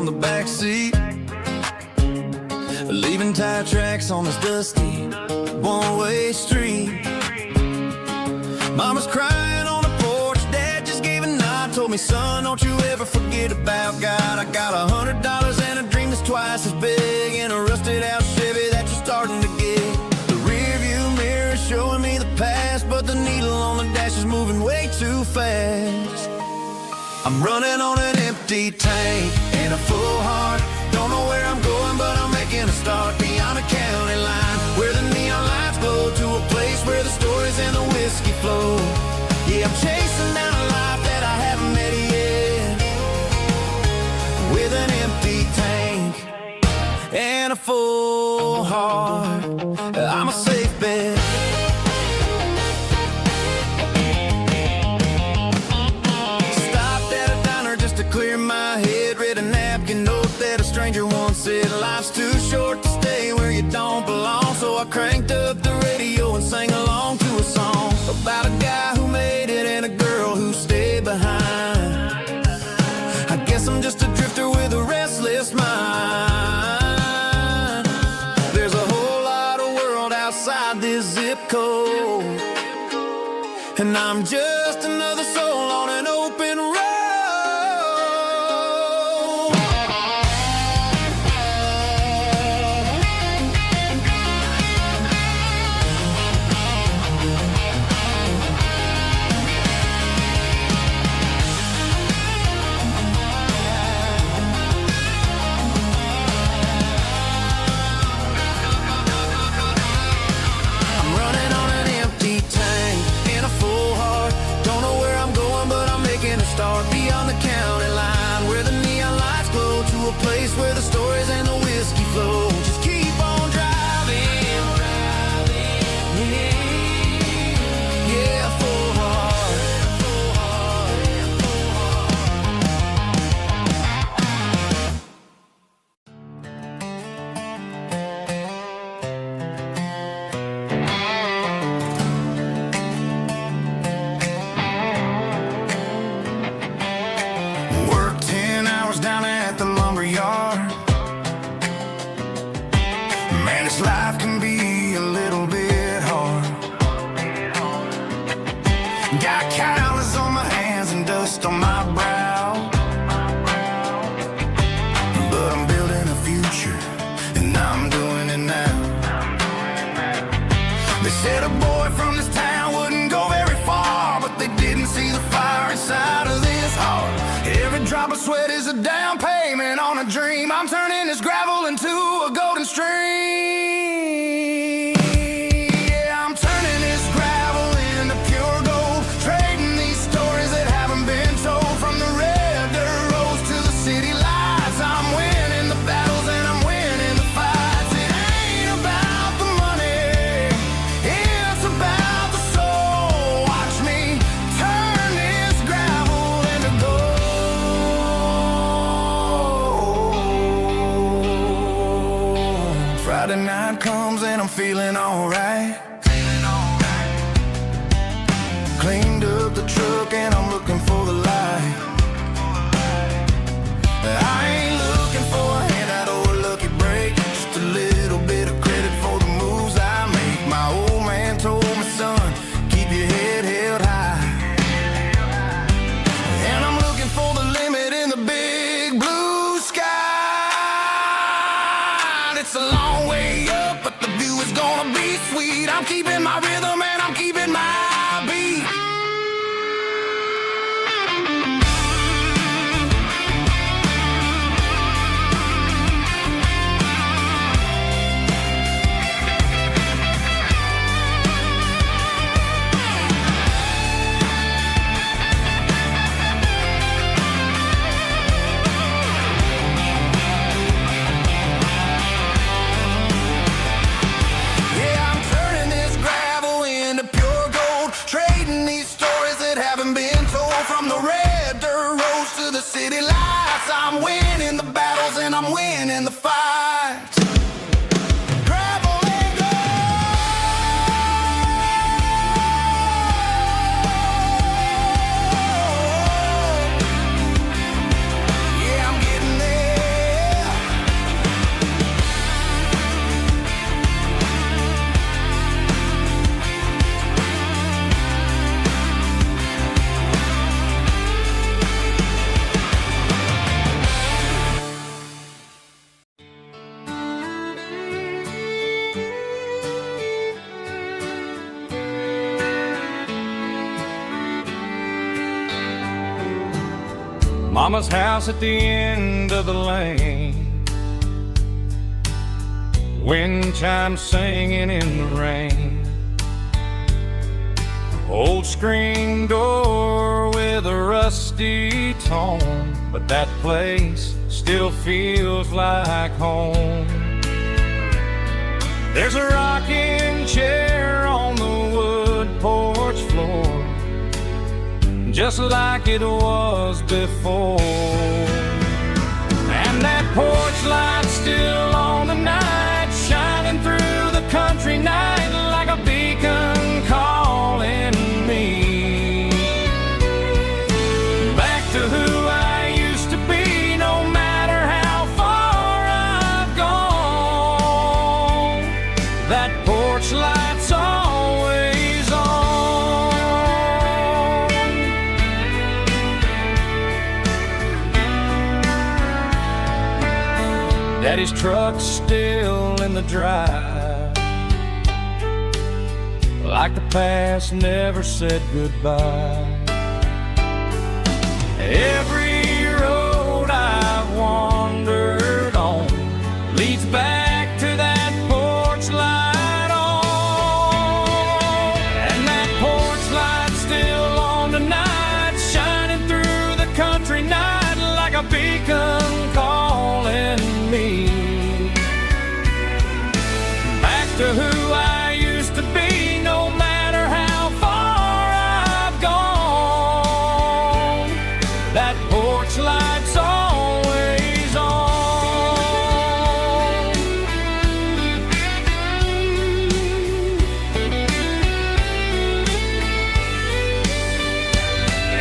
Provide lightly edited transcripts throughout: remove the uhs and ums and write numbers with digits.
on the back seat, leaving tire tracks on this dusty one-way street. Mama's crying on the porch, Dad just gave a nod, told me, son, don't you ever forget about God. I got $100 and a dream that's twice as big, and a rusted out Chevy that you're starting to get. The rear view mirror is showing me the past, but the needle on the dash is moving way too fast. I'm running on an empty tank and a full heart. Don't know where I'm going, but I'm making a start beyond a county line, where the neon lights glow, to a place where the stories and the whiskey flow. Yeah, I'm chasing down a life that I haven't met yet, with an empty tank and a full heart. I'm a safe bet. Clear my head, read a napkin note that a stranger once said, life's too short to stay where you don't belong. So I cranked up the radio and sang along to a song about a guy who made it and a girl who stayed behind. I guess I'm just a drifter with a restless mind. There's a whole lot of world outside this zip code, and I'm just another soul on an open road. Start beyond the county line, where the neon lights glow, to a place where the stories and the whiskey flow. Just keep on driving, yeah, full heart, full down at the lumber yard. Man, this life can be a little bit hard. Got calluses on my hands and dust on my brow, but I'm building a future, and I'm doing it now. They said a boy from this town wouldn't go very far, but they didn't see the fire inside of this heart. Every drop of sweat is a down payment on a dream. I'm turning this gravel into a golden stream. Yeah, I'm turning this gravel into pure gold, trading these stories that haven't been told. From the red dirt roads to the city lights, I'm winning the battles and I'm winning the fights. It ain't about the money, it's about the soul. Watch me turn this gravel into gold. Friday night comes and I'm feeling alright. Cleaned up the truck and I'm looking for the light. I ain't looking for a handout or a lucky break, just a little bit of credit for the moves I make. My old man told me, son, keep your head held high. And I'm looking for the limit in the big blue sky. It's a long way up, but the view is gonna be sweet. I'm keeping my rhythm and I'm keeping my beat. Yeah, I'm turning this gravel into pure gold, trading these stories that haven't been told. From the red dirt roads to the city lights, I'm winning the battles and I'm winning the fights. Gravel and gold. Yeah, I'm getting there. Mama's house at the end of the lane, wind chimes singing in the rain. Old screen door with a rusty tone, but that place still feels like home. There's a rocking chair on the wood porch floor, just like it was before. And that porch light's still on tonight, shining through the country night like a beacon calling me back to who I used to be. No matter how far I've gone, that porch light's always on. Daddy's truck's still in the drive, like the past never said goodbye. Every road I've wandered on leads back to that porch light on. And that porch light's still on tonight, shining through the country night like a beacon calling me back to who I used to be. No matter how far I've gone, that porch light's always on.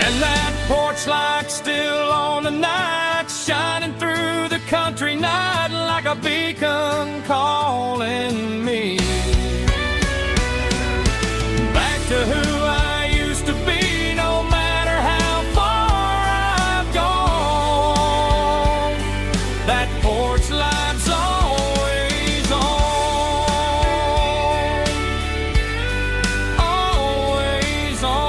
And that porch light's still on tonight, shining through the country night like a beacon calling me back to who I used to be. No matter how far I've gone, that porch light's always on, always on.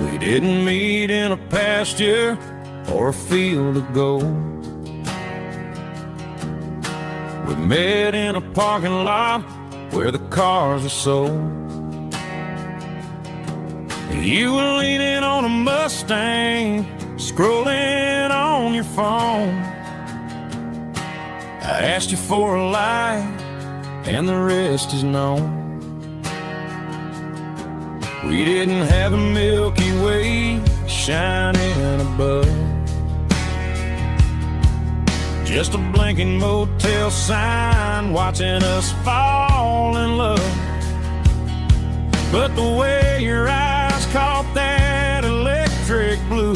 We didn't meet in a pasture or a field of gold. We met in a parking lot where the cars are sold. You were leaning on a Mustang, scrolling on your phone. I asked you for a light, and the rest is known. We didn't have a Milky Way shining above, just a blinking motel sign watching us fall in love. But the way your eyes caught that electric blue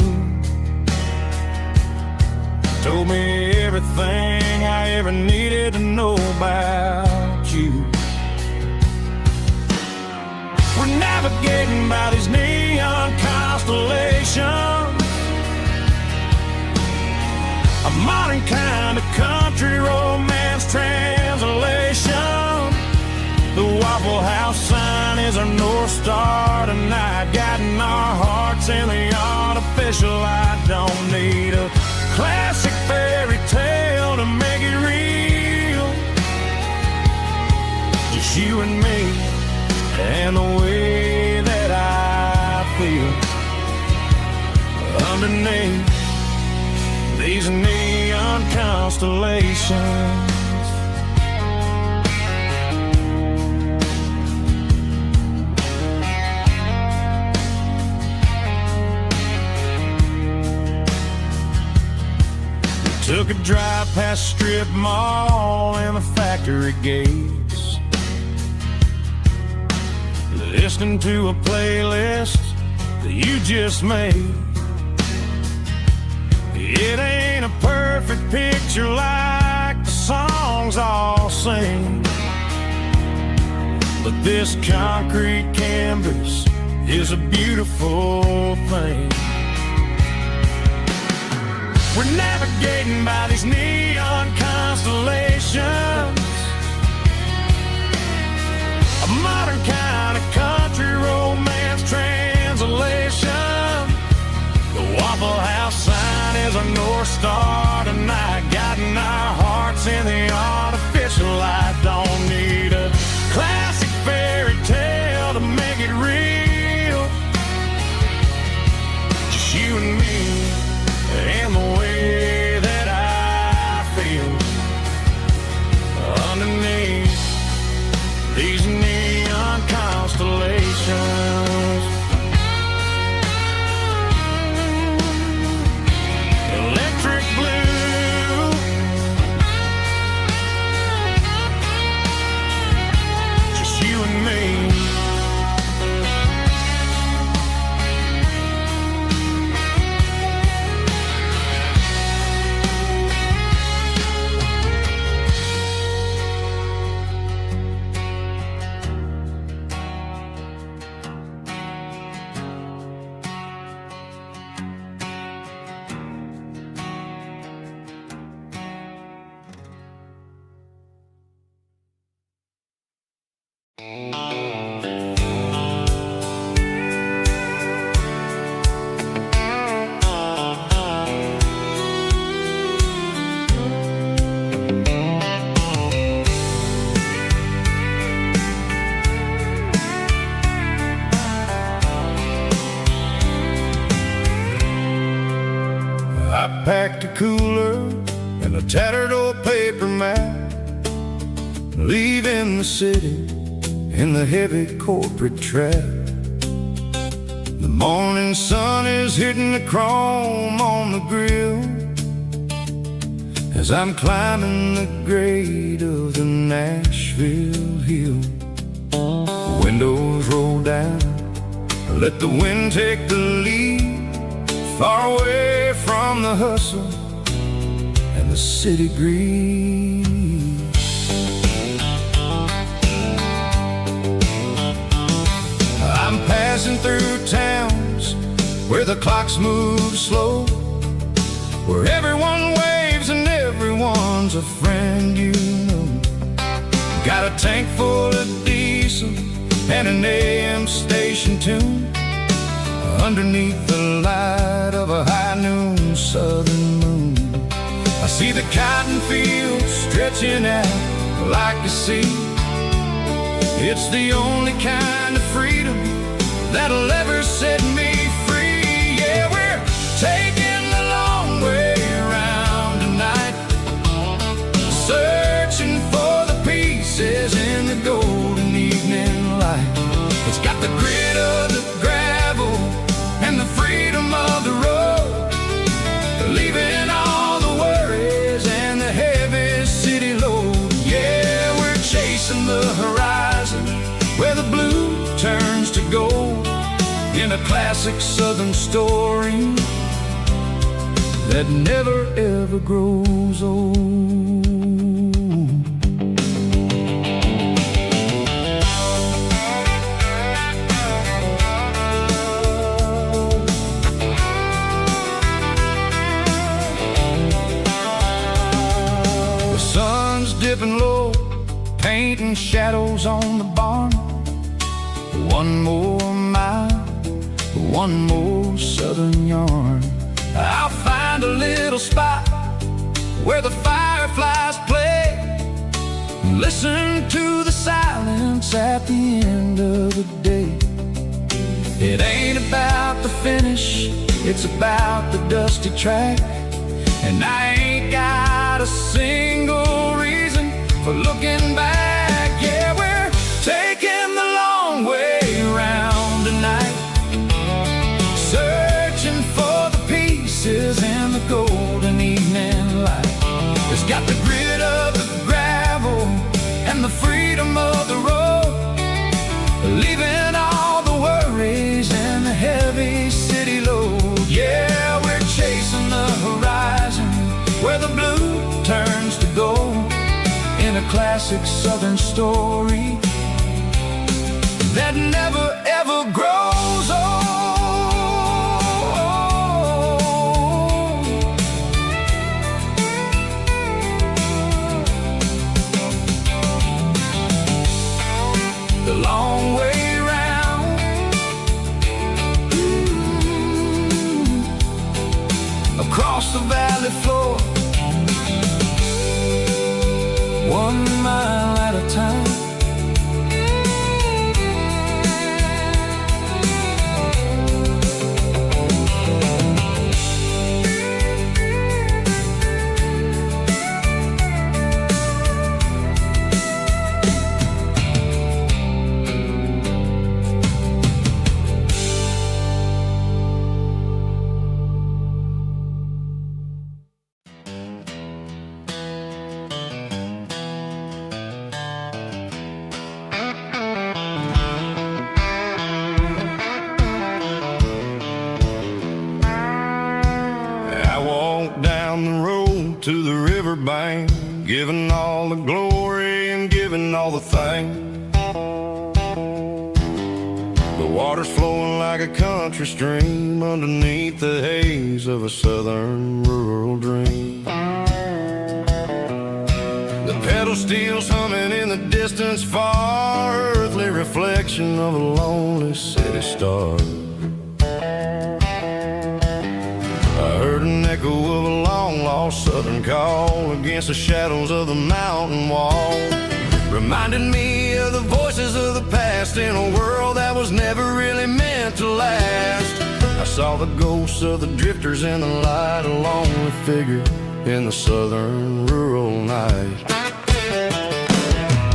told me everything I ever needed to know about you. We're navigating by these neon constellations, a modern kind of country romance translation. The Waffle House sign is our North Star tonight, guiding our hearts in the artificial. I don't need a classic fairy tale to make it real, just you and me and the way that I feel underneath these neon constellations. We took a drive past strip mall and the factory gates, listening to a playlist that you just made. It ain't a perfect picture like the songs sing. But this concrete canvas is a beautiful thing. We're navigating by these neon constellations, a modern kind of country romance translation. The Waffle House sign is a North Star tonight, guiding our hearts in the artificial light. Don't need a classic fairy tale to make it real. Just you and me and the way that I feel underneath these neon constellations. Electric blue, just you and me. I packed a cooler and a tattered old paper map, leaving the city in the heavy corporate trap. The morning sun is hitting the chrome on the grill as I'm climbing the grade of the Nashville hill. The windows roll down, let the wind take the lead, far away from the hustle and the city greed. I'm passing through towns where the clocks move slow, where everyone waves and everyone's a friend you know. Got a tank full of diesel and an AM station tune underneath the light of a high noon southern moon. I see the cotton fields stretching out like a sea. It's the only kind of freedom that'll ever set me free. Yeah, we're taking the long way around tonight, searching for the pieces in the golden evening light. It's got the grit of the gravel and the freedom of the road, leaving all the worries and the heavy city load. Yeah, we're chasing the horizon where the blue turns to gold, in a classic southern story that never ever grows old. Dipping low, painting shadows on the barn. One more mile, one more southern yarn. I'll find a little spot where the fireflies play, and listen to the silence at the end of the day. It ain't about the finish, it's about the dusty track. And I ain't got a single reason for looking back. Yeah, we're taking the long way around tonight, searching for the pieces in the golden evening light. It's got the grit of the gravel and the freedom of the road, leaving all the worries and the heavy city load. Yeah, we're chasing the horizon where the blue turns to gold, in a classic southern story that never ever grows old. The long way round, across the valley floor, 1 mile at a time. Down the road to the riverbank, giving all the glory and giving all the thanks. The water's flowing like a country stream underneath the haze of a southern rural dream. The pedal steel's humming in the distance far, earthly reflection of a lonely city star. I heard an echo of a long-lost southern call against the shadows of the mountain wall, reminding me of the voices of the past in a world that was never really meant to last. I saw the ghosts of the drifters in the light, a lonely figure in the southern rural night.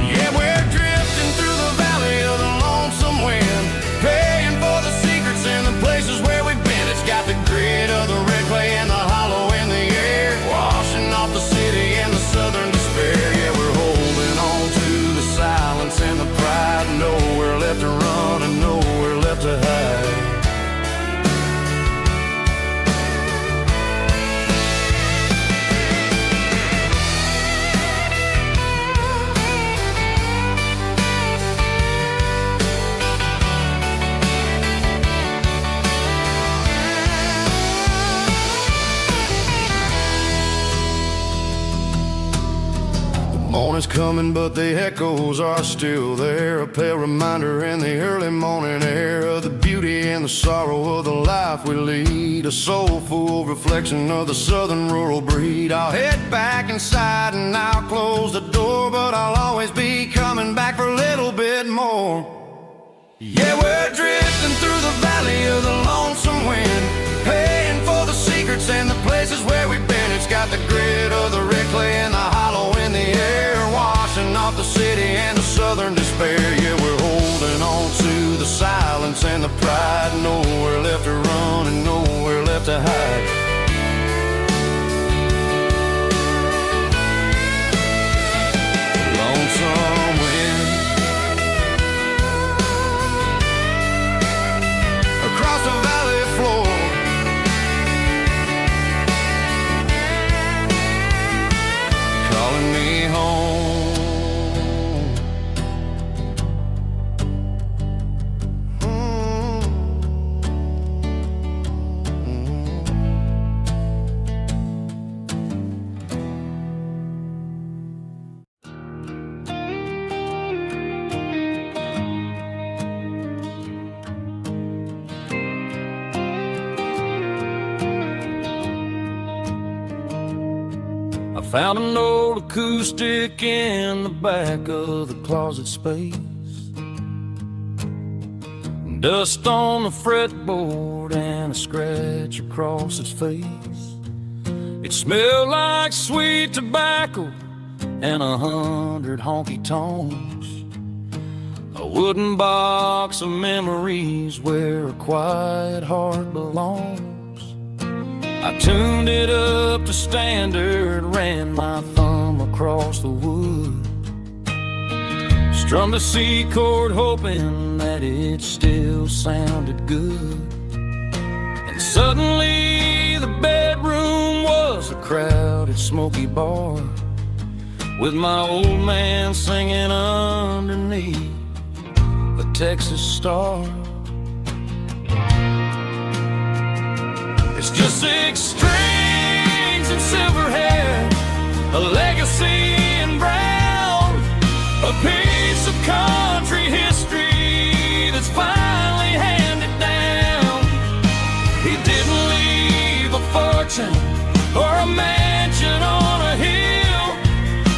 Yeah, we're drifting through the valley of the lonesome wind, paying for the secrets and the places where we've been. It's got the grit of the red clay and the hollow in the air, washing off the city and the southern despair. Yeah, we're holding on to the silence and the pride, nowhere left to run and nowhere left to hide. Morning's coming, but the echoes are still there, a pale reminder in the early morning air of the beauty and the sorrow of the life we lead, a soulful reflection of the southern rural breed. I'll head back inside and I'll close the door, but I'll always be coming back for a little bit more. Yeah, we're drifting through the valley of the lonesome wind, paying for the secrets and the places where we've been. It's got the grit of the red clay and the hollow in the air, washing off the city and the southern despair. Yeah, we're holding on to the silence and the pride, nowhere left to run and nowhere left to hide. Lonesome wind across the valley floor, calling me home. Found an old acoustic in the back of the closet space, dust on the fretboard and a scratch across its face. It smelled like sweet tobacco and 100 honky-tonks, a wooden box of memories where a quiet heart belongs. I tuned it up to standard, ran my thumb across the wood, strummed a C chord hoping that it still sounded good. And suddenly the bedroom was a crowded, smoky bar with my old man singing underneath the Texas star. It's just 6 strings and silver hair, a legacy in brown, a piece of country history that's finally handed down. He didn't leave a fortune or a mansion on a hill,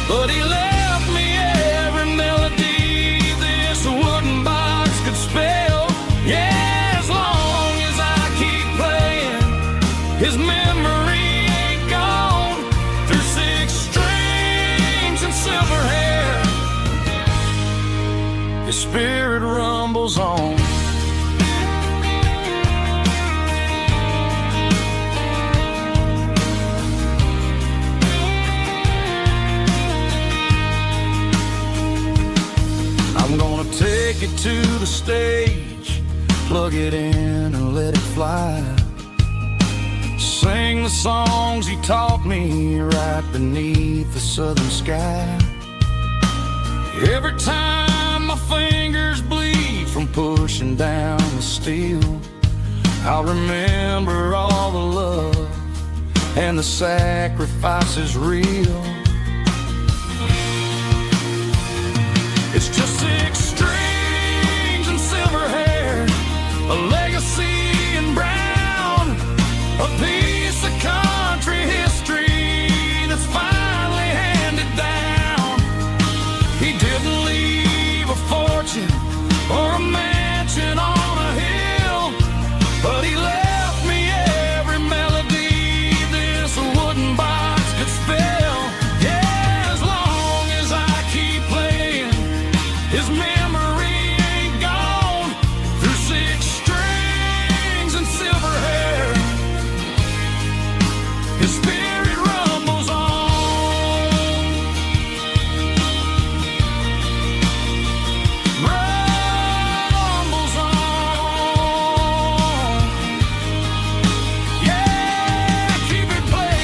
but he left me every melody this wooden box could spell. Yeah, as long as I keep playing, his memory ain't gone. Through 6 strings and silver hair, his spirit rumbles on. I'm gonna take it to the stage, plug it in and let it fly. Sing the songs he taught me right beneath the southern sky. Every time my fingers bleed from pushing down the steel, I'll remember all the love and the sacrifices real. It's just 6 strings and silver hair, a legacy in brown, a piece of country history that's finally handed down. He didn't leave a fortune or a mansion on a hill, but he left me every melody this wooden box could spell. Yeah, as long as I keep playing, his memory ain't gone. Through 6 strings and silver hair, his spirit rumbles on. Rumbles on. Yeah, keep it playing.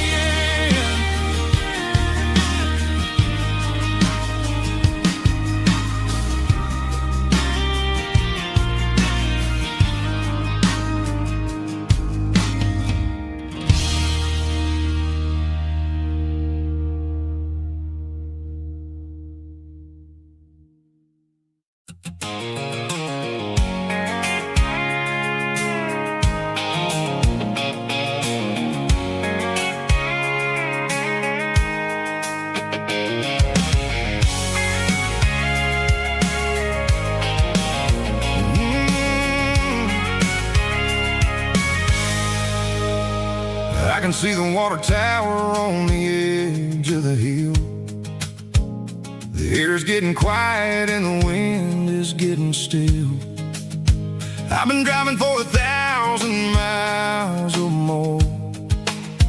I can see the water tower on the edge of the hill. The air's getting quiet and the wind is getting still. I've been driving for 1,000 miles or more,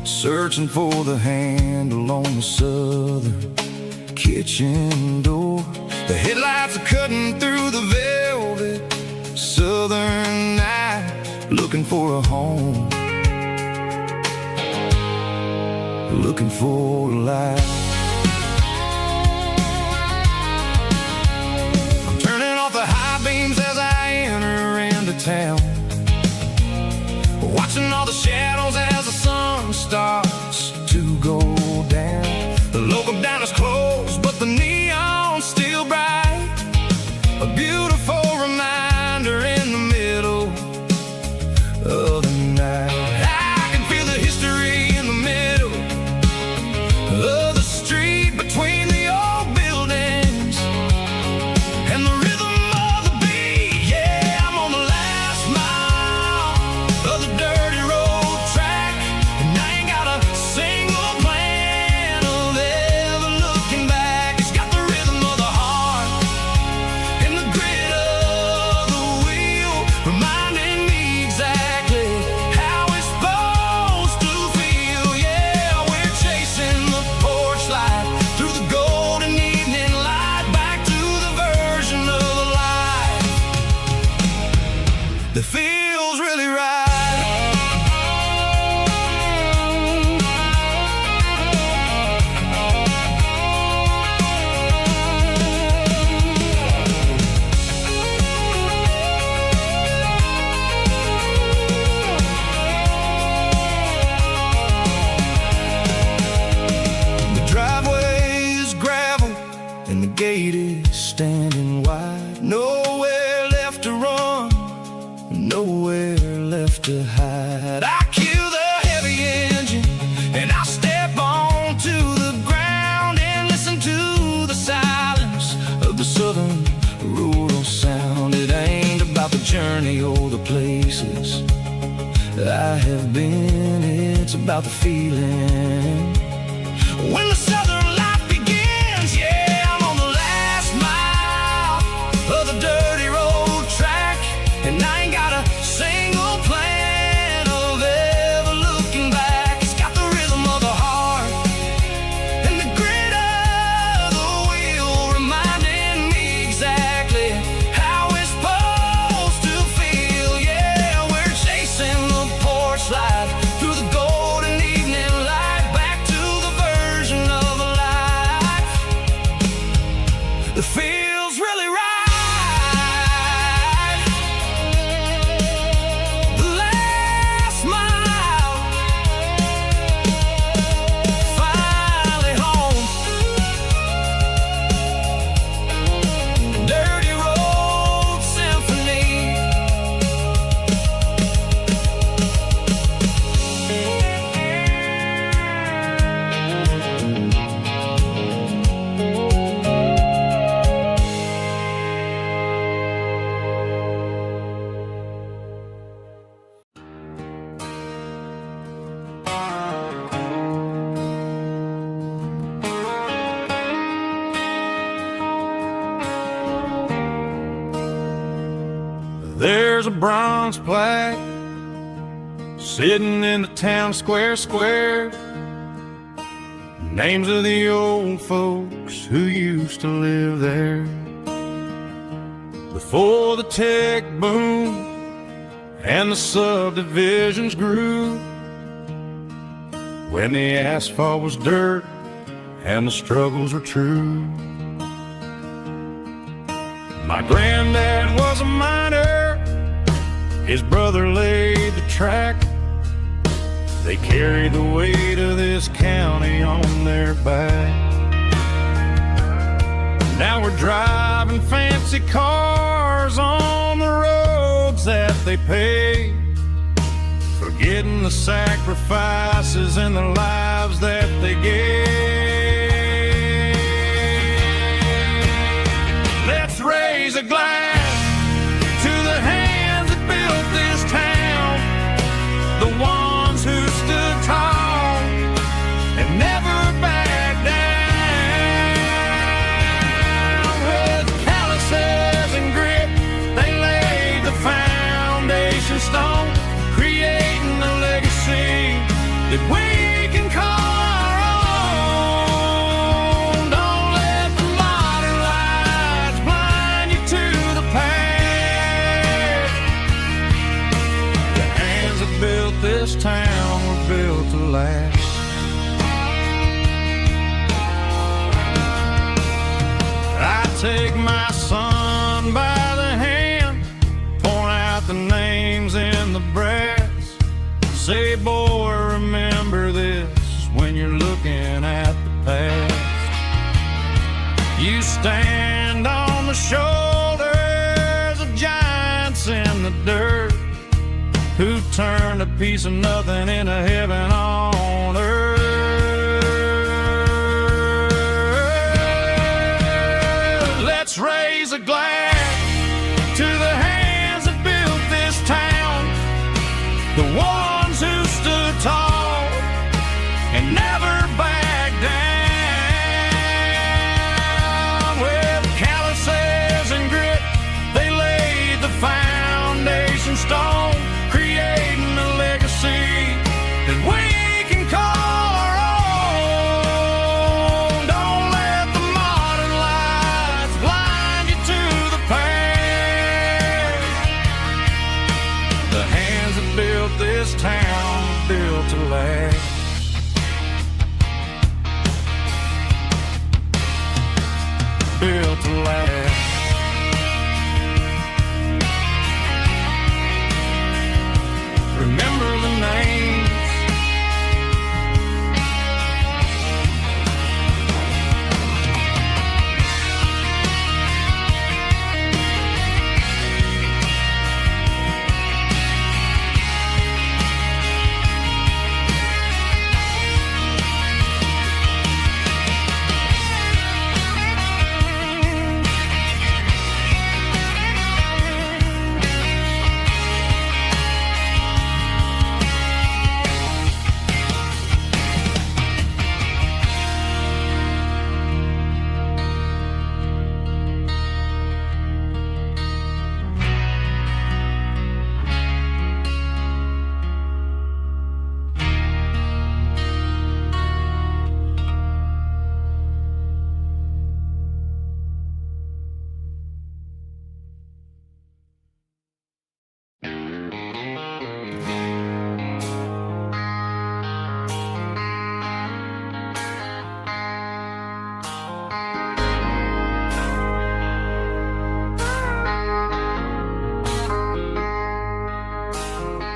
searching for the handle on the southern kitchen door. The headlights are cutting through the velvet southern night, looking for a home, looking for a light. I'm turning off the high beams as I enter into town, watching all the shadows as the sun starts to go down. The local diner's closed, but the neon's still bright, a beautiful reminder in the middle of the night. I can feel the history in the middle of the street, between the old buildings and the rhythm of the beat. Yeah, I'm on the last mile of the dirty road track, and I ain't got a single plan gate is standing wide. Nowhere left to run, nowhere left to hide. I kill the heavy engine and I step onto the ground and listen to the silence of the southern rural sound. It ain't about the journey or the places I have been, it's about the feeling. When the southern life begins, yeah, I'm on the last mile of the dirty road track, and I ain't got a single plan of ever looking back. It's got the rhythm of the heart and the grit of the wheel, reminding me exactly how it's supposed to feel. Yeah, we're chasing the porch light through the golden evening light, back to the version of a life that feels really right. The last mile, finally home. Dirty road symphony. There's a bronze plaque sitting in the town square. Names of the old folks who used to live there before the tech boom and the subdivisions grew, when the asphalt was dirt and the struggles were true. My granddad was a miner, his brother laid the track. They carried the weight of this county on their back. Now we're driving fancy cars on the roads that they paved, forgetting the sacrifices and the lives that they gave. Let's raise a glass to the hands that built this town, the ones who stood tall and never backed down. With calluses and grit, they laid the foundation stone, creating a legacy that we can call our own. Don't let the modern lights blind you to the past. The hands that built this town were built to last. I take my son by the hand, point out the names in the brass, say, boy, remember this when you're looking at the past. You stand on the shoulders of giants in the dirt, who turned a piece of nothing into heaven on earth. Let's raise a glass to the hands that built this town, the ones who stood tall and never backed down. With calluses and grit, they laid the foundation stone, creating a legacy that we can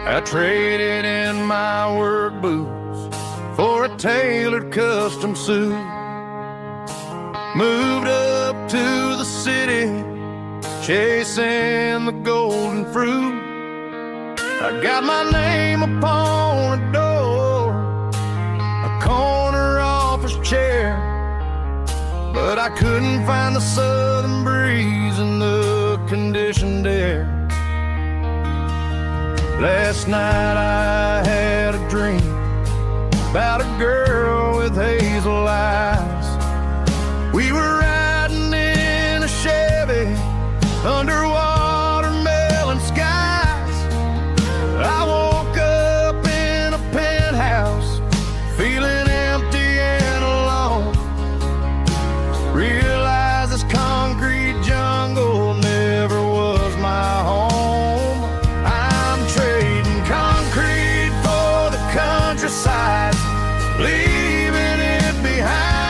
I traded in my work boots for a tailored custom suit. Moved up to the city, chasing the golden fruit. I got my name upon a door, a corner office chair, but I couldn't find the southern breeze in the conditioned air. Last night I had a dream about a girl with hazel eyes. We were riding in a Chevy under watermelon skies. I woke up in a penthouse, feeling empty and alone. Realized this concrete jungle never was my home. I'm trading concrete for the countryside, leaving it behind.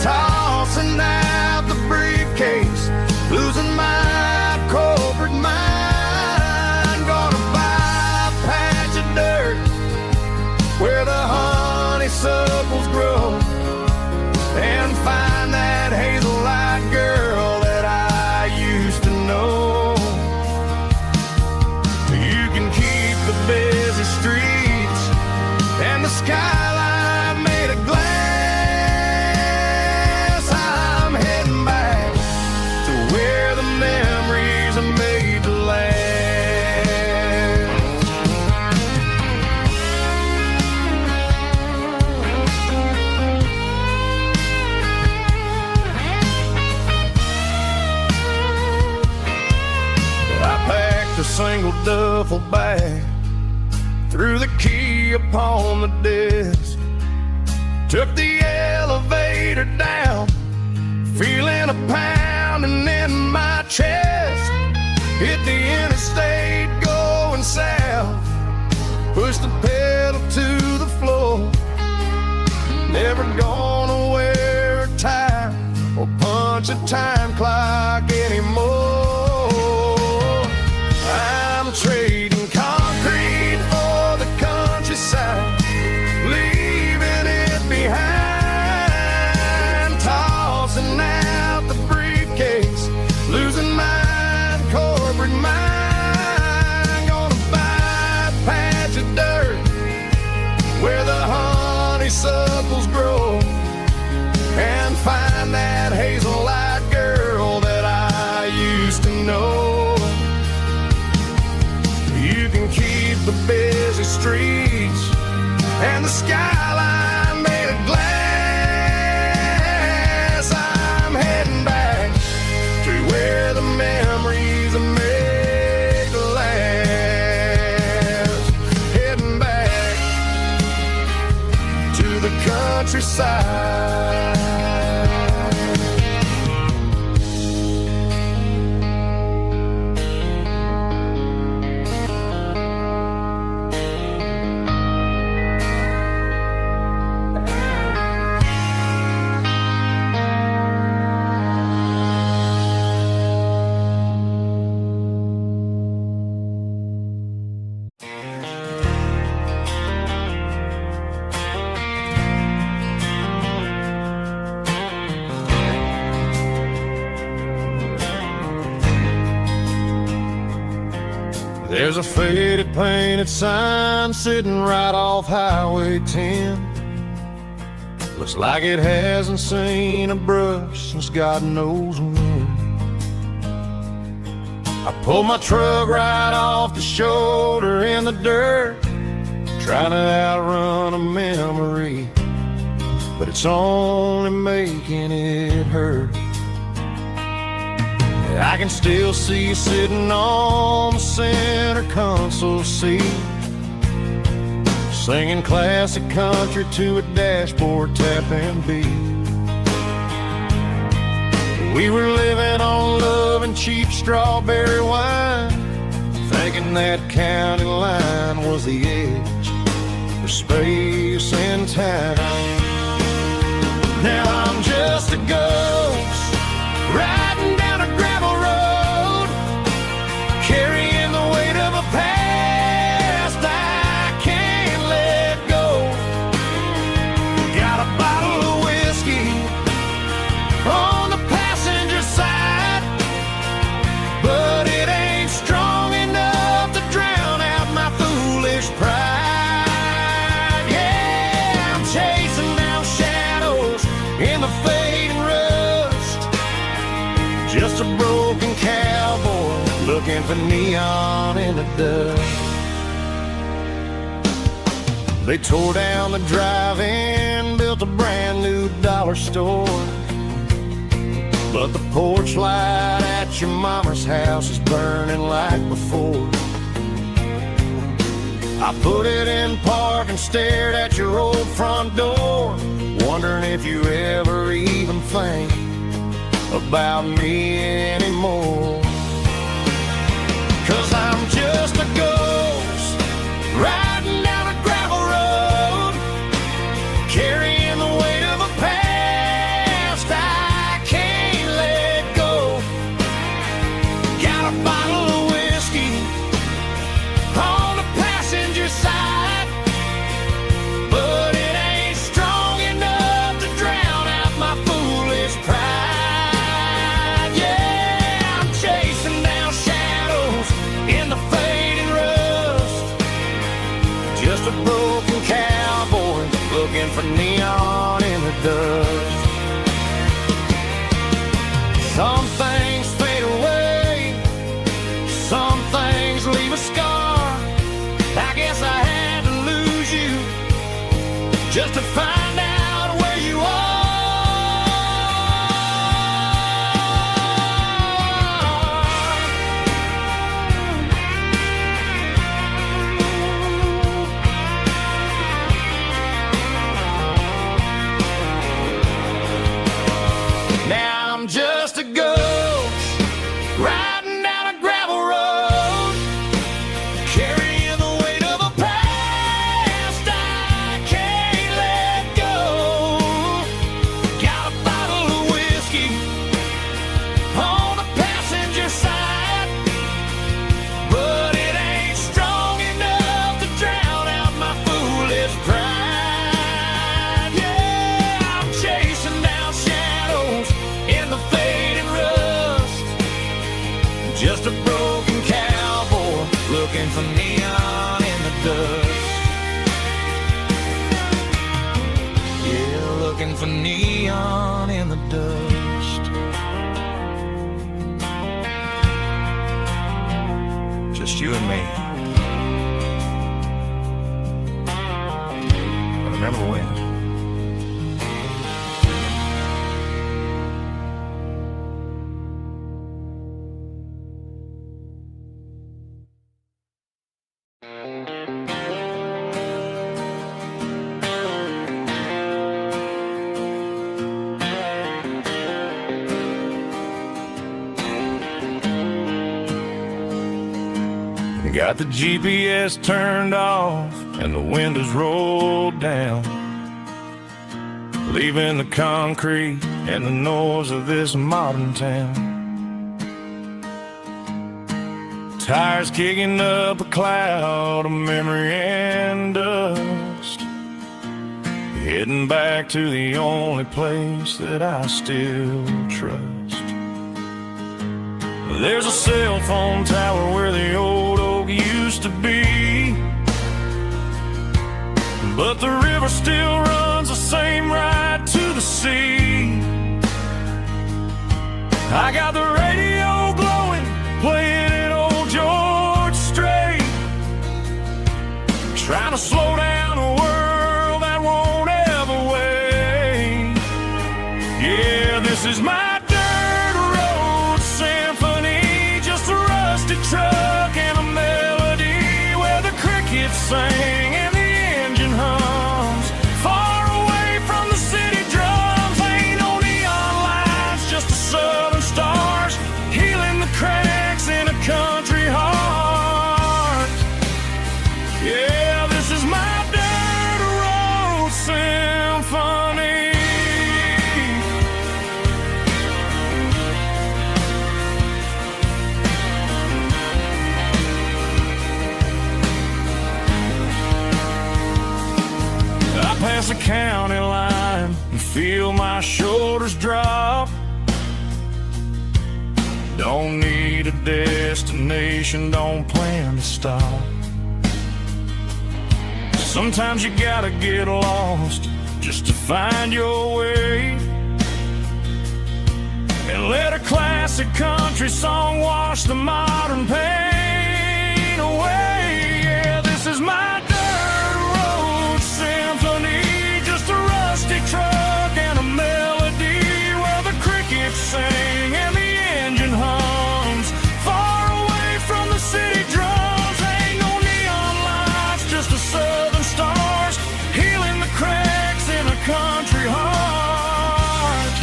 Tossing out the briefcase, losing my corporate mind. Gonna buy a patch of dirt where the honeysuckles grow, and find that hazel-eyed girl that I used to know. You can keep the busy streets and the skyline made of glass. I'm heading back to where the memories are made to last. I packed a single duffel bag, threw the key upon the desk, took the elevator down, feeling a pounding in my chest. Hit the interstate going south, pushed the pedal to the floor. Never gonna wear a tie or punch a time clock anymore. I'm trading concrete for the countryside, leaving it behind. Tossing out the briefcase, losing my corporate mind. Gonna buy a patch of dirt where the honeysuckles grow, and find that hazel-eyed girl that I used to know. You can keep the busy streets and the skyline made of glass. I'm heading back to where the memories are made to last. Heading back to the countryside. There's a faded painted sign sitting right off Highway 10. Looks like it hasn't seen a brush since God knows when. I pulled my truck right off the shoulder in the dirt, trying to outrun a memory, but it's only making it hurt. I can still see you sitting on the center console seat, singing classic country to a dashboard tapping beat. We were living on love and cheap strawberry wine, thinking that county line was the edge for space and time. Now I'm just a ghost riding down a gravel road, carrying the weight of a past. in the fading rust. Just a broken cowboy looking for neon in the dust. They tore down the drive-in, built a brand new dollar store. But the porch light at your mama's house is burning like before. I put it in park and stared at your old front door, wondering if you ever even think about me anymore. 'Cause I'm just a ghost riding down a gravel road, carrying the weight of a past I can't let go. Got a bottle of whiskey on the passenger side, but it ain't strong enough to drown out my foolish pride. Yeah, I'm chasing down shadows in the fading rust. Just a broken cowboy looking for neon in the dust. Some things fade away, some things leave a scar. I guess I had to lose you just to find out where you are. Now I'm just a ghost riding down a gravel road, carrying the weight of a past I can't let go. Got a bottle of whiskey on the passenger side, but it ain't strong enough to drown out my foolish pride. Yeah, I'm chasing down shadows in the fading rust. Just a broken cowboy looking for neon in the dust. Yeah, looking for neon in the dust. Just you and me. But remember when? Got the GPS turned off and the windows rolled down, leaving the concrete and the noise of this modern town. Tires kicking up a cloud of memory and dust, heading back to the only place that I still trust. There's a cell phone tower where the old oak used to be, but the river still runs the same right to the sea. I got the radio glowing, playing an old George Strait, trying to slow down a world that won't ever wait. Yeah, this is my truck and a melody where the crickets sing and the engine hums, far away from the city drums. Ain't no neon lights, just the southern stars healing the cracks in a country heart. Yeah, this is my dirt road symphony. Past the county line and feel my shoulders drop. Don't need a destination, don't plan to stop. Sometimes you gotta get lost just to find your way. and let a classic country song wash the modern pain away. Yeah, this is my dirt road symphony, just a rusty truck and a melody where the crickets sing and the engine hums far away from the city drums. Ain't no neon lights, just the southern stars healing the cracks in a country heart.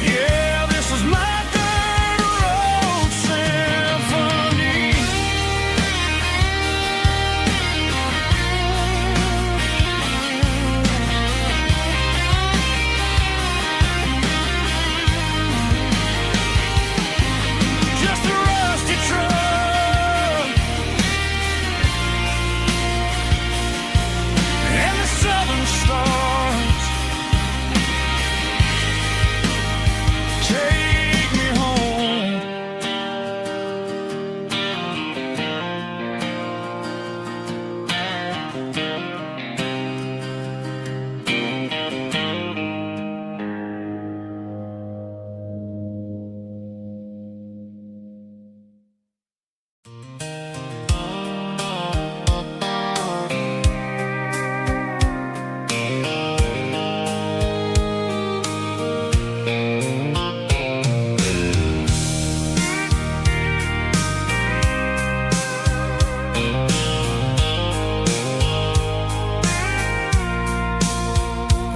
Yeah, this is my dirt road symphony. Just a rusty truck and the southern stars take me home.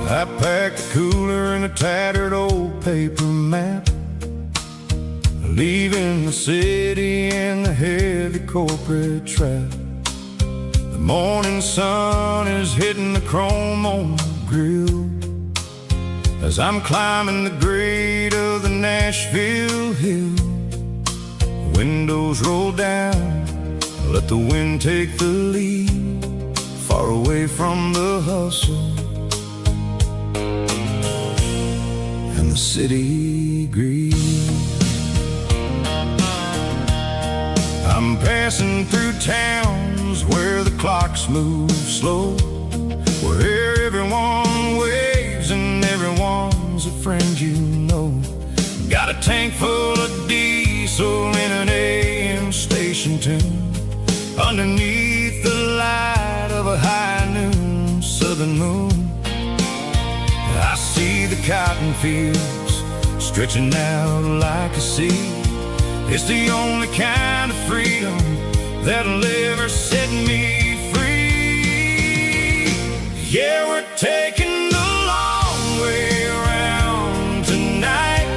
I packed a cooler and a tattered old paper map, leaving the city and the heavy corporate trap. The morning sun is hitting the chrome on the grill as I'm climbing the grade of the Nashville hill. Windows roll down, let the wind take the lead, far away from the hustle and the city greed. I'm passing through towns where the clocks move slow, where everyone waves and everyone's a friend you know. Got a tank full of diesel in an AM station tune, underneath the light of a high noon southern moon. I see the cotton fields stretching out like a sea. It's the only kind of freedom that'll ever set me free. Yeah, we're taking the long way around tonight,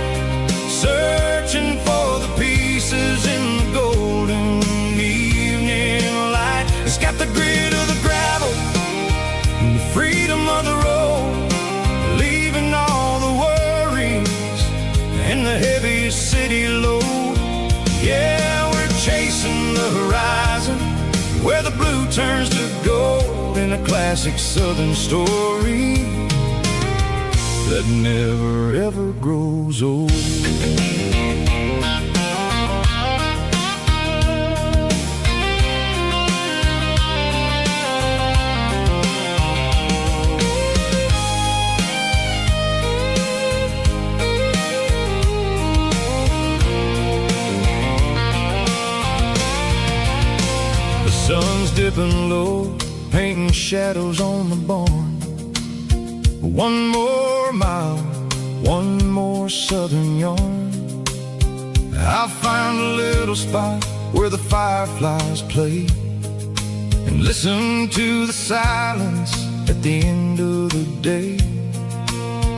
searching for the pieces in the golden evening light. It's got the grit of the gravel and the freedom of the road, leaving all the worries and the heavy city load. Yeah, we're chasing the horizon where the blue turns to gold, in a classic southern story that never ever grows old. Sun's dipping low, painting shadows on the barn. One more mile, one more southern yarn. I'll find a little spot where the fireflies play and listen to the silence at the end of the day.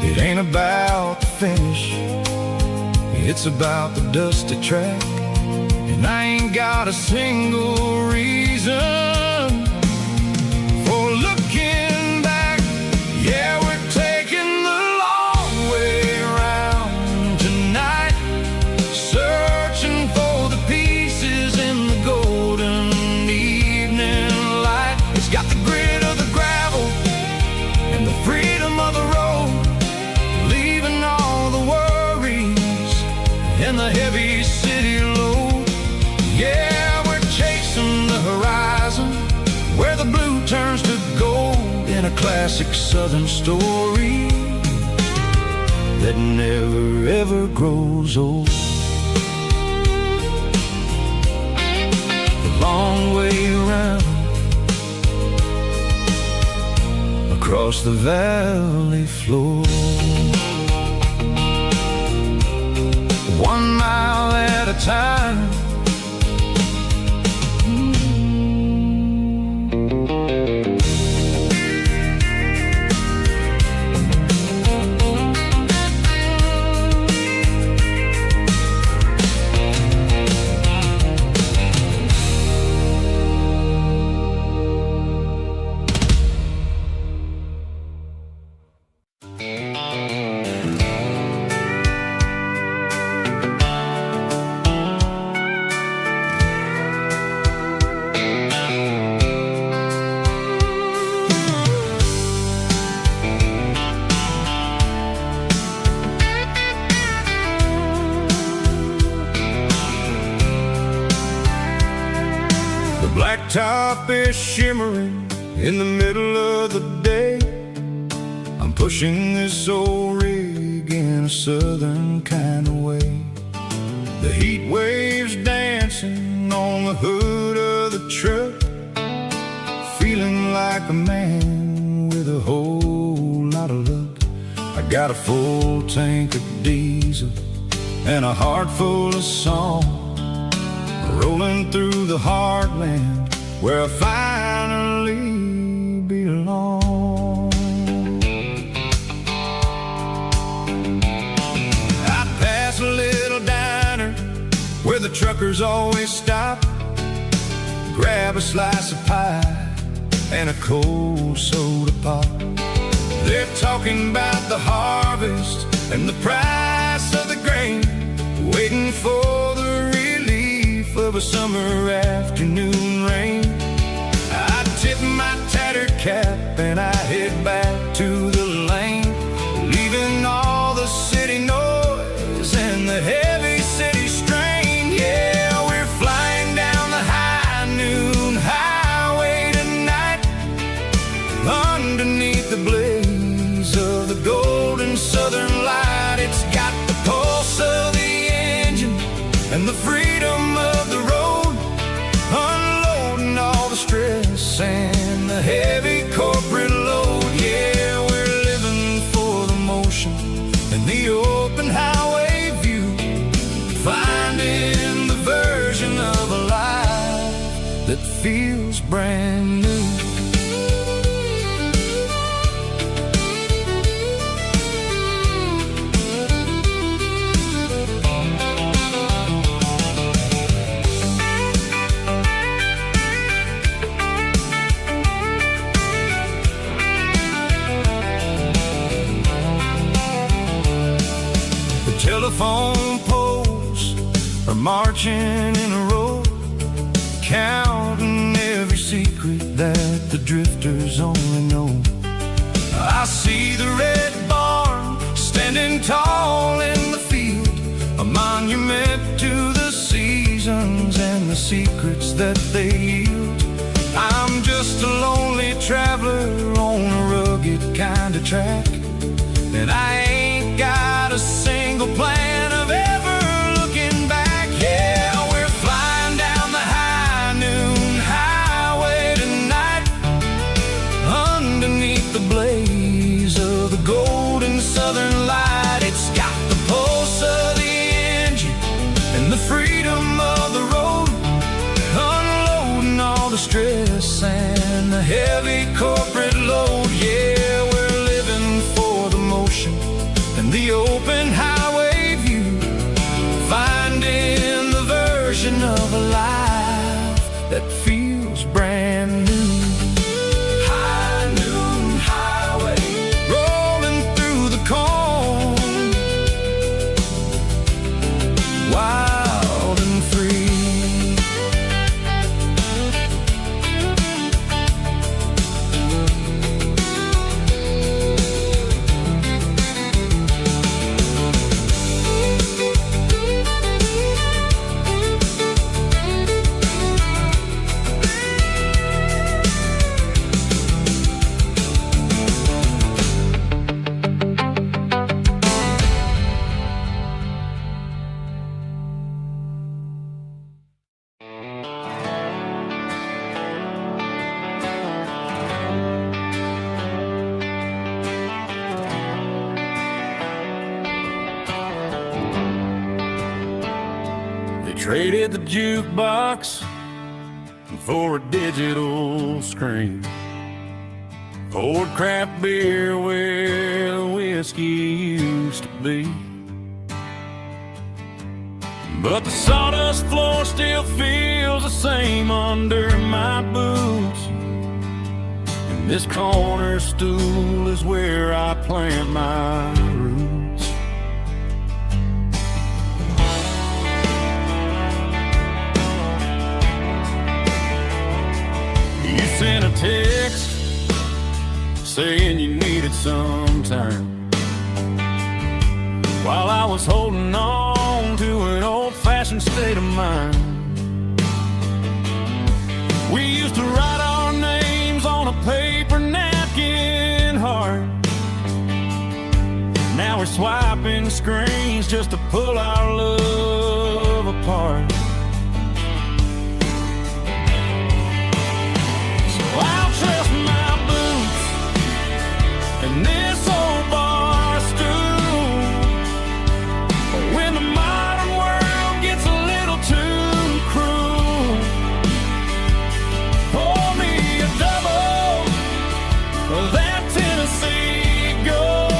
It ain't about the finish, it's about the dusty track. And I ain't got a single reason for looking back. Yeah, we're taking the long way around tonight, searching for the pieces in the golden evening light. It's got the grit of the gravel and the freedom of the road, leaving all the worries and the heavy city load. Yeah, we're chasing the horizon where the blue turns to gold, in a classic southern story that never ever grows old. The long way around, across the valley floor, 1 mile at a time. Blacktop is shimmering in the middle of the day. I'm pushing this old rig in a southern kind of way. The heat waves dancing on the hood of the truck, feeling like a man with a whole lot of luck. I got a full tank of diesel and a heart full of song, rolling through the heartland where I finally belong. I pass a little diner where the truckers always stop, grab a slice of pie and a cold soda pop. They're talking about the harvest and the price of the grain, waiting for the relief of a summer afternoon rain. I tip my tattered cap and I head back to the lane, leaving all the city noise and the heavy city strain. Yeah, we're flying down the high noon highway tonight, underneath the blaze of the golden southern light. It's got the pulse of the engine and the freedom of the road, unloading all the stress and the heavy corporate load. Yeah, we're living for the motion and the open highway view, finding the version of a life that feels brand new. Telephone poles are marching in a row, counting every secret that the drifters only know. I see the red barn standing tall in the field, a monument to the seasons and the secrets that they yield. I'm just a lonely traveler on a rugged kind of track, and I ain't got a single plan of ever looking back. Yeah, we're flying down the high noon highway tonight, underneath the blaze of the golden southern light. It's got the pulse of the engine and the freedom of the road, unloading all the stress and the heavy corporate load. Yeah, we're living for the motion and the open highway view, finding the version of a life that feels brand new. High noon highway, rolling through the corn, wild and free. Traded the jukebox for a digital screen. Poured craft beer where the whiskey used to be. But the sawdust floor still feels the same under my boots. And this corner stool is where I plant my roots. You sent a text saying you needed some time, while I was holding on to an old-fashioned state of mind. We used to write our names on a paper napkin heart. Now we're swiping screens just to pull our love apart. So I'll trust my boots and this old bar stool. When the modern world gets a little too cruel, pour me a double of that Tennessee Gold.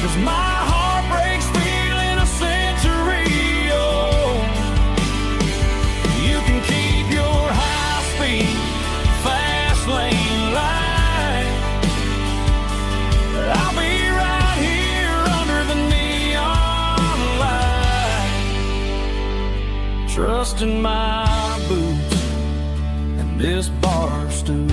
'Cause my heart breaks feeling a century old. You can keep your high-speed, fast lane light. I'll be right here under the neon light, trusting my boots and this bar stool.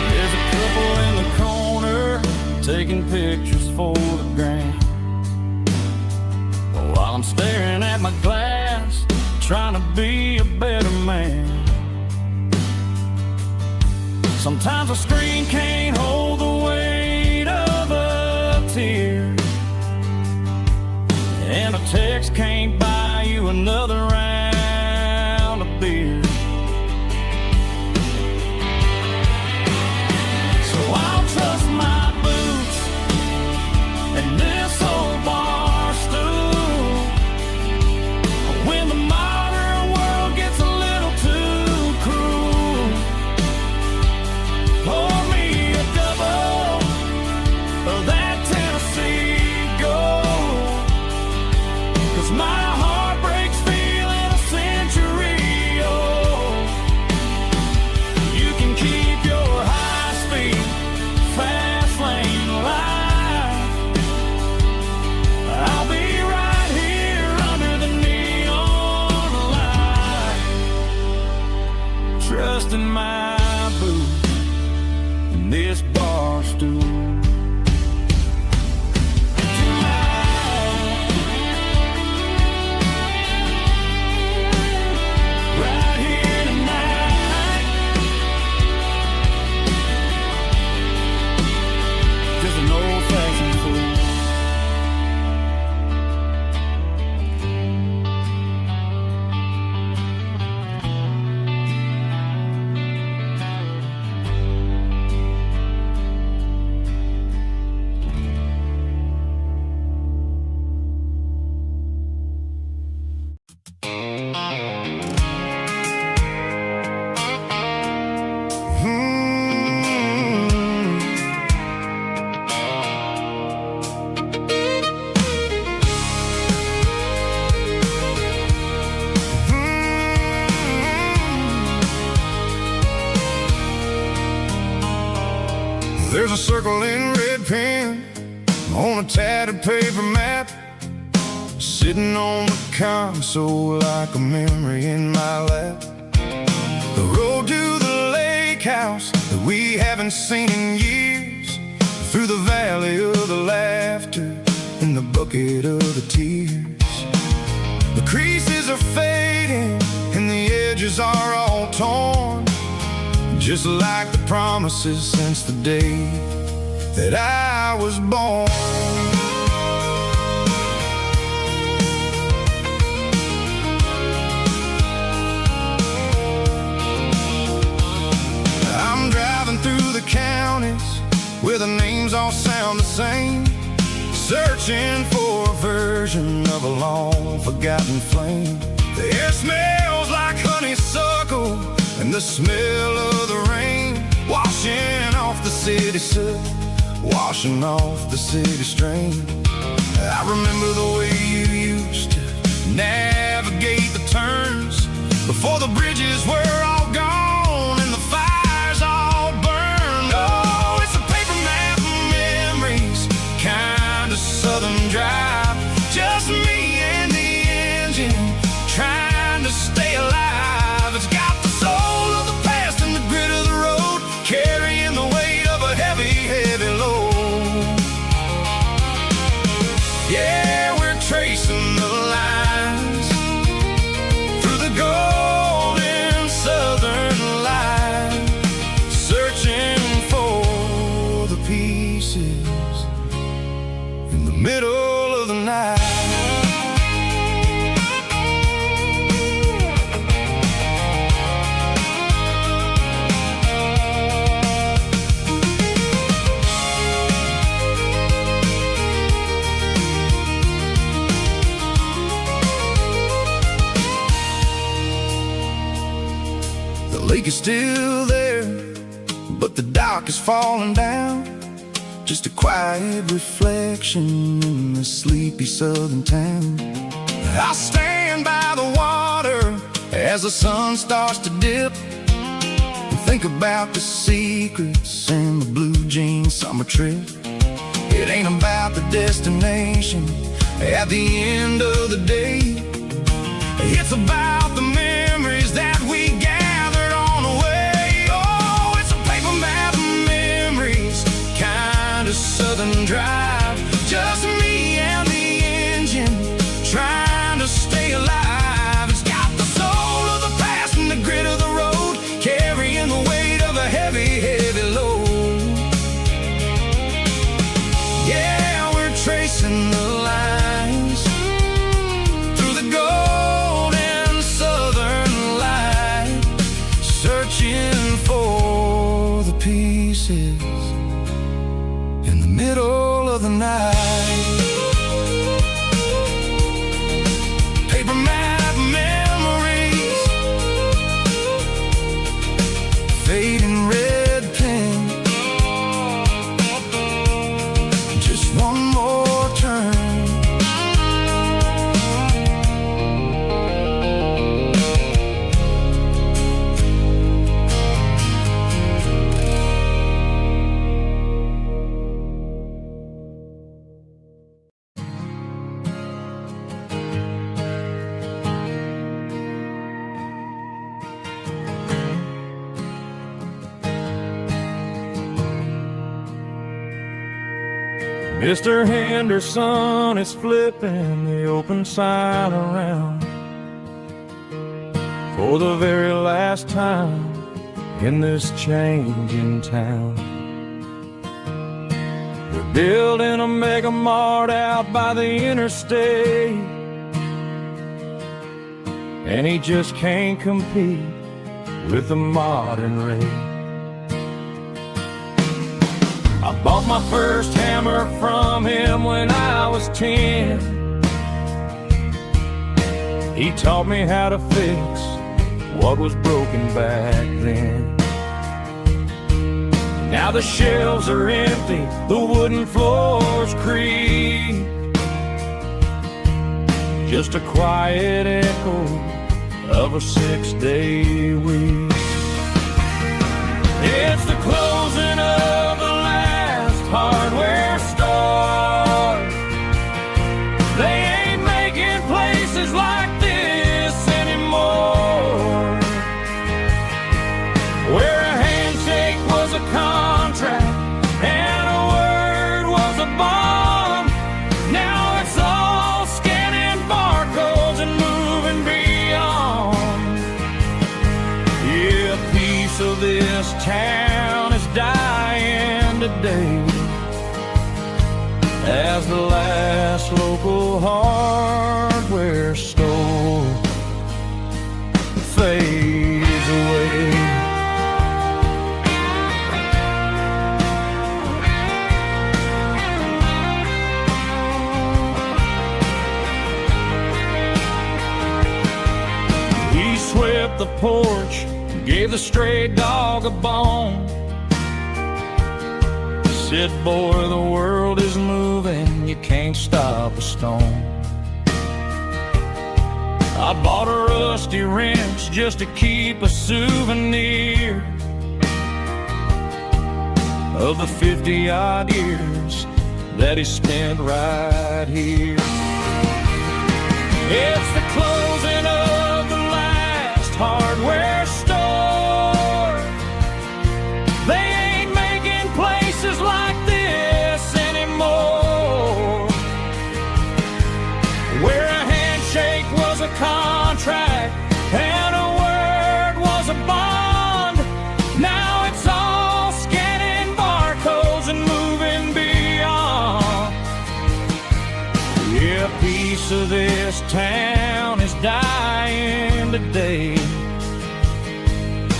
There's a couple in the corner taking pictures for the gram, while I'm staring at my glass, trying to be a better man. Sometimes a screen can't hold the weight of a tear, and a text can't buy you another round of beer. So I'll trust my boots and this old bar stool. When the modern world gets a little too cruel, pour me a double of that Tennessee Gold. 'Cause my heart breaks feeling a century old. You can keep your high-speed, fast lane light. I'll be right here under the neon light, trusting my boots and this bar stool. Right here tonight, just an old-fashioned fool. There's a circle in red pen on a tattered paper map, sitting on the console like a memory in my lap. The road to the lake house that we haven't seen in years, through the valley of the laughter and the bucket of the tears. The creases are fading and the edges are all torn, just like the promises since the day that I was born. all sound the same, searching for a version of a long forgotten flame. The air smells like honeysuckle and the smell of the rain, washing off the city soot, washing off the city strain. I remember the way you used to navigate the turns before the bridges were all gone and the fires all burned. Oh, it's a paper map of memories, kind of southern drive, just me and the engine trying to stay alive. It's got the soul of the past and the grit of the road, carrying the weight of a heavy, heavy load. Yeah, we're tracing the lines through the golden southern light, searching for the pieces in the middle of the night. The lake is still there, but the dock is falling down, just a quiet reflection in the sleepy southern town. I stand by the water as the sun starts to dip and think about the secrets and the blue jean summer trip. It ain't about the destination at the end of the day, it's about the memories that we gathered on the way. Oh, it's a paper map of memories, kind of southern drive, just me and the engine trying to stay alive. It's got the soul of the past and the grit of the road, carrying the weight of a heavy, heavy load. Yeah, we're tracing the lines through the golden southern light, searching for the pieces in the middle of the night. Paper map memories, fading red pen, just one more turn. Mr. Henderson is flipping the open sign around for the very last time in this changing town. They're building a mega mart out by the interstate, and he just can't compete with the modern rate. I bought my first hammer from him when I was 10. He taught me how to fix what was broken back then. Now the shelves are empty, the wooden floors creak, just a quiet echo of a 6-day week. It's the closing of the hardware store. They ain't making places like this anymore, where a handshake was a contract and a word was a bond. Now it's all scanning barcodes and moving beyond. Yeah, a piece of this town is dying today as the last local hardware store fades away. up the porch, gave the stray dog a bone. Said, boy, the world is moving, you can't stop a stone. I bought a rusty wrench just to keep a souvenir of the 50-odd years that he spent right here. It's the closing of the last hardware store. They ain't making places like this anymore, where a handshake was a contract and a word was a bond. Now it's all scanning barcodes and moving beyond. Yeah, a piece of this town is dying today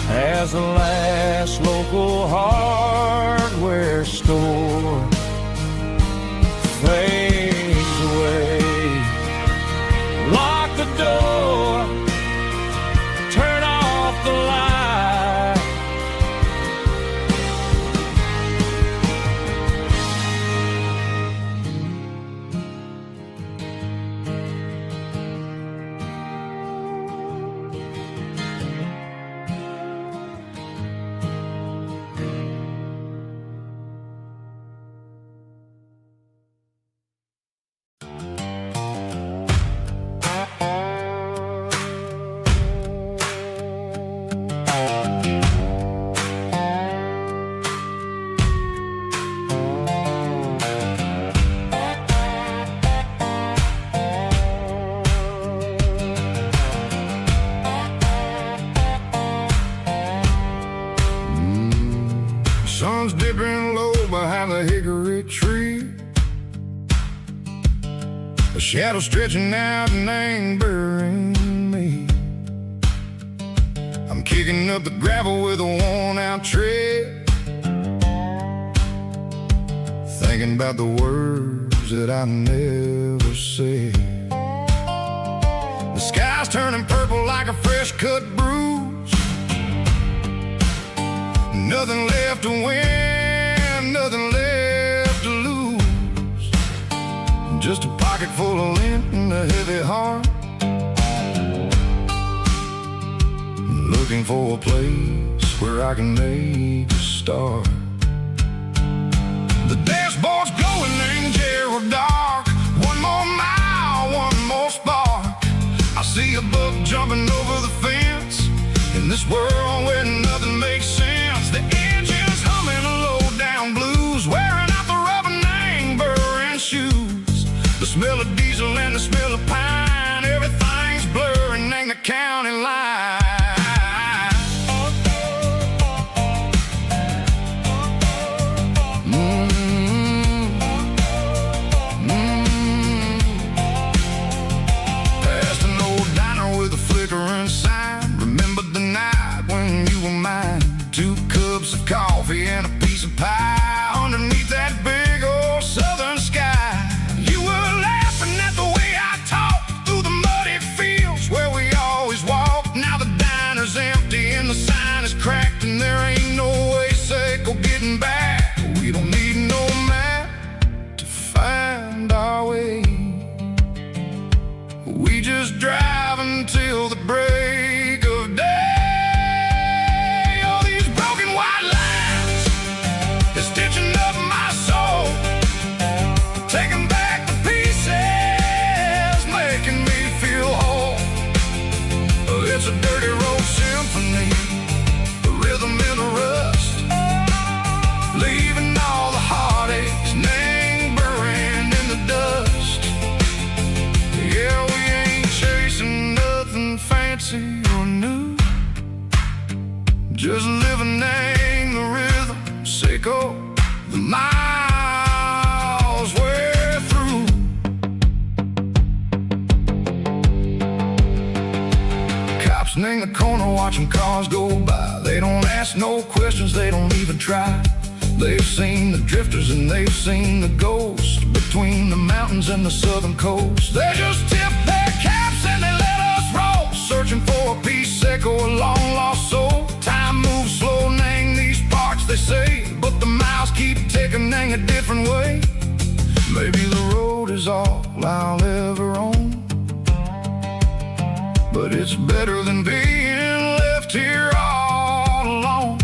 as the last local hardware store fades away. Lock the door, turn off the light. Sun's dipping low behind the hickory tree. A shadow stretching out and angering me. I'm kicking up the gravel with a worn-out tread, thinking about the words that I never said. The sky's turning purple like a fresh-cut bruise. Nothing left to win, nothing left to lose. Just a pocket full of lint and a heavy heart, looking for a place where I can make a start. The dashboard's glowing in Gerald dark. One more mile, one more spark. I see a buck jumping over the fence in this world where nothing makes sense. The engine's humming a low-down blues, wearing out the rubber-name burring shoes. The smell of diesel and the smell of pine, everything's blurring in the county line. Past an old diner with a flickering sign. Remember the night when you were mine. 2 cups of coffee and a piece of pie underneath that big old southern sky. You were laughing at the way I talked through the muddy fields where we always walked. Now the diner's empty and the sign is cracked, and there ain't no way safe of getting back. We don't need no map to find our way. We just drive until the break of day. Stitching up my soul, taking back the pieces, making me feel whole. It's a dirty road symphony, a rhythm in the rust, leaving all the heartaches lingering in the dust. Yeah, we ain't chasing nothing fancy or new, just living in the rhythm, sicko. The miles we're through. Cops in the corner watching cars go by. They don't ask no questions, they don't even try. They've seen the drifters and they've seen the ghosts between the mountains and the southern coast. They just tip their caps and they let us roll, searching for a piece, echo, a everything a different way. Maybe the road is all I'll ever own, but it's better than being left here all alone.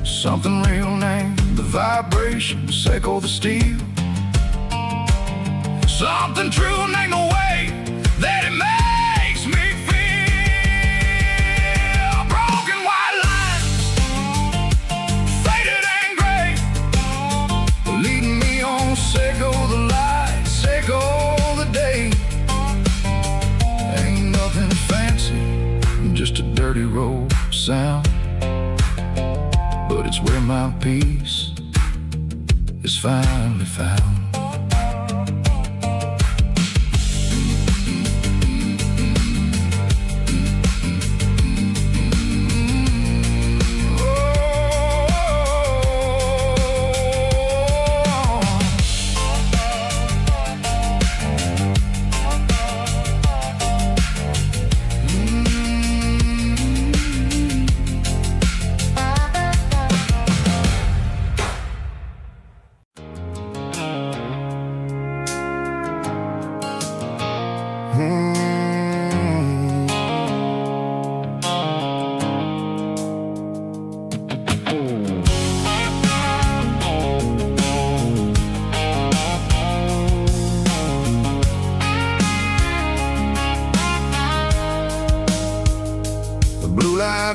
Something real named the vibrations echo the steel. Something true named the way that it makes me feel. Broken white lines, faded and gray, leading me on, Seiko the light, Seiko the day. Ain't nothing fancy, just a dirty road sound, but it's where my peace is finally found.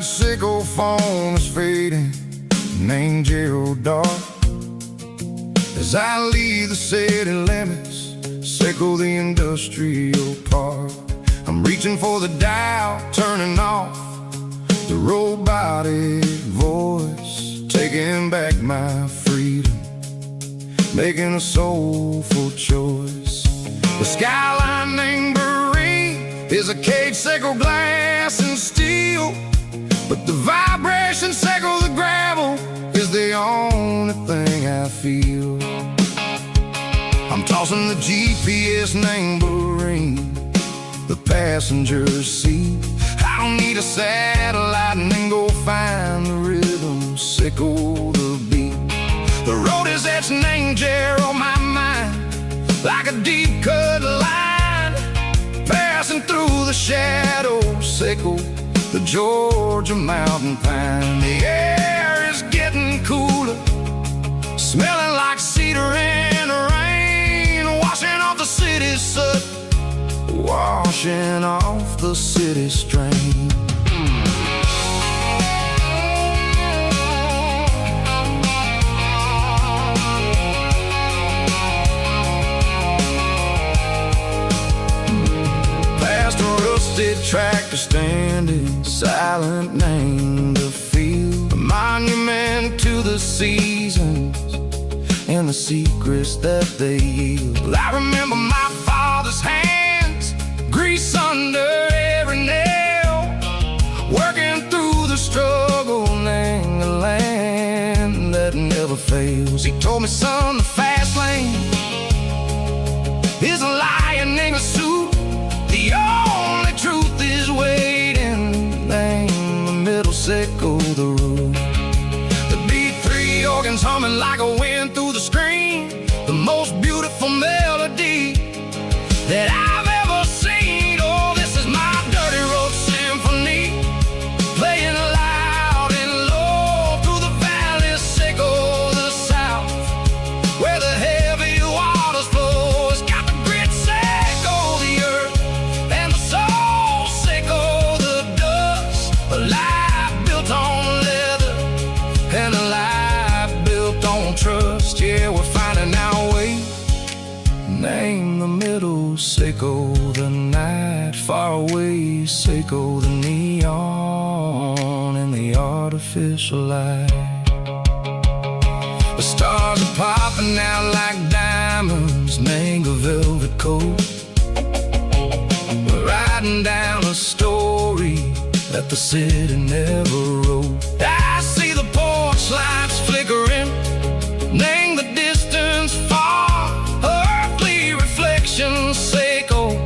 Sickle phone is fading, named Geralkyo. As I leave the city limits, sickle the industrial park. I'm reaching for the dial, turning off the robotic voice, taking back my freedom, making a soulful choice. The skyline named Bryan is a cage, sickle glass and steel, but the vibration sickle the gravel is the only thing I feel. I'm tossing the GPS named Bryan, the passenger seat. I don't need a satellite and then go find the rhythm, sickle the beat. The road is etched named Gerald on my mind, like a deep cut line, passing through the shadows, sickle the Georgia mountain pine. The air is getting cooler, smelling like cedar in the rain, washing off the city's soot, washing off the city strain. Past a rusted tractor standing silent, named the field, a monument to the seasons and the secrets that they yield. I remember my father's hands, grease under every nail, working through the struggle, named the land that never fails. He told me, son, the fast lane is a lion in a suit. The only truth is waiting, name the middle, sickle the root. The B3 organs humming like a wind through the screen, the most beautiful melody that I've ever seen. Oh, this is my dirty road symphony, playing loud and low through the valley, sickle the south, where the heavy waters flow. It's got the grit, sickle the earth, and the soul, sickle the dust. A life built on leather and a life built on trust. Yeah, we're finding our way, name the middle, sickle the night, far away, sickle the neon and the artificial light. The stars are popping out like diamonds, mango velvet coat. We're riding down a story that the city never wrote. I see the porch lights flickering, name the distance far, earthly reflections, sickle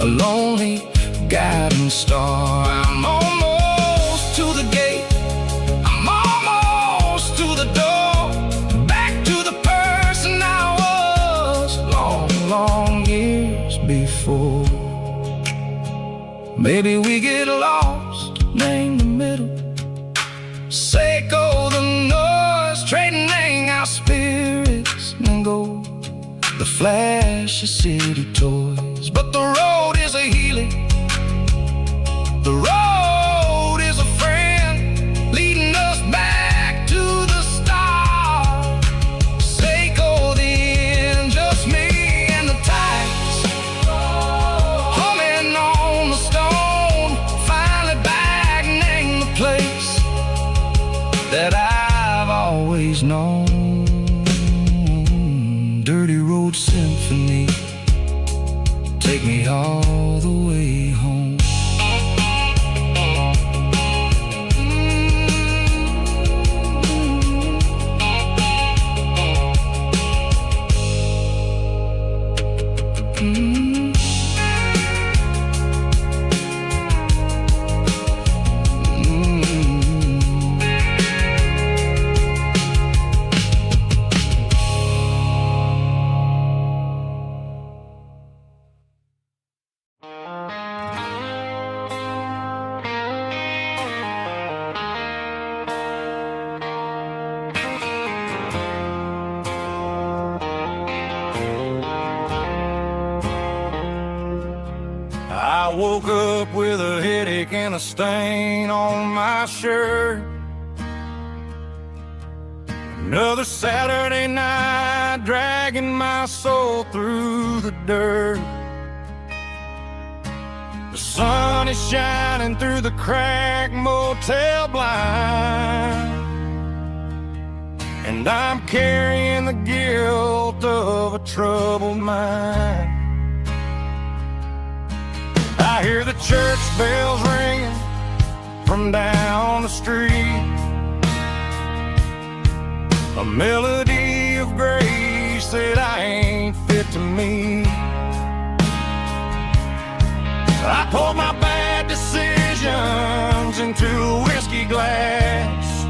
a lonely guiding star. I'm almost to the gate, I'm almost to the door, back Maybe we get lost, name the middle. Sake of the noise, trading our spirits and gold. The flash of city toys, but the road is a healing. The road is a friend, leading us back to the start. Sake of the end, just me and the tides, humming on the stone. Finally back, name the place that I've always known. Dirty Road Symphony, take me all the way home. I woke up with a headache and a stain on my shirt. Another Saturday night, dragging my soul through the dirt. The sun is shining through the cracked motel blind, and I'm carrying the guilt of a troubled mind. I hear the church bells ringing from down the street, a melody of grace that I ain't fit to meet. I poured my bad decisions into a whiskey glass.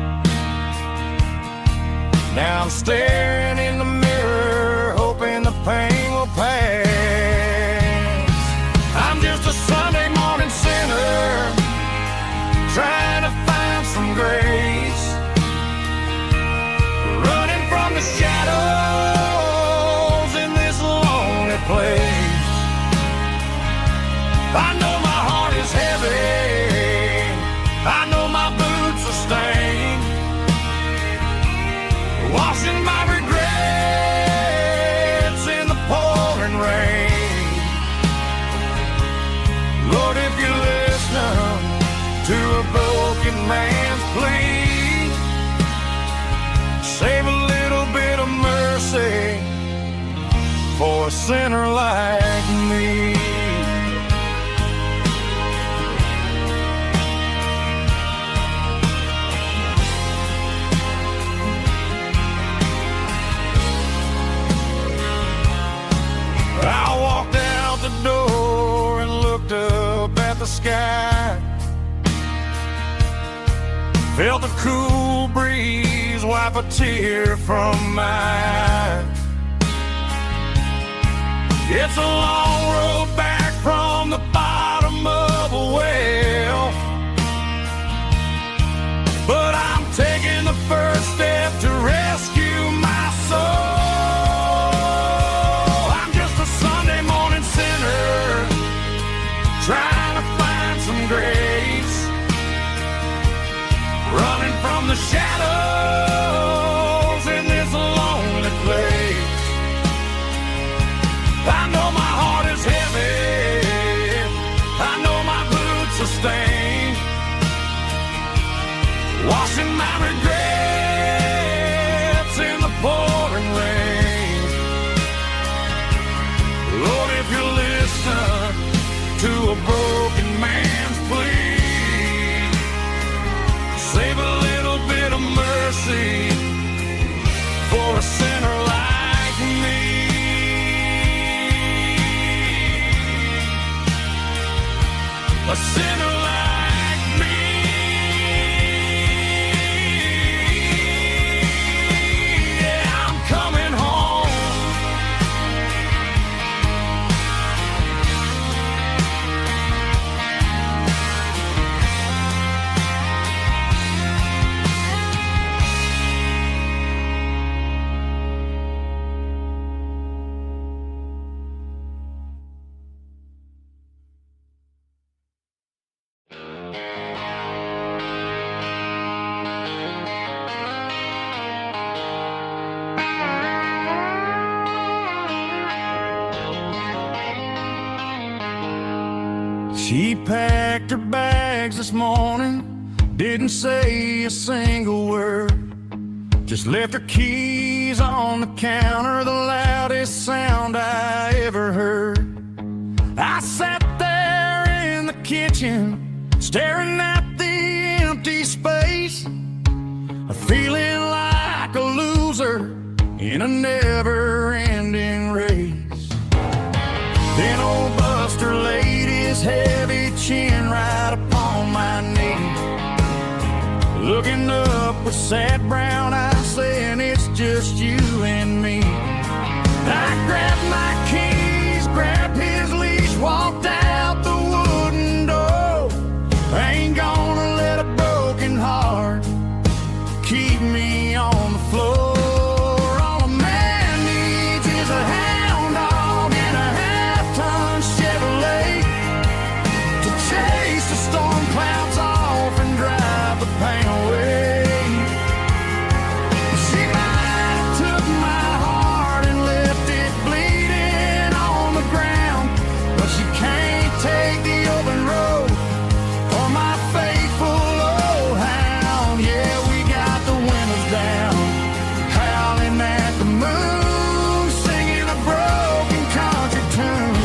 Now I'm staring in the mirror, hoping the pain will pass. I'm just a Sunday morning sinner, trying to find some grace, running from the shadows in this lonely place. I know my heart is heavy, I know my boots are stained, washing my regrets in the pouring rain. Lord, if you listen to a broken man's plea, save a little bit of mercy for a sinner like me. I walked out the door and looked up at the sky, felt a cool breeze wipe a tear from my eye. It's a long road back from the bottom of a well, but I'm taking the first step to rescue my soul. Trying to find some grace, running from the shadows in this lonely place. I know my heart She packed her bags this morning, didn't say a single word, just left her keys on the counter, the loudest sound I ever heard. I sat there in the kitchen, staring at the empty space, feeling like a loser in a never-ending race. Then old Buster laid his heavy chin right upon my knee, looking up with sad brown eyes, saying it's just you and me. I grabbed my keys, grabbed his leash, walked out the wooden door. I ain't gonna let a broken heart keep me on the floor. All a man needs is a hound dog and a half-ton Chevrolet to chase the storm clouds off and drive the pain away. She might have took my heart and left it bleeding on the ground, but she can't take the open road or my faithful old hound. Yeah, we got the windows down, howling at the moon, singing a broken country tune.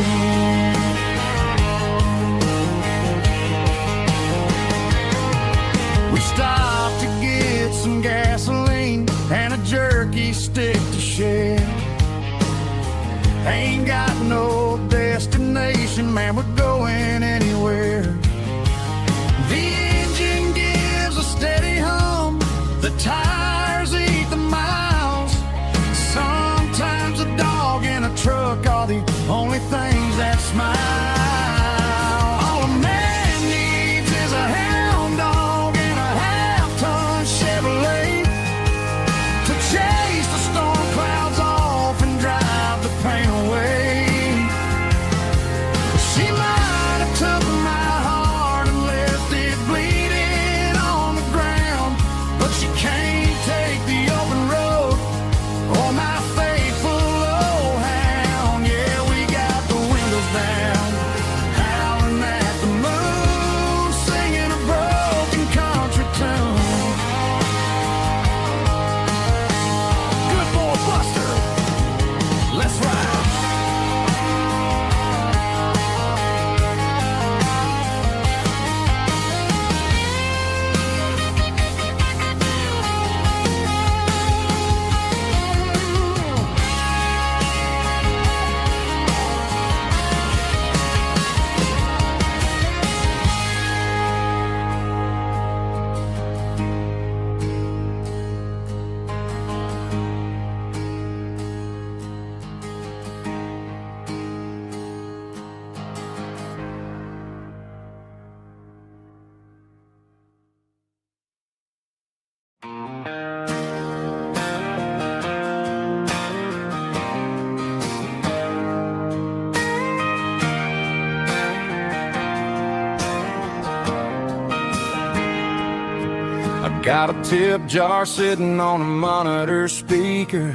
We stopped to get some gasoline and a jerky stick to share. Ain't got no destination, man, we're going anywhere. The engine gives a steady hum, the tires eat the miles. Sometimes a dog and a truck are the only things that smile. All a man needs is a hound dog and a half-ton Chevrolet to chase the storm clouds off and drive the pain away. She might have took my heart and left it bleeding on the ground, but she can't take the open road or my faithful old hound. Yeah, we got the windows down, howling at the moon, singing a broken country tune. Good boy, Buster, let's ride. Got a tip jar sitting on a monitor speaker,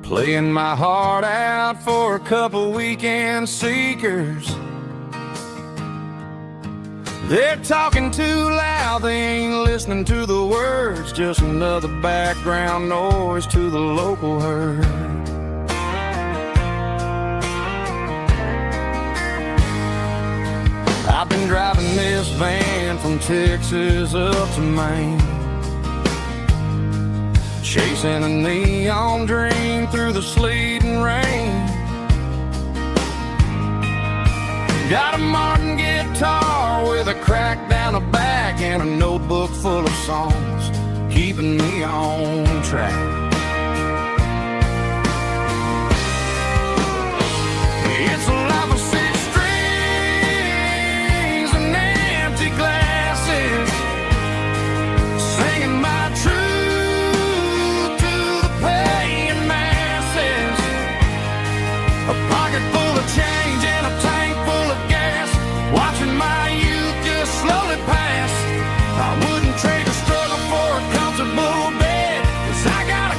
playing my heart out for a couple weekend seekers. They're talking too loud, they ain't listening to the words, just another background noise to the local herd. I've been driving this van from Texas up to Maine, chasing a neon dream through the sleet and rain. Got a Martin guitar with a crack down the back and a notebook full of songs, keeping me on track. It's a life of six strings and empty glasses, singing my truth to the paying masses. A pocket full of change and a tank full of gas, watching my youth just slowly pass. I wouldn't trade a struggle for a comfortable bed, 'cause I got a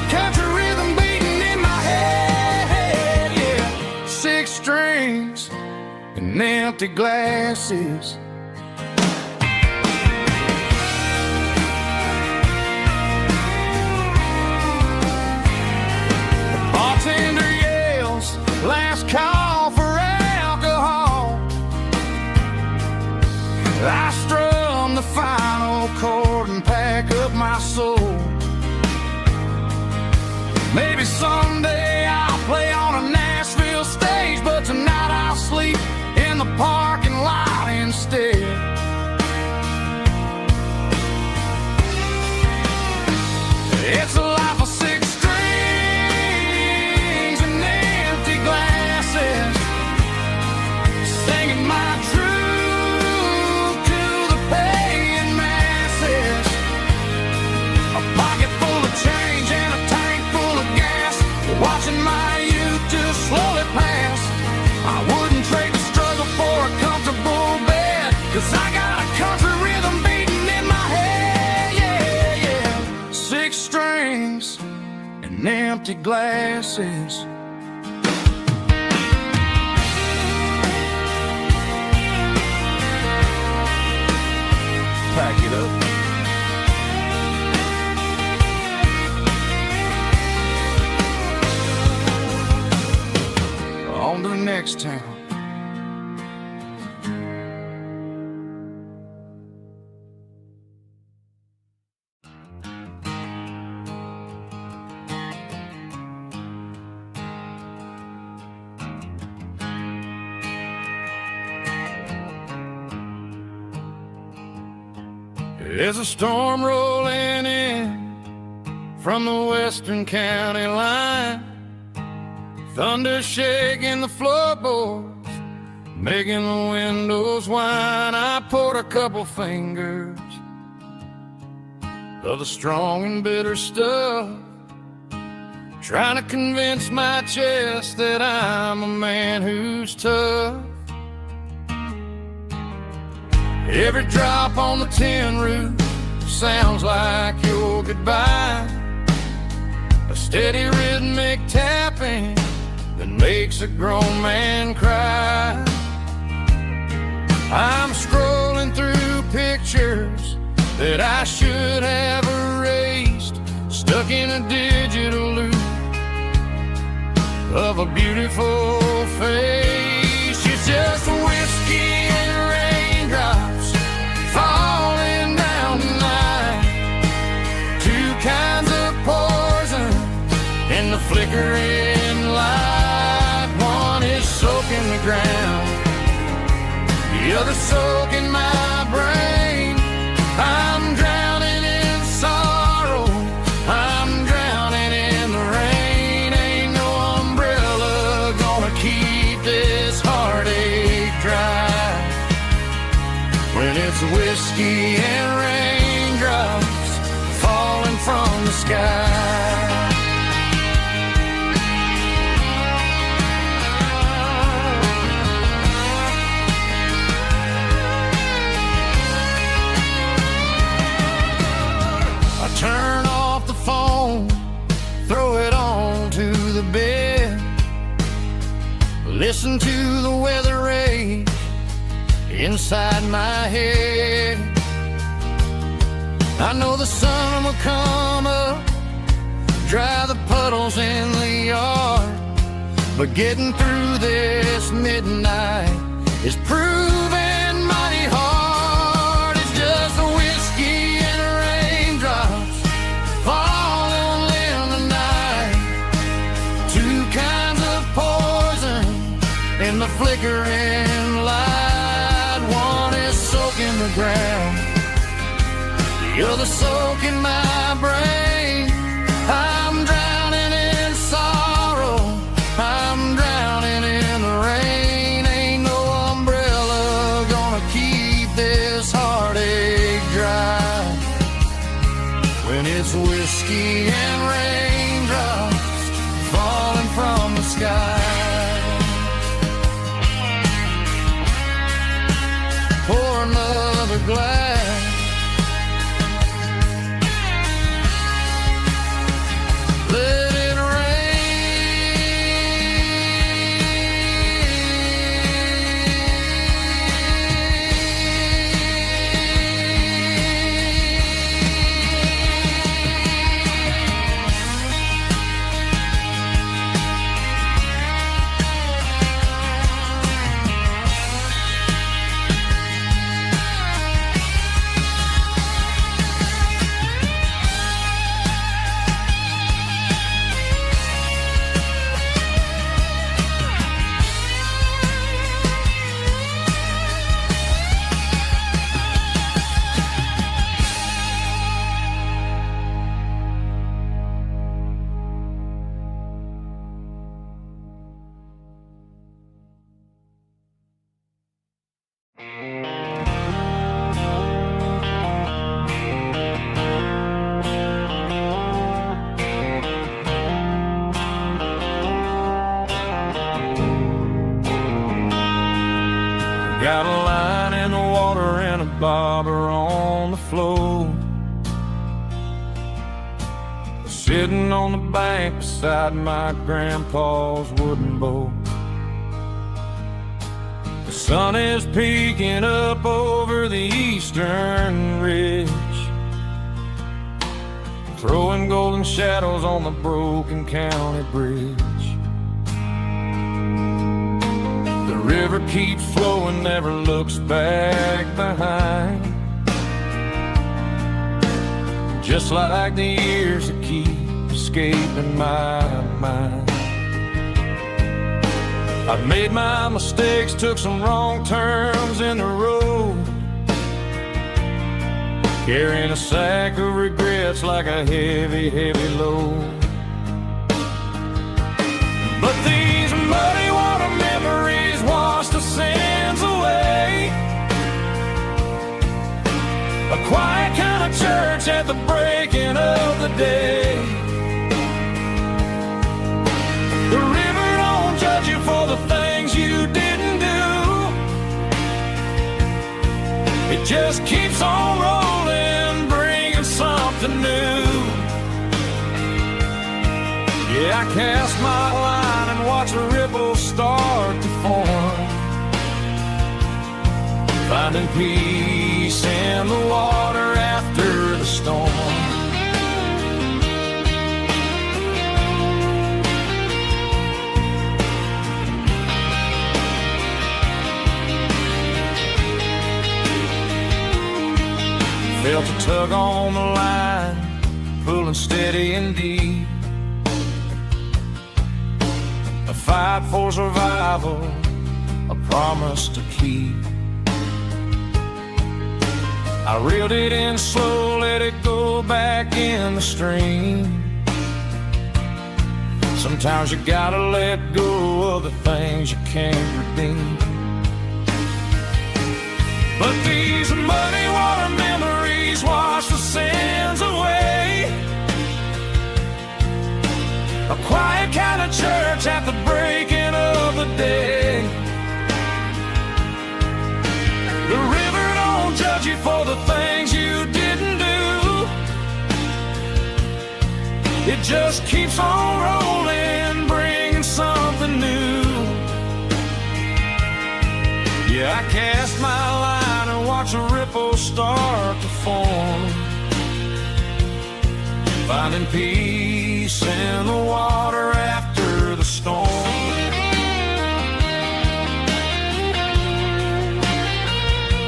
and empty glasses. The bartender yells, last call for alcohol. I strum the final chord and pack up my soul. Maybe someday I'll play on a Nashville stage, but tonight I'll sleep in the parking lot instead. It's a life of six strings and empty glasses, singing my truth to the paying masses. A pocket full of change and a tank full of gas, watching my youth just slowly pass. I wouldn't trade the struggle for a comfortable bed, 'cause I got a country rhythm beating in my head, yeah, yeah. Six strings and empty glasses. Pack it up. On to the next town. There's a storm rolling in from the western county line. Thunder shaking the floorboards, making the windows whine. I poured a couple fingers of the strong and bitter stuff, trying to convince my chest that I'm a man who's tough. Every drop on the tin roof sounds like your goodbye, a steady rhythmic tapping that makes a grown man cry. I'm scrolling through pictures that I should have erased, stuck in a digital loop of a beautiful face. It's just whiskey and raindrops falling down tonight, two kinds of poison in the flickering light. One is soaking the ground, the other soaking my brain. I'm drowning in sorrow, I'm drowning in the rain. Ain't no umbrella gonna keep this heartache dry when it's whiskey and raindrops falling from the sky. Turn off the phone, throw it on to the bed, listen to the weather rage inside my head. I know the sun will come up, dry the puddles in the yard, but getting through this midnight is proving mighty hard. It's just a whiskey and raindrops falling in the night, two kinds of poison in the flickering light. One is soaking the ground, the other soaking my brain. I'm drowning in sorrow, I'm drowning in the rain. Ain't no umbrella gonna keep this heartache dry when it's whiskey and raindrops falling from the sky. Pour another glass, let it rain. Got a line in the water and a bobber on the floor, sitting on the bank beside my grandpa's wooden boat. The sun is peeking up over the eastern ridge, throwing golden shadows on the broken county bridge. The river keeps flowing, never looks back behind, just like the years that keep escaping my mind. I've made my mistakes, took some wrong turns in the road, carrying a sack of regrets like a heavy, heavy load. But these muddy water memories wash the sins away. A quiet kind of church at the breaking of the day. The river don't judge you for the things you didn't do. It just keeps on rolling, bringing something new. Yeah, I cast my line and watch the ripples start to form, finding peace in the water after the storm. Felt a tug on the line, pulling steady and deep. A fight for survival, a promise to keep. I reeled it in slow, let it go back in the stream. Sometimes you gotta let go of the things you can't redeem. But these muddy water memories wash the sins away. A quiet kind of church at the breaking of the day. The river don't judge you for the things you didn't do. It just keeps on rolling, bringing something new. Yeah, I cast my line and watch a ripple start to form, finding peace in the water after the storm.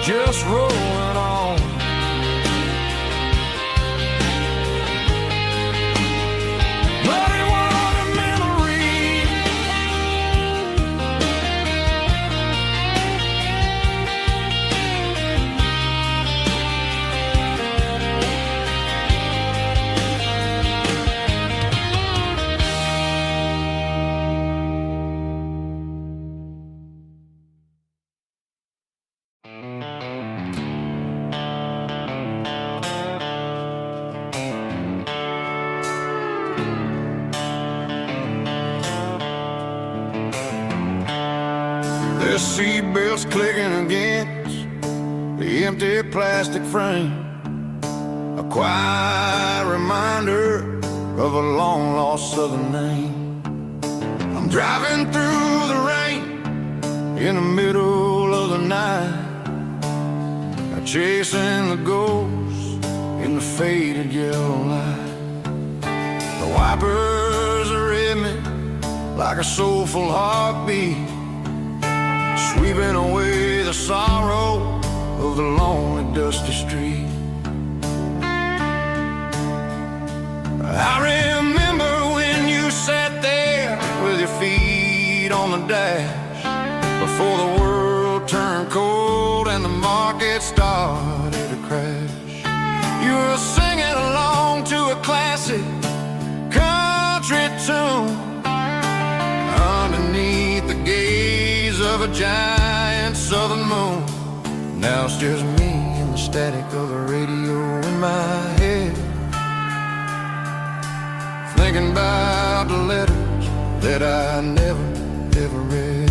Just rolling on. Muddy water memory. The seatbelt's clicking against the empty plastic frame, a quiet reminder of a long-lost southern name. I'm driving through the rain in the middle of the night, chasing the ghosts in the faded yellow light. The wipers are in me like a soulful heartbeat, sweeping away the sorrow of the lonely, dusty street. I remember when you sat there with your feet on the dash, before the world turned cold and the market started to crash. You were singing along to a classic country tune underneath the gaze of a giant southern moon. Now it's just me and the static of the radio in my head, thinking about the letters that I never, ever read.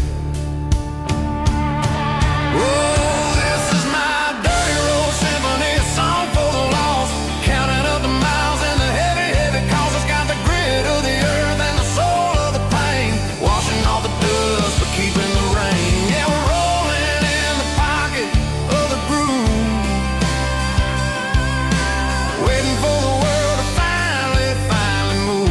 Oh, this is my dirty road symphony, a song for the lost, counting up the miles and the heavy, heavy calls. It's got the grit of the earth and the soul of the pain, washing off the dust but keeping the rain. Yeah, we're rolling in the pocket of the groove, waiting for the world to finally move.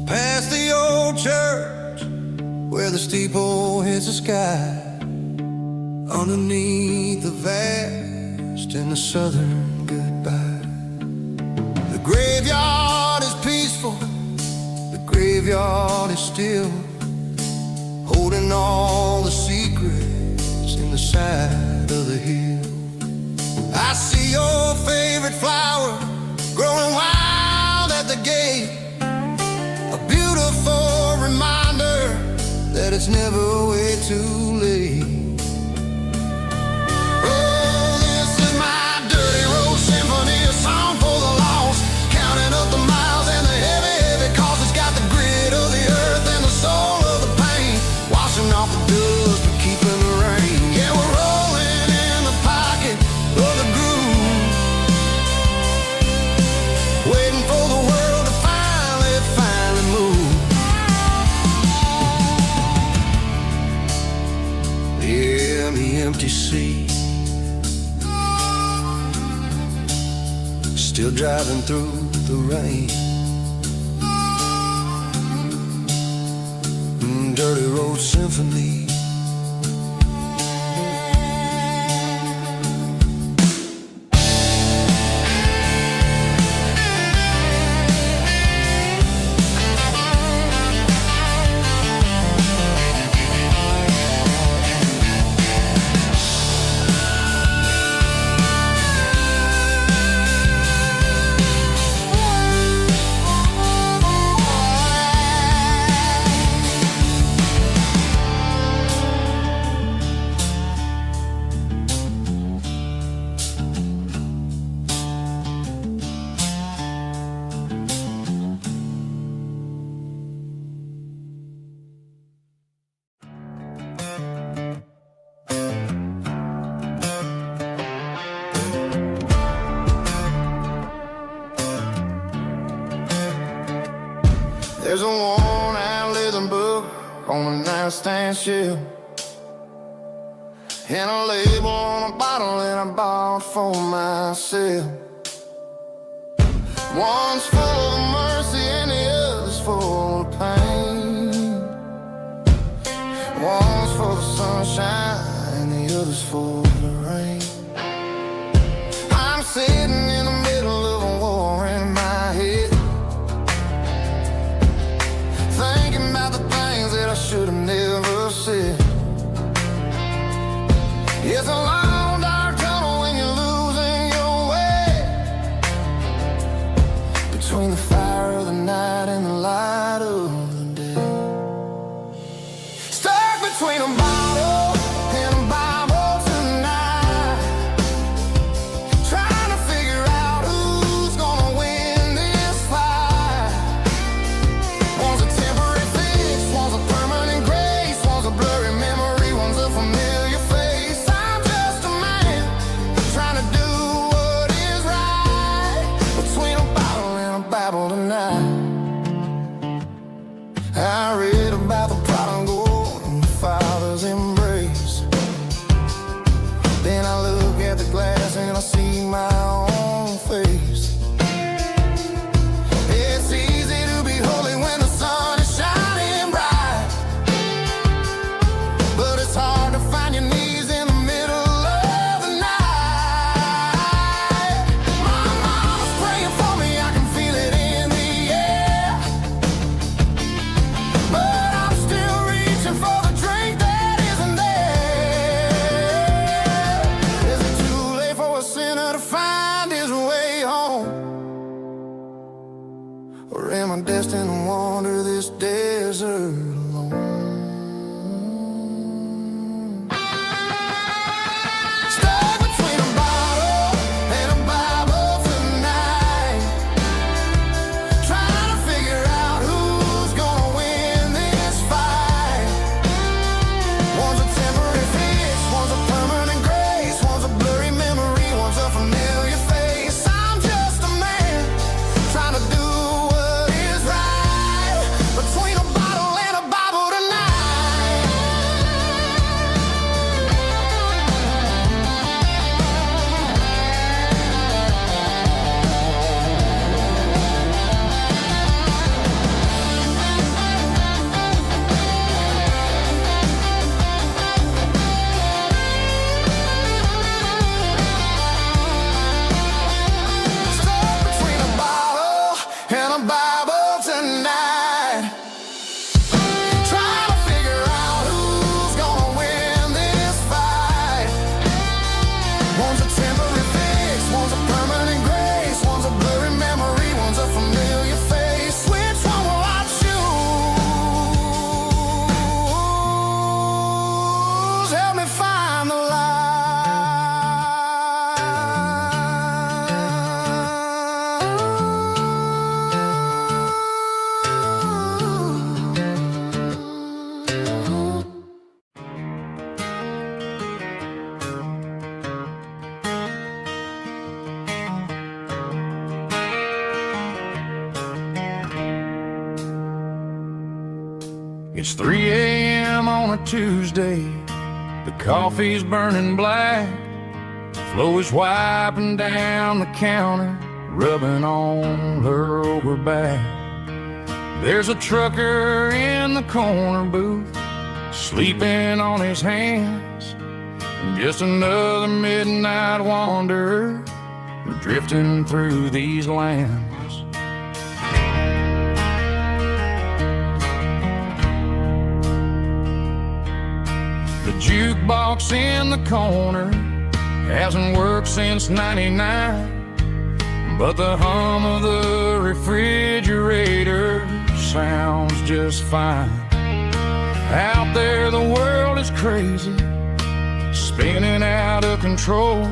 Past the old church where the steeple hits the sky, underneath the vast and the southern goodbye. The graveyard is peaceful, the graveyard is still, holding all the secrets in the side of the hill. I see your favorite flower growing wild at the gate, a beautiful reminder that it's never way too late. Oh, this is my dirty road symphony, a song for the lost, counting up the miles and the heavy, heavy calls. It's got the grit of the earth and the soul of the pain, washing off the dust but keeping the rain. Yeah, we're rolling in the pocket of the groove, waiting for the world to finally move. Yeah, the empty sea, still driving through the rain. Dirty road symphony. There's a worn-out leather book on a nightstand shelf, and a label on a bottle that I bought for myself. One's full of mercy and the other's full of pain. One's for the sunshine and the other's for the rain. I'm sitting in the middle of a war in my head, thinking about the things that I should have never said. It's a long dark tunnel when you're losing your way, between the fire of the night and the light of the day. Stuck between a bottle and a Bible tonight, trying to figure out who's gonna win this fight. One's a temporary fix, one's a permanent grace, one's a blurry memory, one's a familiar face. I'm just a It's 3 a.m. on a Tuesday. The coffee's burning black. Flo is wiping down the counter, rubbing on her over back. There's a trucker in the corner booth, sleeping on his hands. Just another midnight wanderer, drifting through these lands. The jukebox in the corner hasn't worked since '99, but the hum of the refrigerator sounds just fine. Out there the world is crazy, spinning out of control,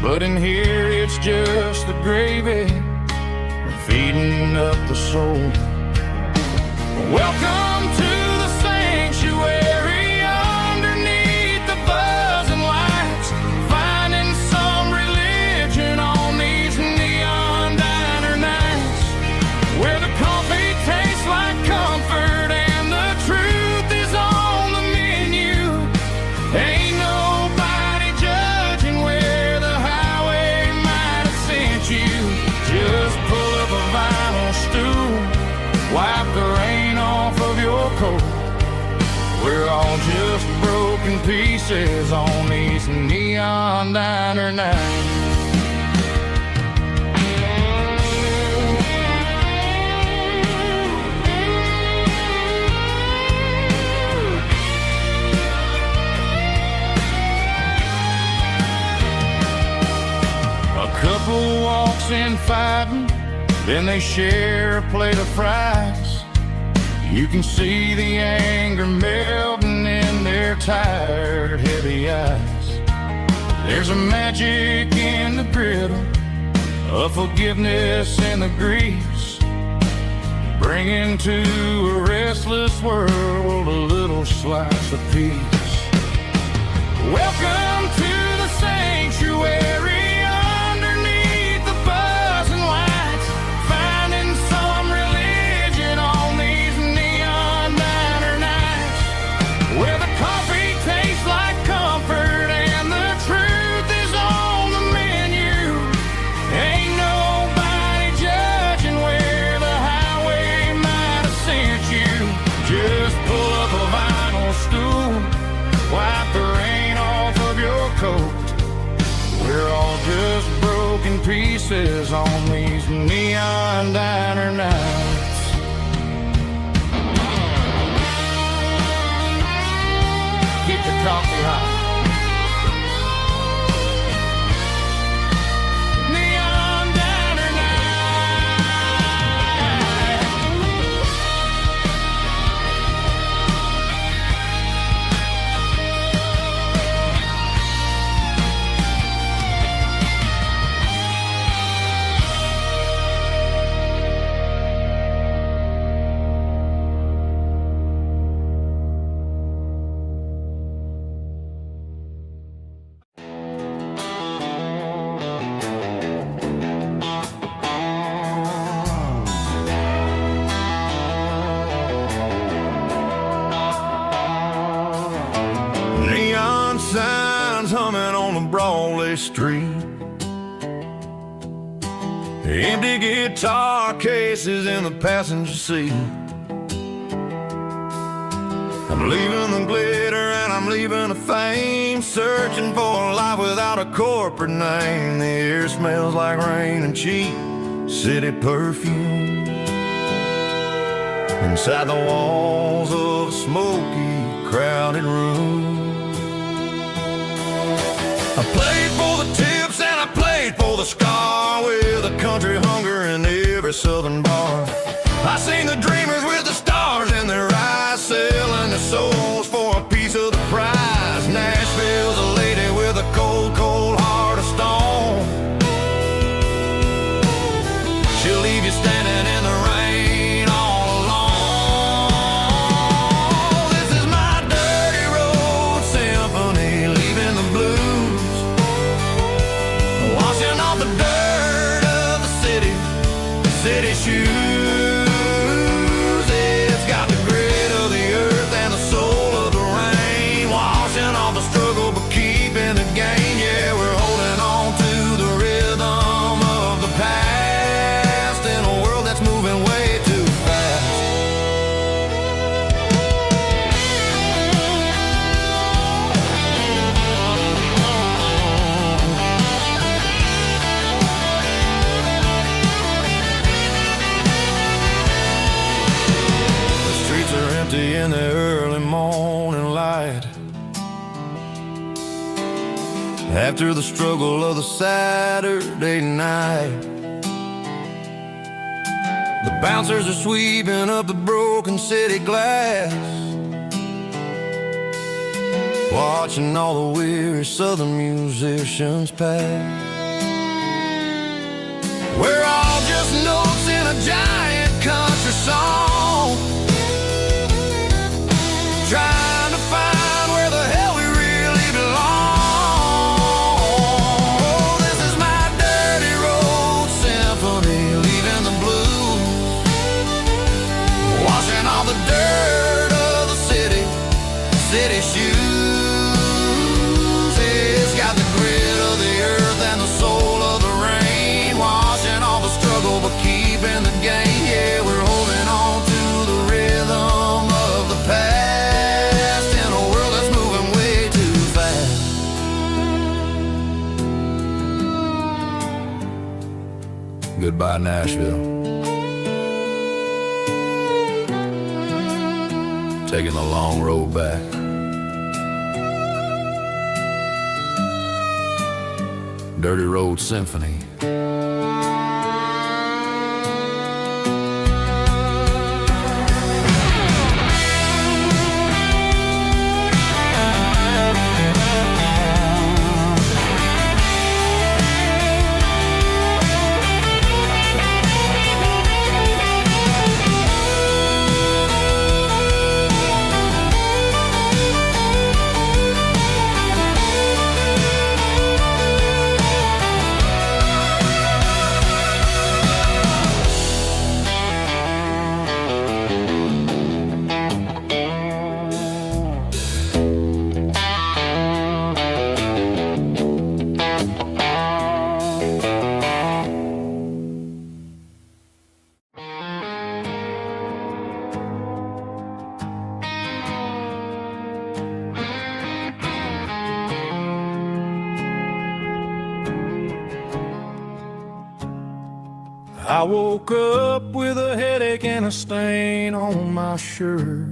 but in here it's just the gravy feeding up the soul. Welcome to the sanctuary underneath the buzzing lights, finding some religion on these neon diner nights, where the coffee tastes like comfort and the truth is on the menu. Ain't nobody judging where the highway might have sent you. Just pull up a vinyl stool, wipe the rain off of your coat. We're all just broken pieces on these neon diner nights. A couple walks in fighting, then they share a plate of fries. You can see the anger melting in their tired, heavy eyes. There's a magic in the griddle, a forgiveness in the grease, bringing to a restless world a little slice of peace. Welcome to the sanctuary underneath the buzzing lights, finding some religion on these neon diner nights, where the coffee tastes like comfort and the truth is on the menu. Ain't nobody judging where the highway might have sent you. Just pull up a vinyl stool, wipe the rain off of your coat. We're all just broken pieces on these neon diner nights. Keep the coffee hot. Neon diner Neon signs humming on the Broadway street, empty guitar cases in the passenger seat. I'm leaving the glitter and I'm leaving the fame, searching for a life without a corporate name. The air smells like rain and cheap city perfume inside the walls of a smoky, crowded room. I played for the tips and I played for the scar, with a country hunger in every southern bar. I seen the dreamers with the stars in their eyes, selling their souls for a piece of the prize. Nashville's a lady with a cold, cold heart of stone. She'll leave you standing in the rain all alone. This is my dirty road symphony, leaving the blues, washing off the dirt of the city shoes. after the struggle of the Saturday night. The bouncers are sweeping up the broken city glass, watching all the weary southern musicians pass. We're all just notes in a giant country song, trying to find where the hell we really belong. This is my dirty road symphony, leaving the blues, washing all the dirt of the city shoes. It's got the grit of the earth and the soul of the rain, washing all the struggle but keeping the gain. Yeah, we're holding on to the rhythm of the past in a world that's moving way too fast. Goodbye, Nashville. Taking the long road back. Dirty Road Symphony. I woke up with a headache and a stain on my shirt.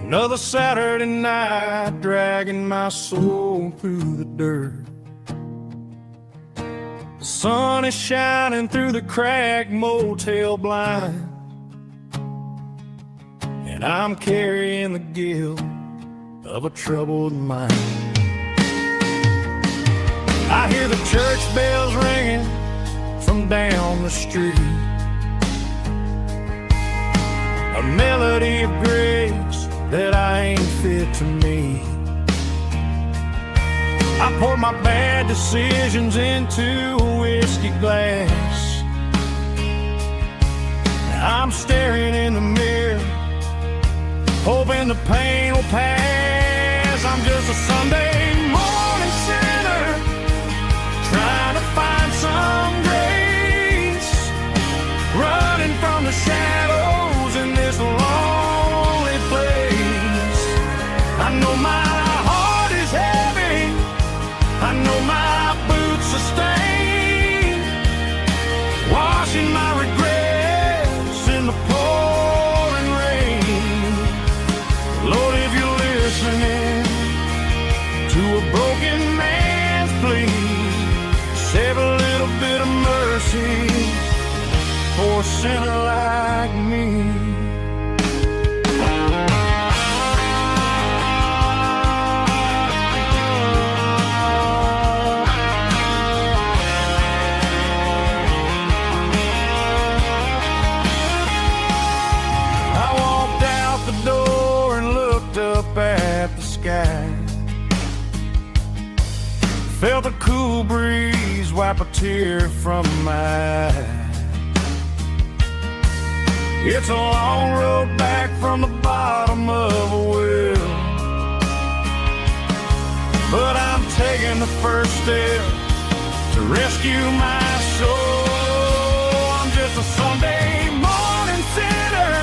Another Saturday night dragging my soul through the dirt. The sun is shining through the cracked motel blind, and I'm carrying the guilt of a troubled mind. I hear the church bells ringing from down the street, a melody of grace that I ain't fit to meet. I pour my bad decisions into a whiskey glass. I'm staring in the mirror, hoping the pain will pass. I'm just a Sunday morning sinner, trying to find some grace, running from the shadows in this lonely place. I know my heart is heavy, I know my boots are stained, washing my regrets in the pouring rain. Lord, if you're listening to a broken man's plea, save a little bit of mercy for a sinner like me. I walked out the door and looked up at the sky, felt a cool breeze wipe a tear from my eye. It's a long road back from the bottom of a well, but I'm taking the first step to rescue my soul. I'm just a Sunday morning sinner,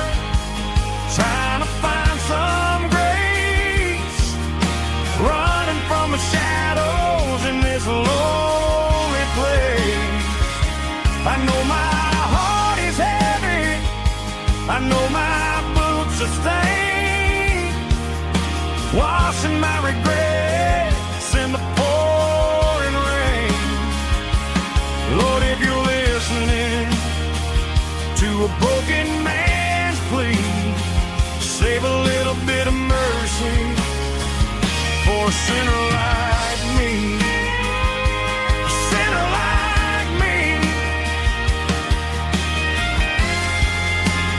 trying to find some grace, running from the shadows in this lonely place. I know my heart is heavy, I know my boots are stained, washing my regrets in the pouring rain. Lord, if you're listening to a broken man's plea, save a little bit of mercy for a sinner like me. A sinner like me.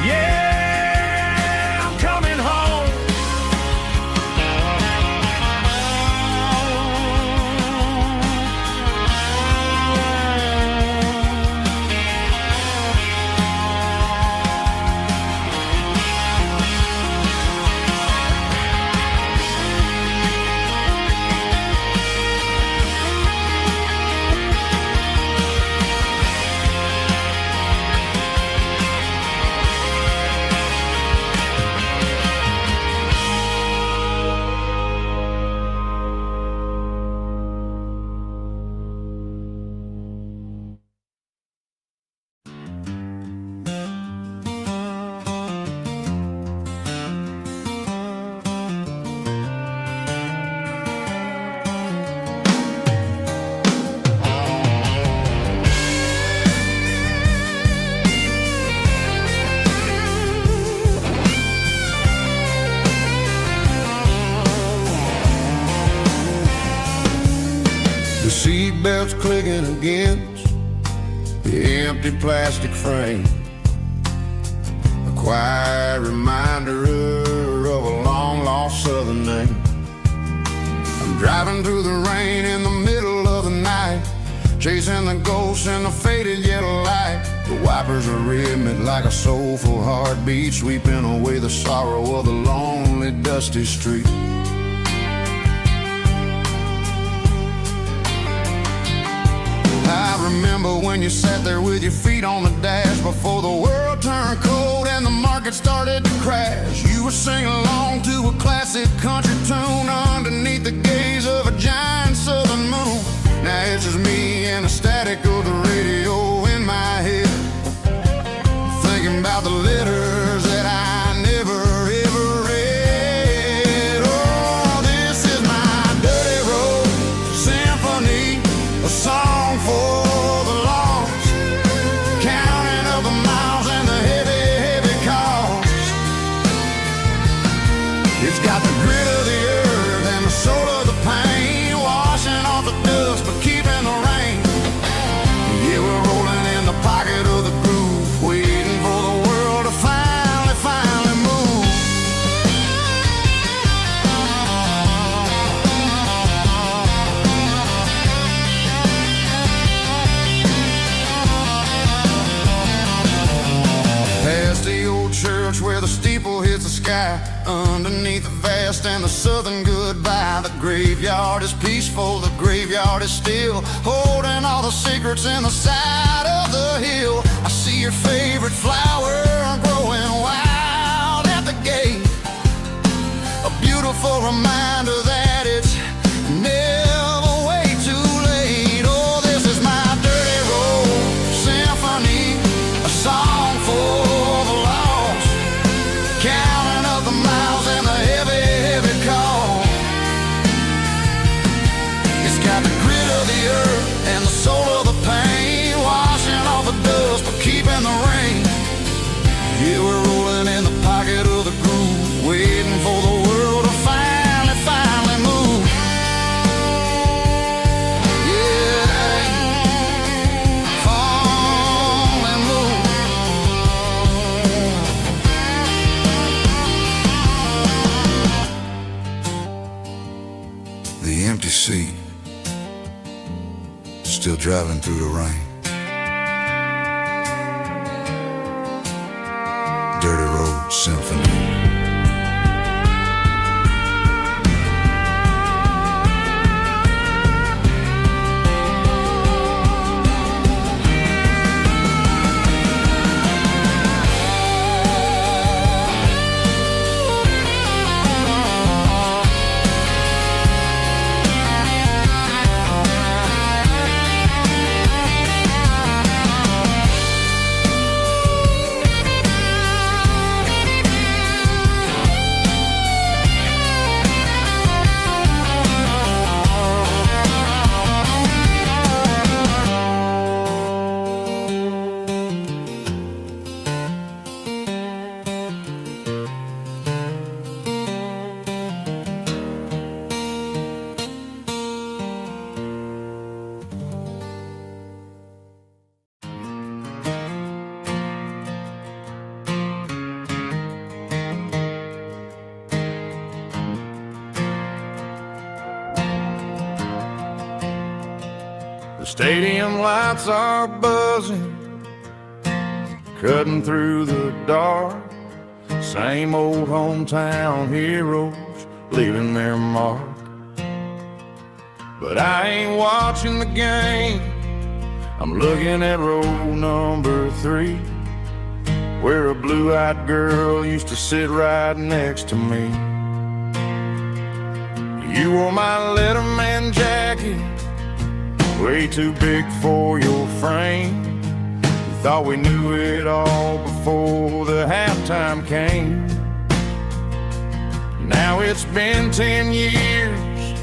Yeah, I'm coming home. The seatbelt's clicking against the empty plastic frame, a quiet reminder of a long-lost southern name. I'm driving through the rain in the middle of the night, chasing the ghosts in the faded yellow light. The wipers are rhythmic like a soulful heartbeat, sweeping away the sorrow of the lonely, dusty street. I remember when you sat there with your feet on the dash before the world turned cold and the market started to crash. You were singing along to a classic country tune underneath the gaze of a giant southern moon. Now it's just me and the static of the radio in my head, thinking about the letters that I never ever read. Oh, this is my dirty road symphony, a song for the lost, counting up the miles and the heavy, heavy cost. It's got the grit of the earth and the soul of the pain, washing off the dust but keeping the rain. Yeah, we're rolling in the pocket of the groove, waiting for the world to finally move. Past the old church where the steeple hits the sky, underneath the vast and the southern goodbye. The graveyard is peaceful, the graveyard is still, holding all the secrets in the side of the hill. I see your favorite flower growing wild at the gate, a beautiful reminder that it's never way too late. Oh, this is my dirty road symphony, a song for the lost, counting up the miles and the heavy, heavy call. It's got the grit of the earth and the soul of the pain, washing off the dust but keeping the rain. Yeah, we're rolling in the pocket of the groove, waiting for the world to finally move. Yeah, finally move. The empty seat, still driving through the rain. Dirty Road Symphony. Stadium lights are buzzing, cutting through the dark. Same old hometown heroes leaving their mark. But I ain't watching the game, I'm looking at row number 3, where a blue-eyed girl used to sit right next to me. You wore my Letterman jacket, way too big for your frame. We thought we knew it all before the halftime came. Now it's been 10 years,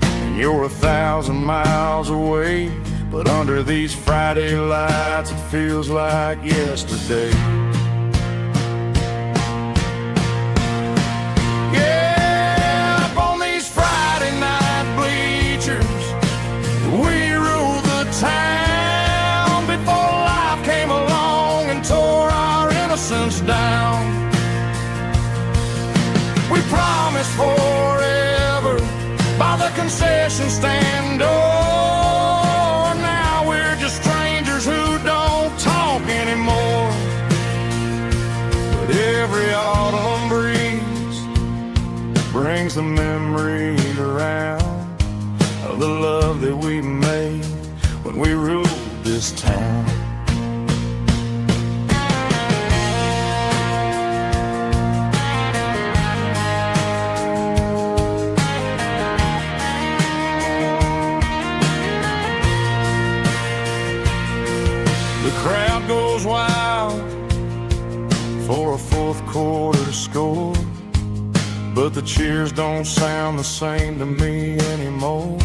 and you're 1,000 miles away. But under these Friday lights, it feels like yesterday. Yeah, up on these Friday night bleachers, we ruled the town before life came along and tore our innocence down. We promised forever by the concession stand door. Anymore. But every autumn breeze brings the memory around of the love that we made when we ruled this town. The crowd goes wild for a fourth quarter score, but the cheers don't sound the same to me anymore.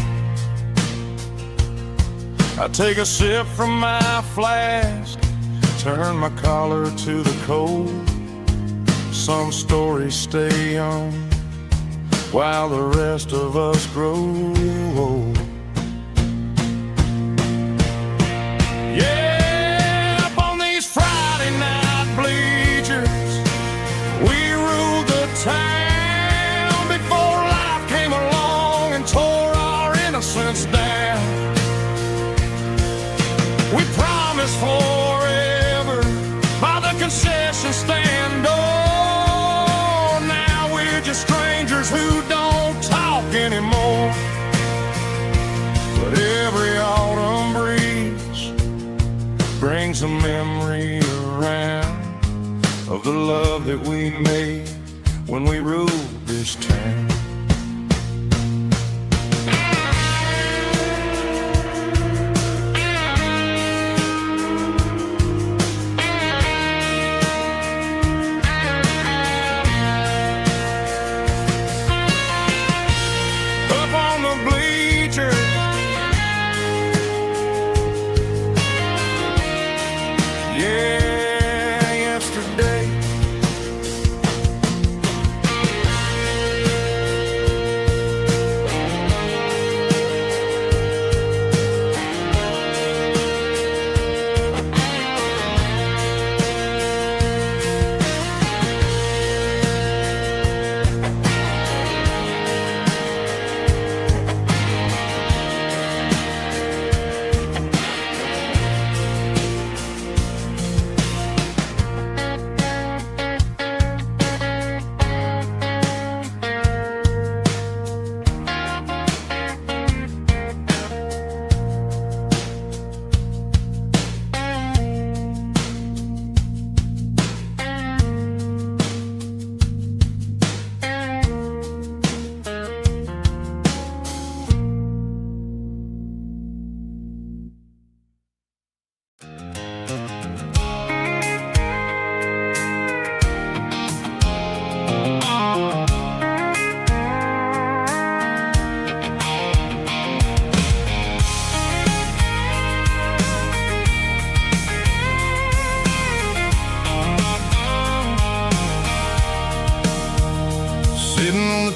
I take a sip from my flask, turn my collar to the cold. Some stories stay young while the rest of us grow old. Town before life came along and tore our innocence down. We promised forever by the concession stand door. Now we're just strangers who don't talk anymore. But every autumn breeze brings a memory around of the love that we made when we ruled this town. Up on the bleachers, yeah, yesterday.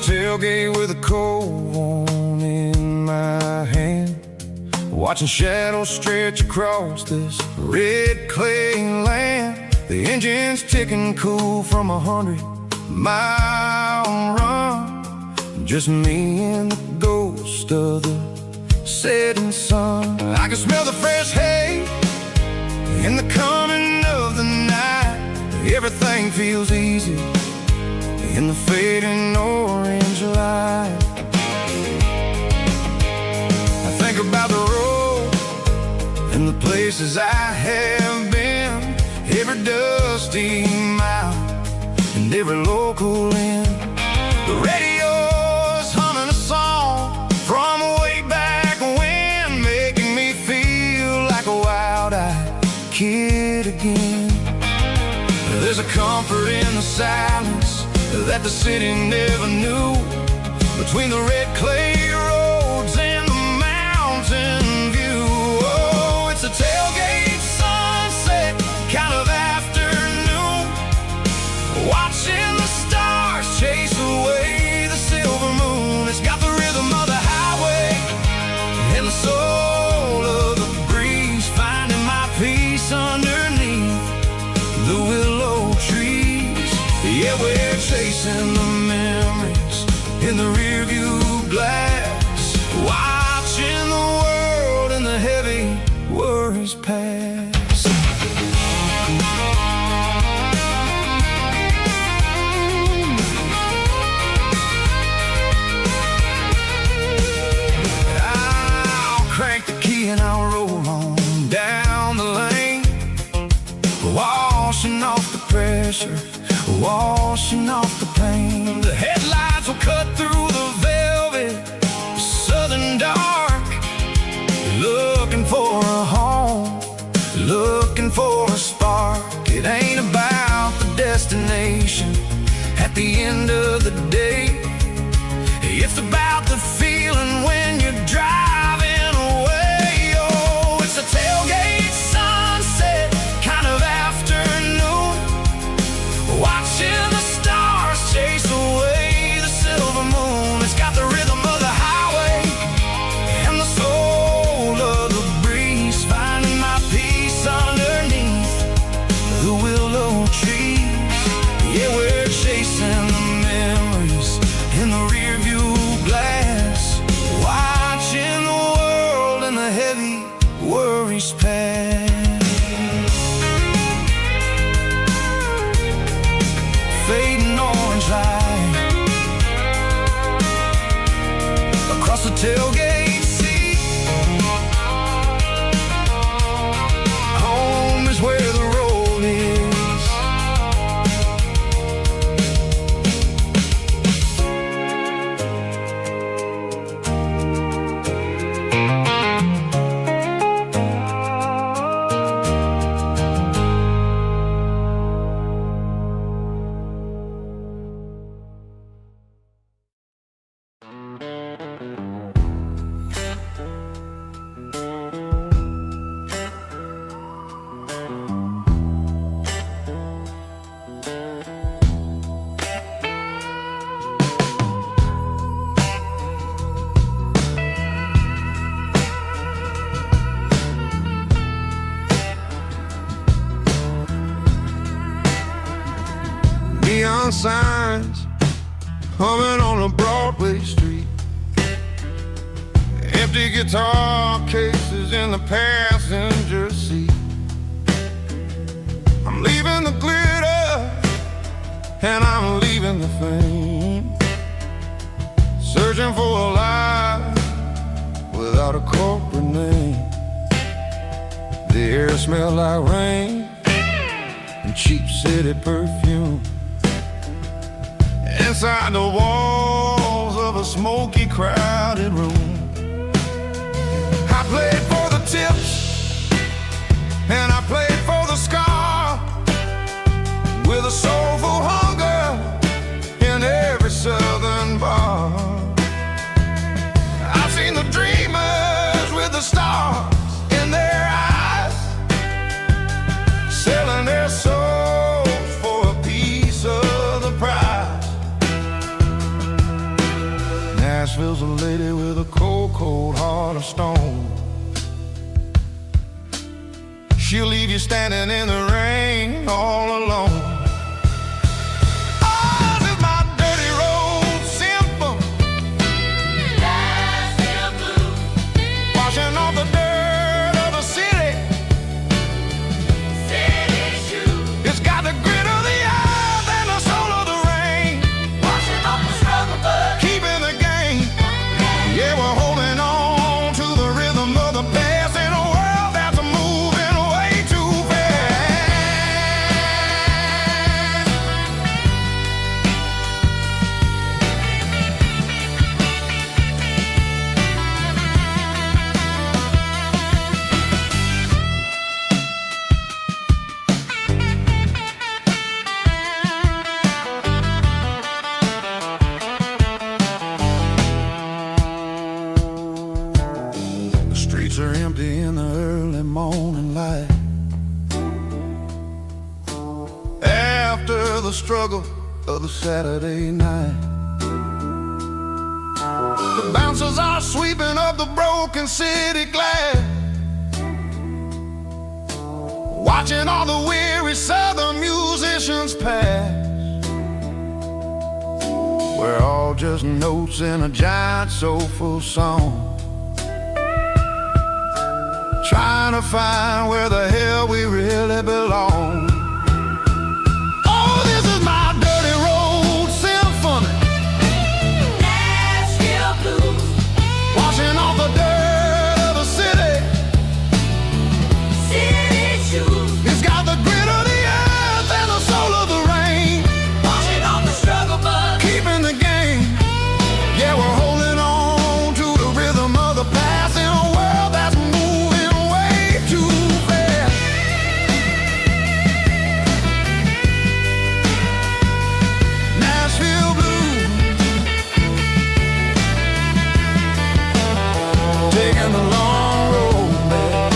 tailgate with a cold one in my hand, watching shadows stretch across this red clay land. The engine's ticking cool from 100-mile run. Just me and the ghost of the setting sun. I can smell the fresh hay in the coming of the night. Everything feels easy in the fading orange light. I think about the road and the places I have been, every dusty mile and every local inn. The radio's humming a song from way back when, making me feel like a wild-eyed kid again. There's a comfort in the silence that the city never knew, between the red clay roads and the mountain view. Oh, it's a tailgate sunset kind of afternoon, watching the stars chase away the silver moon. It's got the rhythm of the highway and the soul of the breeze, finding my peace underneath the willow trees. Yeah, we're chasing the memories in the rearview glass, watching the world and the heavy worries pass. I'll crank the key and I'll roll on down the lane, washing off the pressure, washing off the pain. The headlights will cut through the velvet southern dark, looking for a home, looking for a spark. It ain't about the destination at the end of the day, it's about the feeling when you're driving away. Oh, it's a tailgate sunset kind of afternoon, watching the stars chase away the silver moon. It's got the rhythm of the highway and the soul of the breeze, finding my peace underneath the willow trees. Yeah, we're chasing the memories in the rearview glass, watching the world and the heavy worries pass. Fading orange light across the tailgate seat. Home is where the road is. Neon signs humming on a Broadway street, empty guitar cases in the passenger seat. I'm leaving the glitter and I'm leaving the fame, searching for a life without a corporate name. The air smelled like rain and cheap city perfume. Inside the walls of a smoky, crowded room, I played for the tips and I played for the scar, with a soulful hunger in every southern bar. I've seen the dreamers with the stars in their eyes, selling their souls for a piece of the prize. Nashville's a lady with a cold, cold heart of stone. She'll leave you standing in the rain all alone. Ours is my dirty road symphony, Nashville blues. streets are empty in the early morning light. After the struggle of the Saturday night, the bouncers are sweeping up the broken city glass, watching all the weary southern musicians pass. We're all just notes in a giant soulful song, trying to find where the hell we really belong. Oh, this is my dirty road symphony, Nashville blues, washing off the dirt of the city. city shoes, It's got the grit of the earth and the soul of the rain, washing off the struggle bug. keeping the game. Yeah, we're holding on to the rhythm of the past in a world that's moving way too fast. Nashville blues, taking the long road back.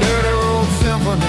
Dirty road symphony.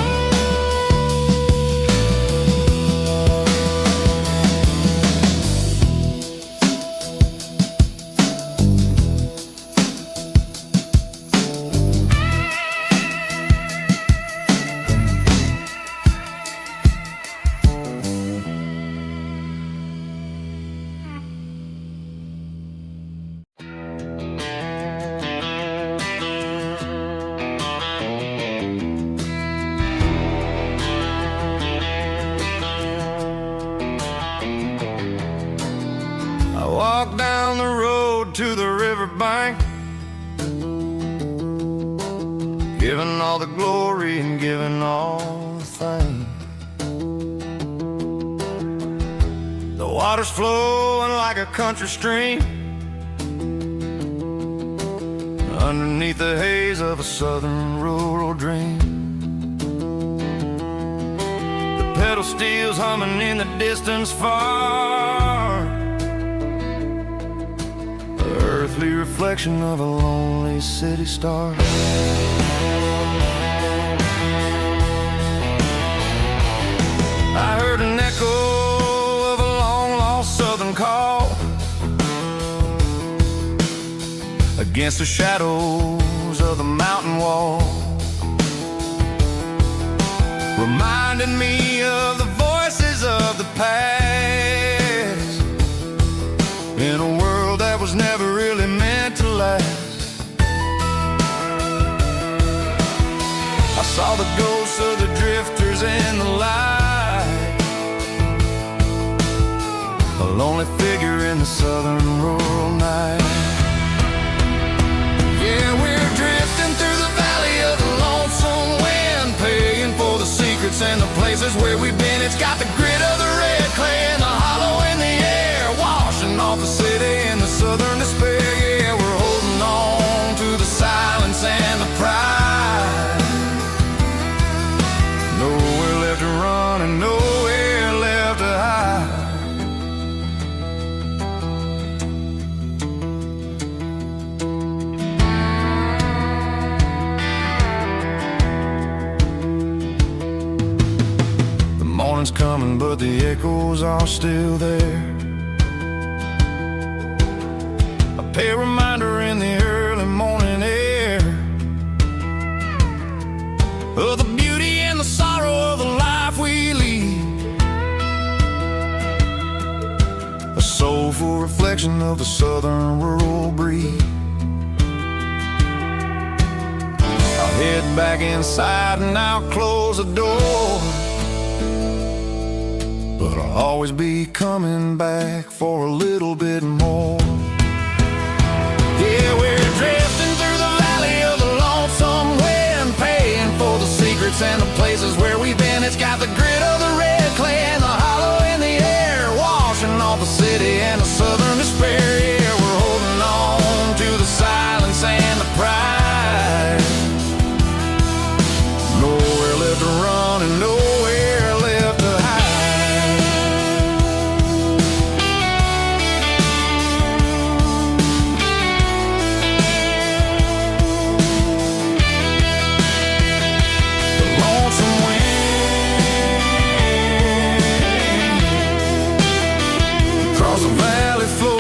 I walk down the road to the riverbank, giving all the glory and giving all the thanks. The water's flowing like a country stream, underneath the haze of a southern rural dream. The pedal steel's humming in the distance far, earthly reflection of a lonely city star. I heard an echo of a long-lost southern call against the shadows of the mountain wall, reminding me of the voices of the past in a world that was never really meant to last. I saw the ghosts of the drifters in the light, a lonely figure in the southern rural night. Yeah, we're drifting through the valley of the lonesome wind, paying for the secrets and the places where we've been. It's got the grit of the red clay and the hollow in the air, washing off the city and the southern despair. Yeah, we're holding on to the silence and the pride. Nowhere left to run and nowhere left to hide. The morning's coming, but the echoes are still there. A pale reminder in the early morning air of the beauty and the sorrow of the life we lead, a soulful reflection of the southern rural breed. I'll head back inside and I'll close the door, but I'll always be coming back for a little bit more. Yeah, we're drifting through the valley of the lonesome wind, paying for the secrets and the places where we've been. It's got the grit of the red clay and the hollow in the air, washing off the city and the southern despair. Yeah, we're holding on to the silence and the pride. Nowhere left to run and nowhere left to hide. across the valley floor,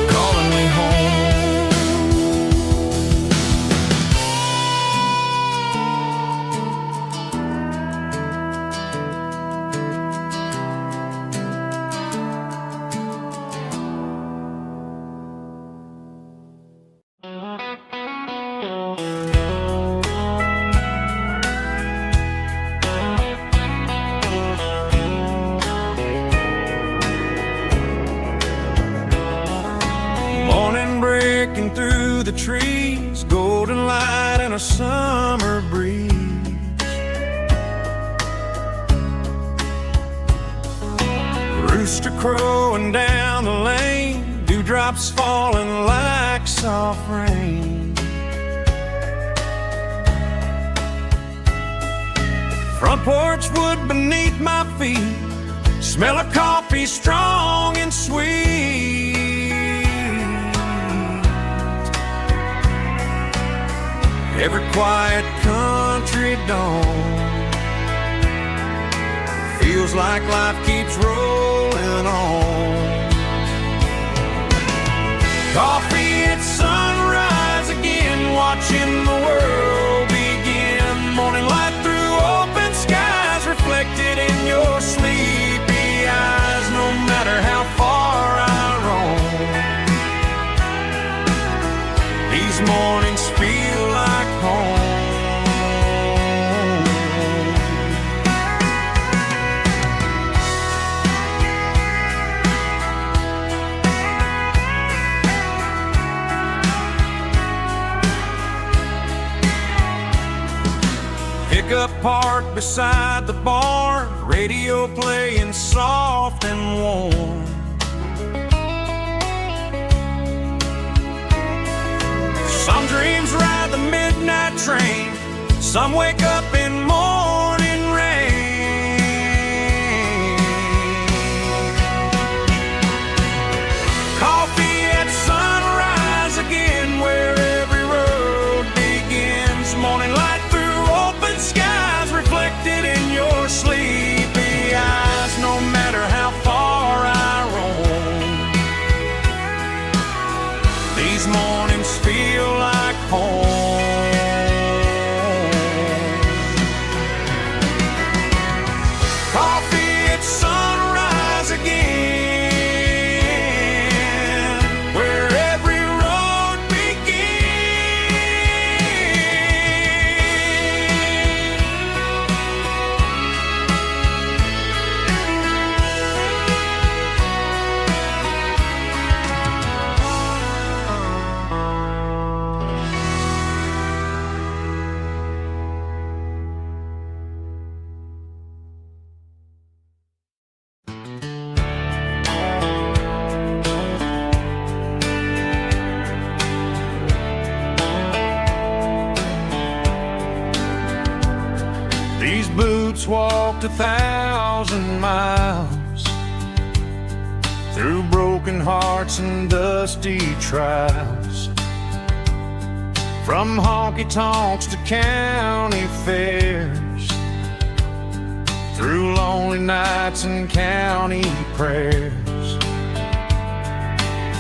calling me home. Morning breaking through the trees, golden light and a summer breeze. Rooster crowing down the lane, dewdrops falling like soft rain. Front porch wood beneath my feet, smell of coffee strong and sweet. Every quiet country dawn feels like life keeps rolling on. Coffee at sunrise again, watching the world begin. Morning light through open skies, reflected in your sleepy eyes. No matter how far I roam, these mornings feel like home. Pickup parked beside the barn, radio playing soft and warm. Some dreams ride the midnight train, some wake up in morning rain. Coffee at sunrise again, where every road begins. Morning light through open skies, reflected in your sleepy eyes. No matter how far I roam, these mornings feel like home. Coffee at sunrise again, where every road These boots walked 1,000 miles through broken hearts and dusty trials, from honky-tonks to county fairs, through lonely nights and county prayers.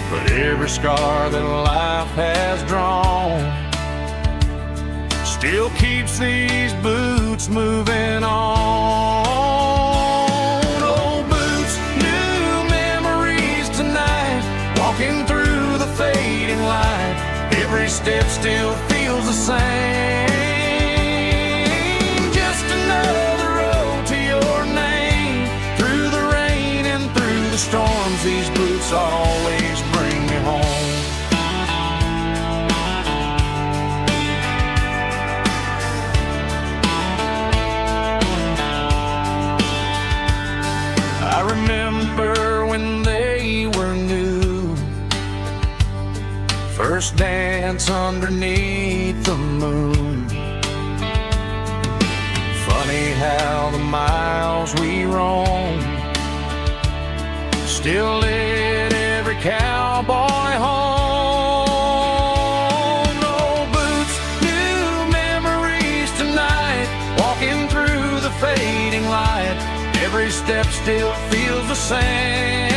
But every scar that life has drawn still keeps these boots moving on. Old boots, new memories tonight, walking through the fading light. Every step still feels the same. Just another road to your name. Through the rain and through the storms, these boots always bring me home. I remember when they were new, first dance underneath the moon. Funny how the miles we roam still lit every cowboy home. No boots, new memories tonight, walking through the fading light. Every step's still feels the same.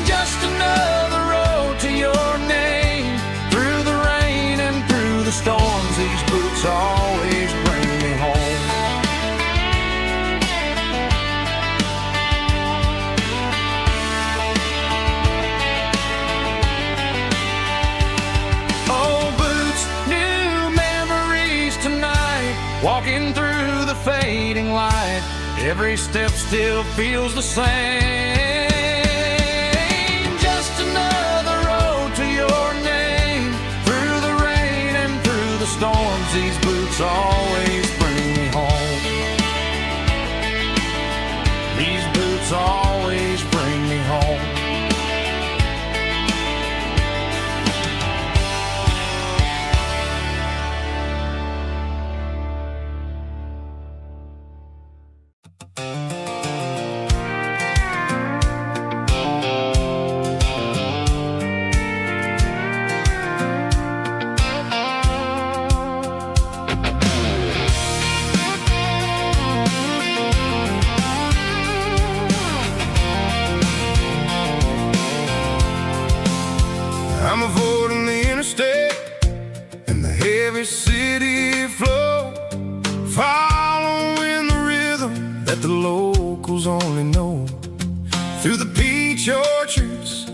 Just another road to your name. Through the rain and through the storms, these boots always bring me home. Old boots, new memories tonight. Walking through the fading light, every step still feels the same. Just another road to your name. Through the rain and through the storms, these boots always bring me home. These boots always bring me home. I'm avoiding the interstate and the heavy city flow, following the rhythm that the locals only know. Through the peach orchards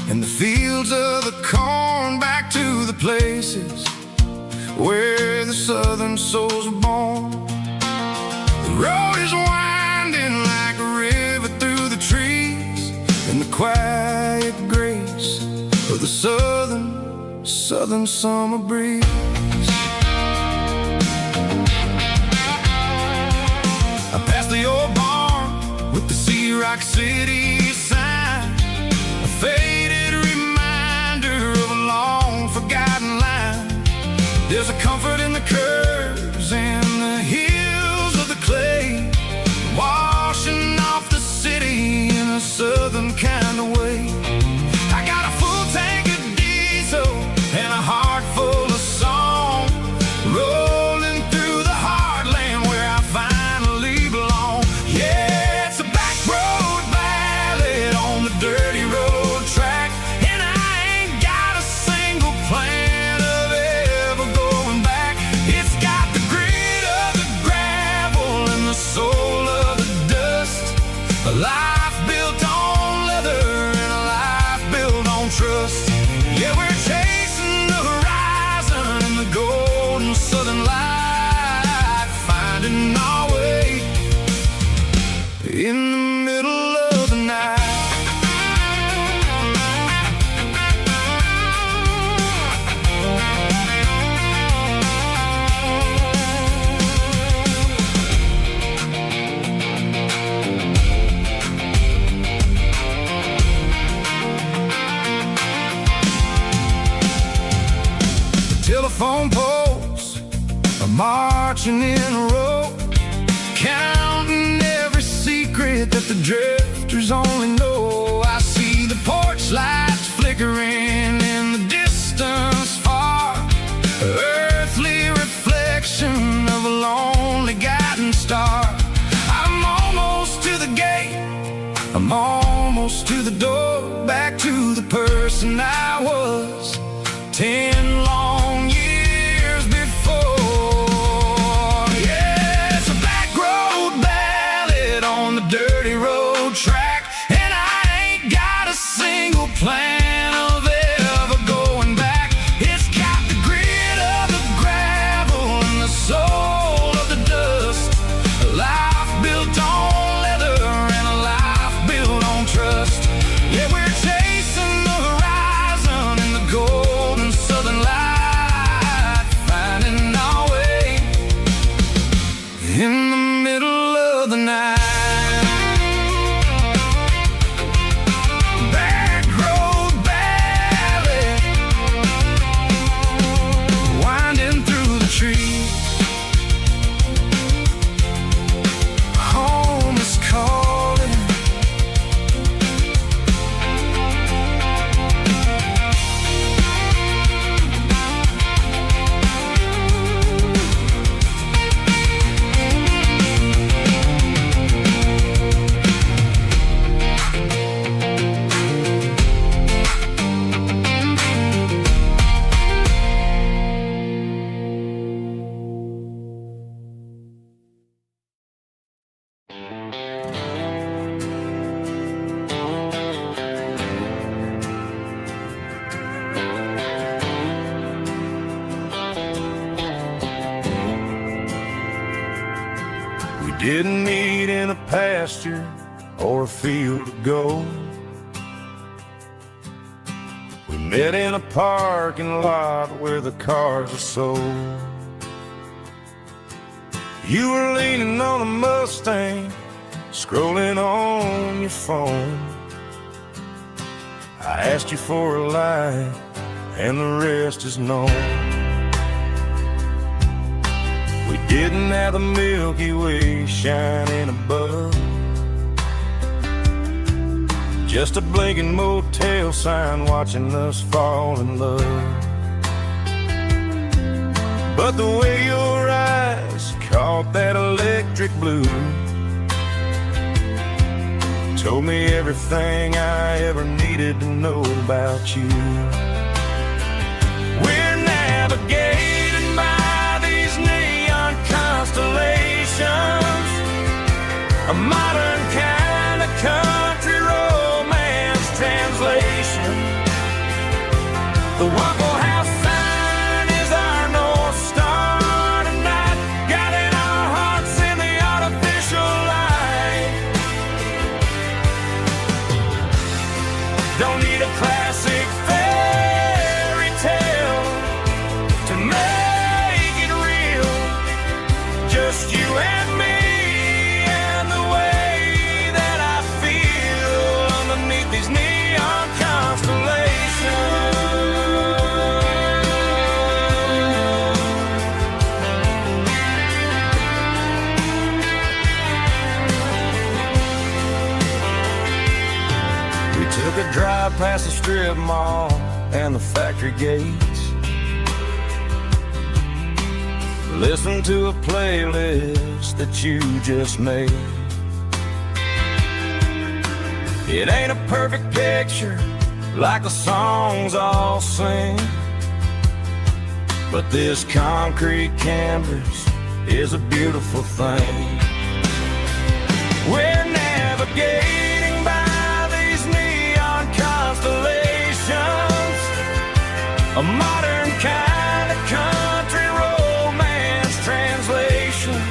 and the fields of the corn, back to the places where the southern souls were born. The road is winding like a river through the trees, and the quiet grace of the southern summer breeze. I passed the old barn with the Sea Rock City sign, a faded reminder of a long forgotten line. There's a comfort in the curves and the hills of the clay, washing off the city in a southern kind of way. I got a full tank of diesel and a heart full of song, rolling through the heartland where I finally belong. Yeah, it's a back road ballad on the dirty road track, and I ain't got a single plan of ever going back. It's got the grit of the gravel and the soul of the dust, a life built on leather and a life built on trust. Yeah, we're chasing the horizon in the golden southern light, finding our way in the middle of the night. Telephone poles are marching in a row, counting every secret that the drifters only know. I see the porch lights flickering in the distance far, earthly reflection of a lonely guiding star. I'm almost to the gate, I'm almost to the door, back to the person I was 10 long years before. Yeah, it's a back road ballad on the dirty road track, and I ain't got a single plan of ever going back. It's got the grit of the gravel and the soul of the dust, a life built on leather and a life built on trust. Yeah, we're chasing the horizon in the golden southern light, finding our way in the middle of the night. didn't meet in a pasture or a field of gold. We met in a parking lot where the cars are sold. You were leaning on a Mustang, scrolling on your phone. I asked you for a light, and the rest is known. We didn't have the Milky Way shining above, just a blinking motel sign watching us fall in love. But the way your eyes caught that electric blue told me everything I ever needed to know about you. We're navigated by these neon constellations, a modern kind of country romance translation. The Waffle House sign is our North Star tonight, guiding our hearts in the artificial light. Don't need a classic fairy tale to make it real. Just you and me and the way that I feel underneath these neon constellations. We took a drive past the strip mall and the factory gates, listened to a playlist that you just made. It ain't a perfect picture like the songs all sing, but this concrete canvas is a beautiful thing. We're navigating by these neon constellations, a modern kind of country romance translation.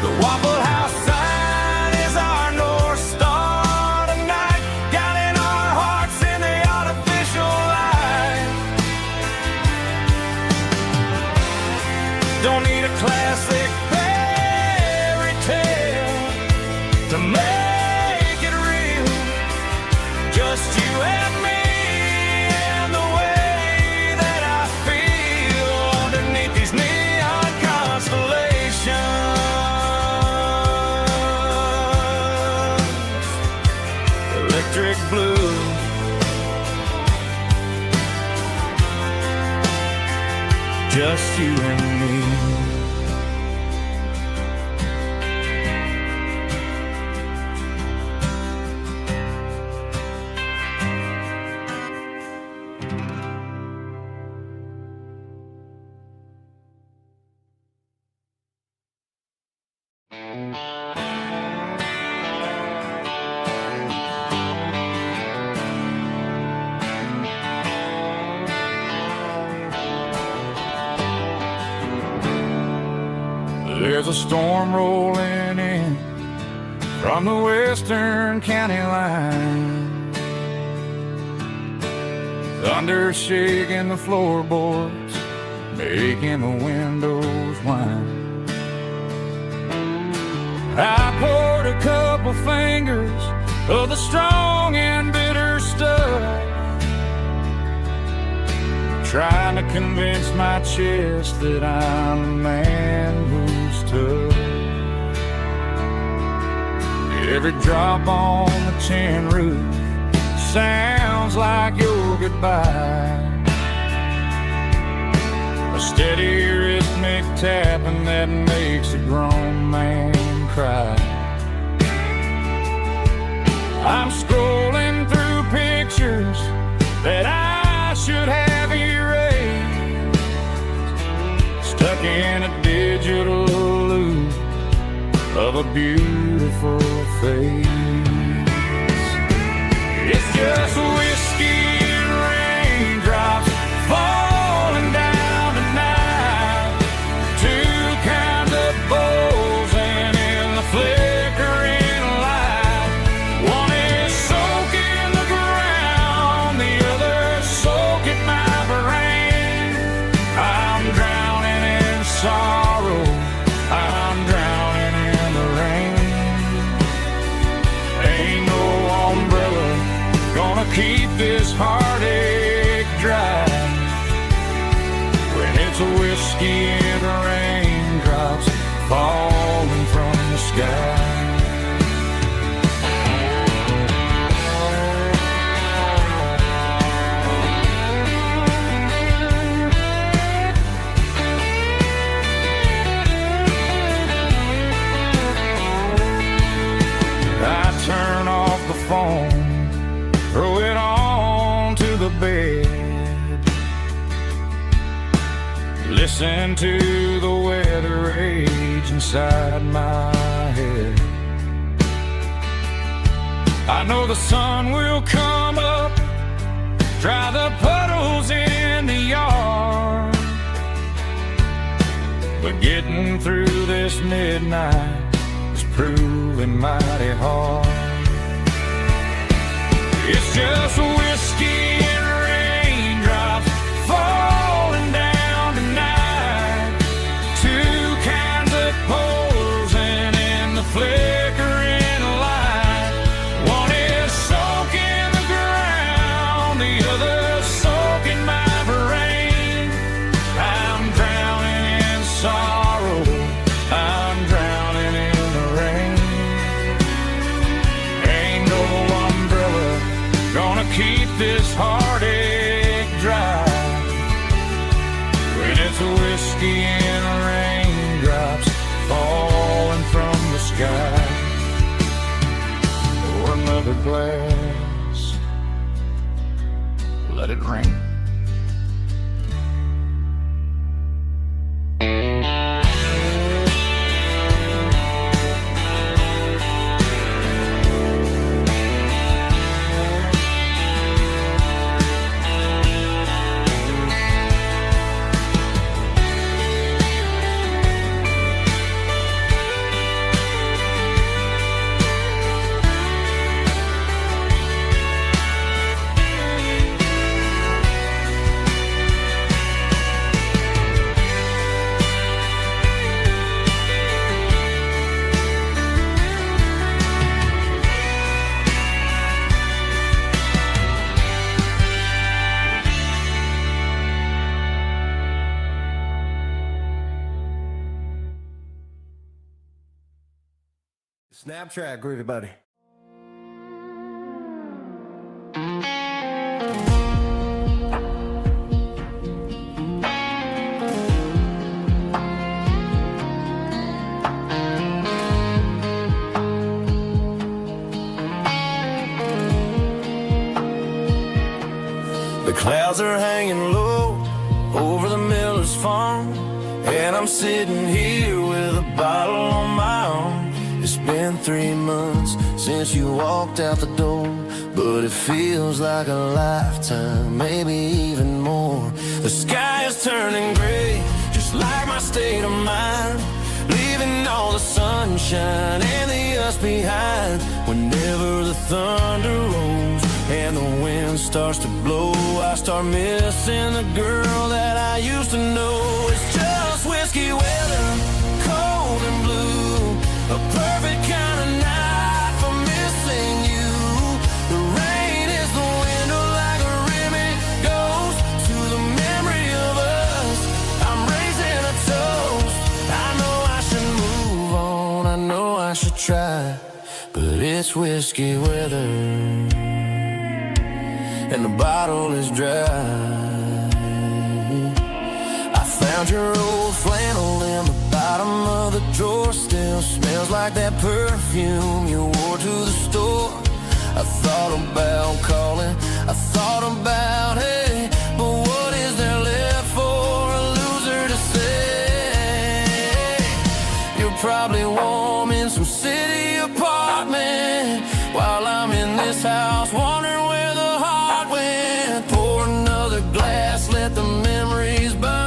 The Waffle House sign is our North Star tonight, guiding our hearts in the artificial light. Don't need a classic fairy tale to make it real. Just you and me and the way that I feel underneath these neon constellations. Electric blue, just you and me. There's a storm rolling in from the western county line, thunder shaking the floorboards, making the windows whine. I poured a couple fingers of the strong and bitter stuff, trying to convince my chest that I'm a man who's tough. Every drop on the tin roof sounds like your goodbye, a steady rhythmic tapping that makes a grown man cry. I'm scrolling through pictures that I should have erased, stuck in a digital loop of a beautiful face. It's just whiskey and raindrops falling down tonight, two kinds of bowls keep this heartache dry. When it's a whiskey and raindrops falling from the sky. Turn off the phone, throw it on to the bed, listen to the weather rage inside my head. I know the sun will come up, dry the puddles in the yard, but getting through this midnight is proving mighty hard. It's just whiskey and raindrops falling down tonight. Two kinds of posing in the flickering light. One is soaking the ground, the other soaking my brain. I'm drowning in sorrow, I'm drowning in the rain. Ain't no umbrella gonna keep this heartache dry. When it's a whiskey and raindrops falling from the sky. Pour another glass, let it rain. Snap track, groovy buddy. The clouds are hanging low over the miller's farm, and I'm sitting here with a bottle on my arm. It's been 3 months since you walked out the door, but it feels like a lifetime, maybe even more. The sky is turning gray, just like my state of mind, leaving all the sunshine and the us behind. Whenever the thunder rolls and the wind starts to blow, I start missing the girl that I used to know. It's just whiskey weather, cold and blue, a perfect kind of night for missing you. The rain is the window like a ribbon goes to the memory of us. I'm raising a toast. I know I should move on, I know I should try, but it's whiskey weather and the bottle is dry. I found your old flannel in the bottom of the drawer, still smells like that perfume you wore to the store. I thought about calling, I thought about, hey, but what is there left for a loser to say? You're probably warm in some city apartment, while I'm in this house wondering where the heart went. Pour another glass, let the memories burn.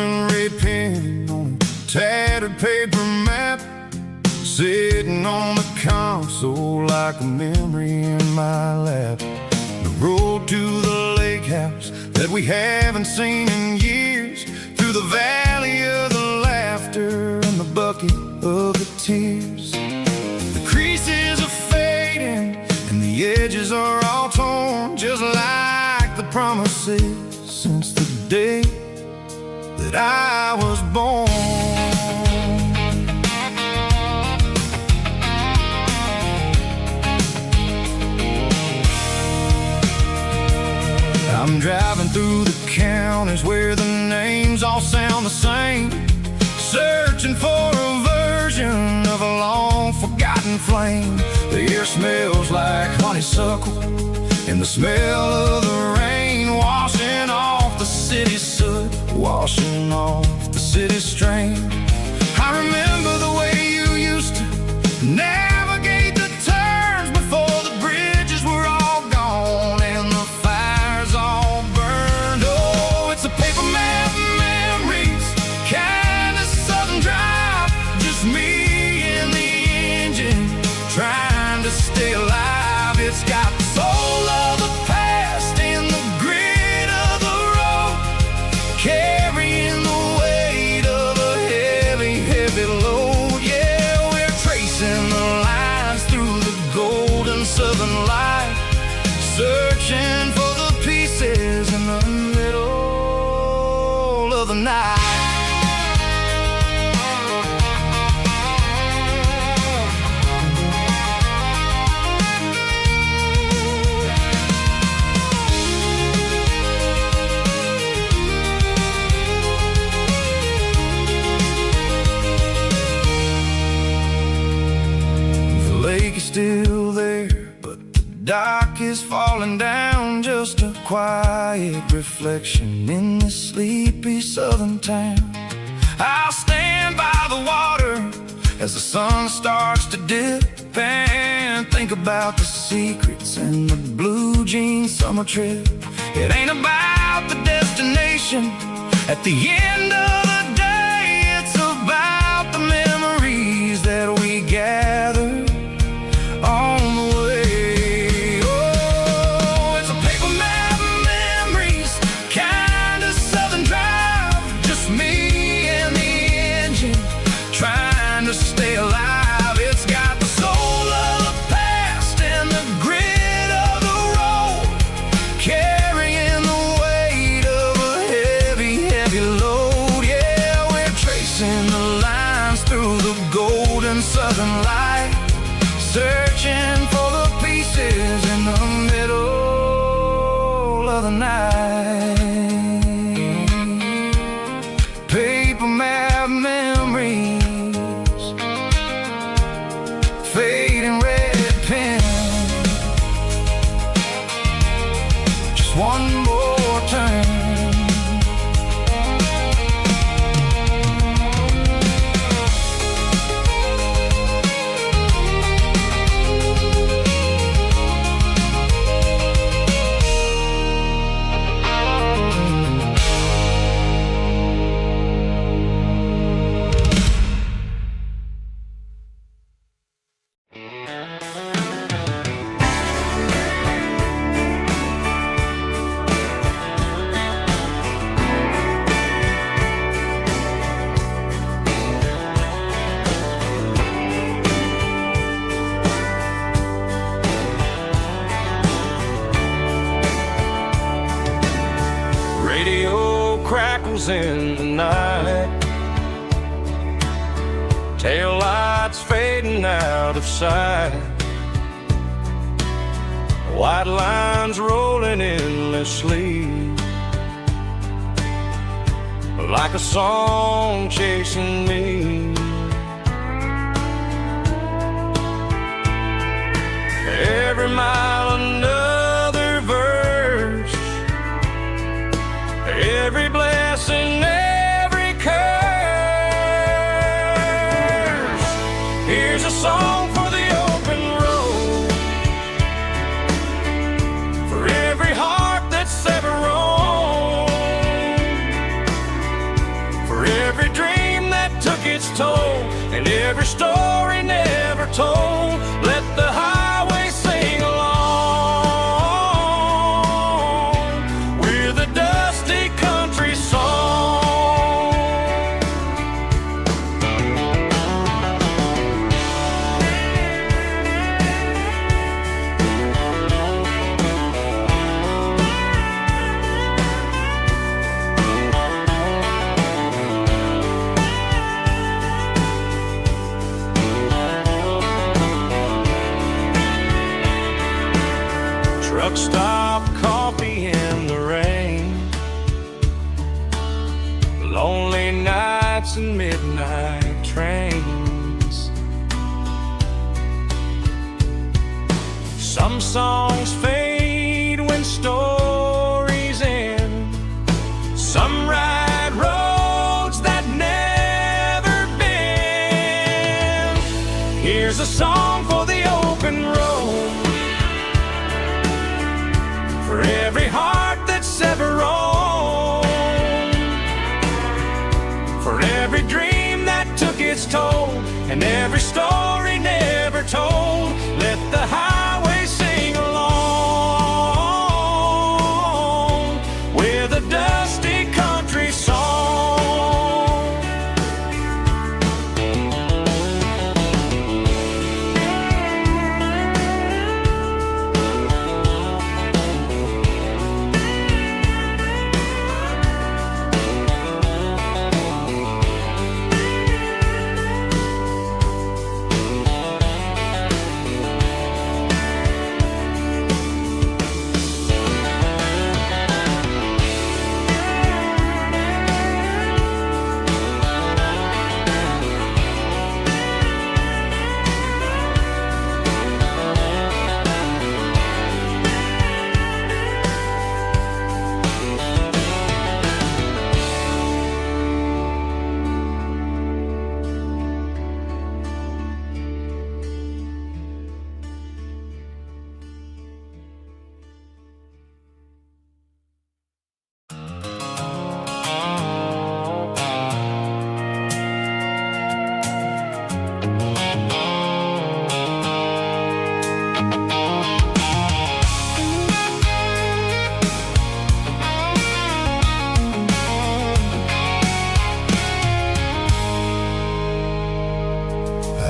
and red pen on a tattered paper map, sitting on the console like a memory in my lap. The road to the lake house that we haven't seen in years, through the valley of the laughter and the bucket of the tears. The creases are fading and the edges are all torn, just like the promises since the day that I was born. I'm driving through the counties where the names all sound the same, searching for a version of a long-forgotten flame. The air smells like honeysuckle, and the smell of the rain washing off the city's soot, washing off the city's strain. I remember the way you used to navigate the turns before the bridges were all gone and the fires all burned. Oh, it's a paper map memories, kind of southern drive, just me and the engine trying to stay alive. It's got the soul of the past and the grit of the road, carrying the weight of a heavy, heavy load. Yeah, we're tracing the lines through the golden southern light, searching for the pieces in the middle of the night. The lake is still there, but the dock is falling down, just a quiet reflection in this sleepy southern town. I'll stand by the water as the sun starts to dip and think about the secrets and the blue jean summer trip. It ain't about the destination at the end of the day, it's about the memories that we gather on the way. Oh, it's a paper map memories, kind of southern drive, just me and the engine trying to stay alive. It's got the soul of the past and the grit of the road, carrying the weight of a heavy, heavy load. Yeah, we're tracing the lines through the golden southern light, searching for the pieces in the middle of the night. Paper map memories, fading red pen, just one more turn. Radio crackles in the night, tail lights fading out of sight, white lines rolling endlessly, like a song chasing me. Every mile another verse, every blessing, every curse. Here's a song for the open road, for every heart that's ever roamed, every dream that took its toll, and every story never told. Let the highway sing along with a dusty country song. Truck stop, coffee in the rain, lonely nights and midnight trains. Some songs fade when stories end. Some ride roads that never bend. Here's a song for the open road, for every heart that's ever roamed, for every dream that took its toll, and every story never told. Let the highway sing along with a dusty country song.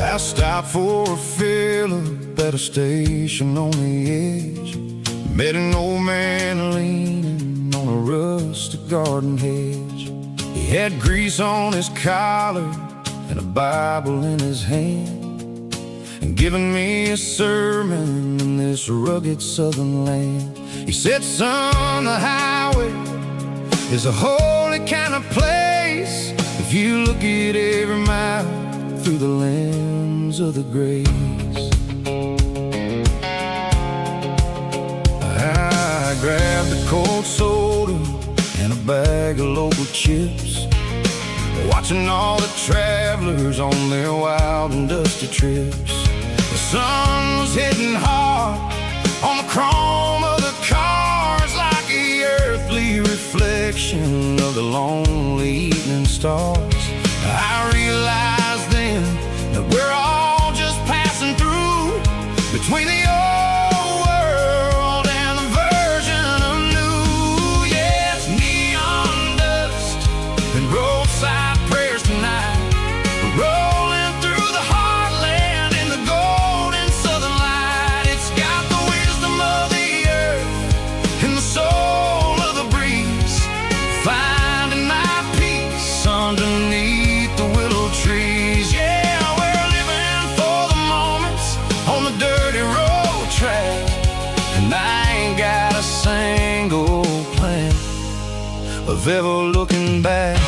I stopped for a fill-up at a station on the edge. Met an old man leaning on a rustic garden hedge. He had grease on his collar and a Bible in his hand, and giving me a sermon in this rugged southern land. He said, son, the highway is a holy kind of place if you look at every mile through the lens of the grace. I grabbed a cold soda and a bag of local chips, watching all the travelers on their wild and dusty trips. The sun was hitting hard on the chrome of the cars, like the earthly reflection of the lonely evening stars. I realized then that we're all just passing through between the old world and the version of new. Yeah, it's neon dust and roadside prayers tonight. We're rolling through the heartland in the golden southern light. It's got the wisdom of the earth and the soul of the breeze, finding my peace underneath the willow trees. Yeah, we're living for the moments on the dirty road track, and I ain't got a single plan of ever looking back.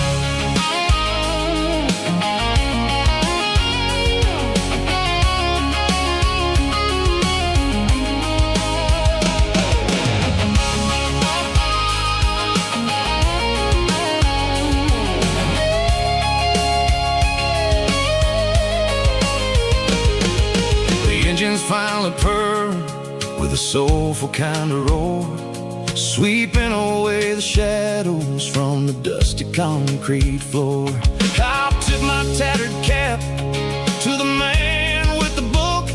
The engines finally purr with a soulful kind of roar. sweeping away the shadows from the dusty concrete floor. I'll tip my tattered cap to the man with the book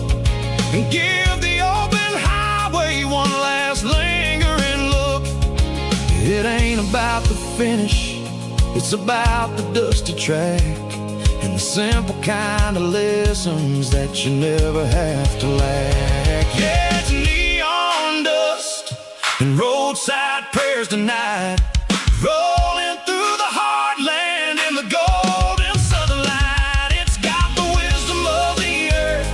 and give the open highway one last lingering look. It ain't about the finish, it's about the dusty track and the simple kind of lessons that you never have to lack. Yeah, it's neon dust and roadside prayers tonight, rolling through the heartland in the golden southern light. It's got the wisdom of the earth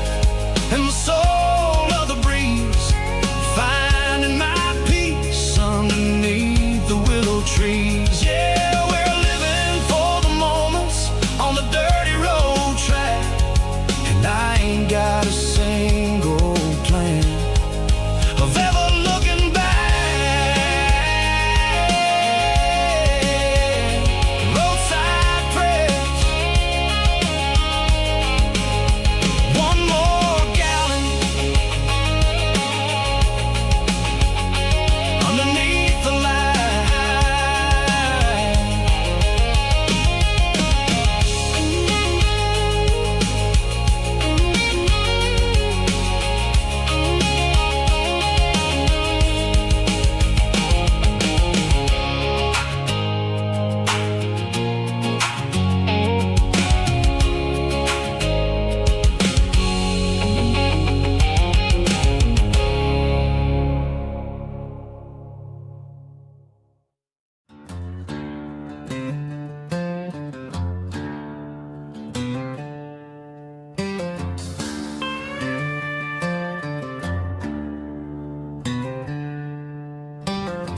and the soul of the breeze, finding my peace underneath the willow trees. Yeah, we're living for the moments on the dirty road track, and I ain't got a single plan of ever looking back. Roadside prayers, one more gallon underneath the light.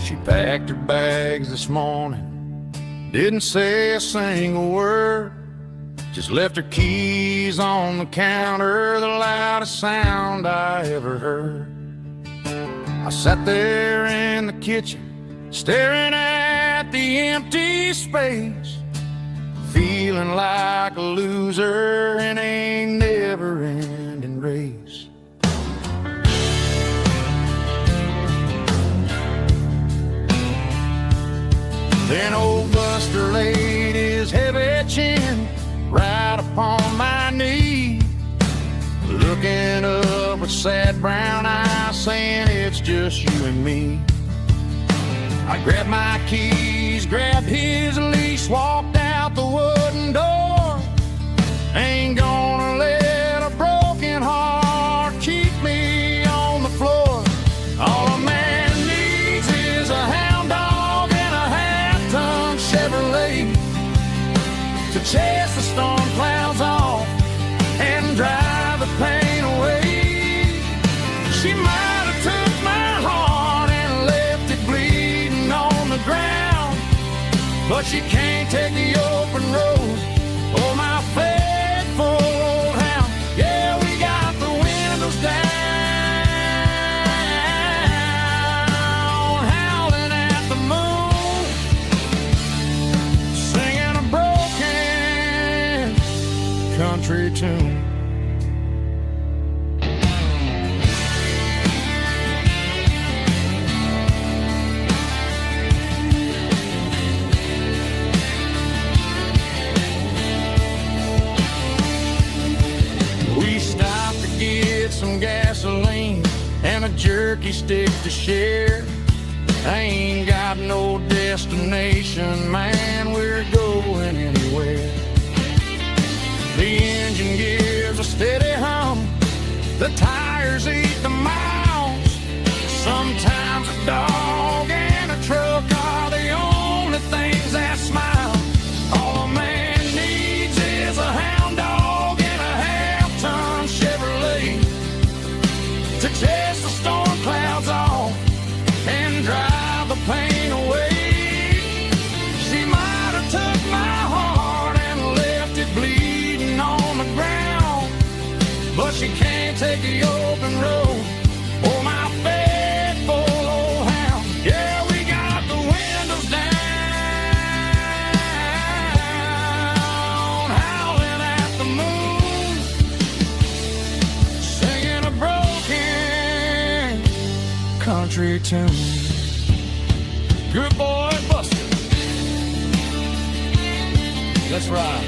She packed her bags this morning, didn't say a single word, just left her keys on the counter, the loudest sound I ever heard. I sat there in the kitchen, staring at the empty space, feeling like a loser in a never-ending race. Then old Buster laid his heavy chin right upon my knee, looking up with sad brown eyes, saying it's just you and me. I grabbed my keys, grabbed his leash, walked out the wooden door. Ain't gonna let a broken heart keep me on the floor. All a man needs is a hound dog and a half-ton Chevrolet to chase the storm clouds off and drive the pain away. She might have took my heart and left it bleeding on the ground, but she can't take the open road or my faithful old hound. Yeah, we got the windows down, howling at the moon, singing a broken country tune. We stopped to get some gasoline and a jerky stick to share. I ain't got no destination, man, we're going anywhere. The engine gives a steady hum, the tires eat the miles. Sometimes a dog and a truck are the only things that smile. All a man needs is a hound dog and a half-ton Chevrolet to chase the storm clouds off and drive the pain away. She might have took my heart and left it bleeding on the ground, but she can't take the open road or my faithful old hound. Yeah, we got the windows down, howling at the moon, singing a broken country tune. Good boy, Buster. Let's ride.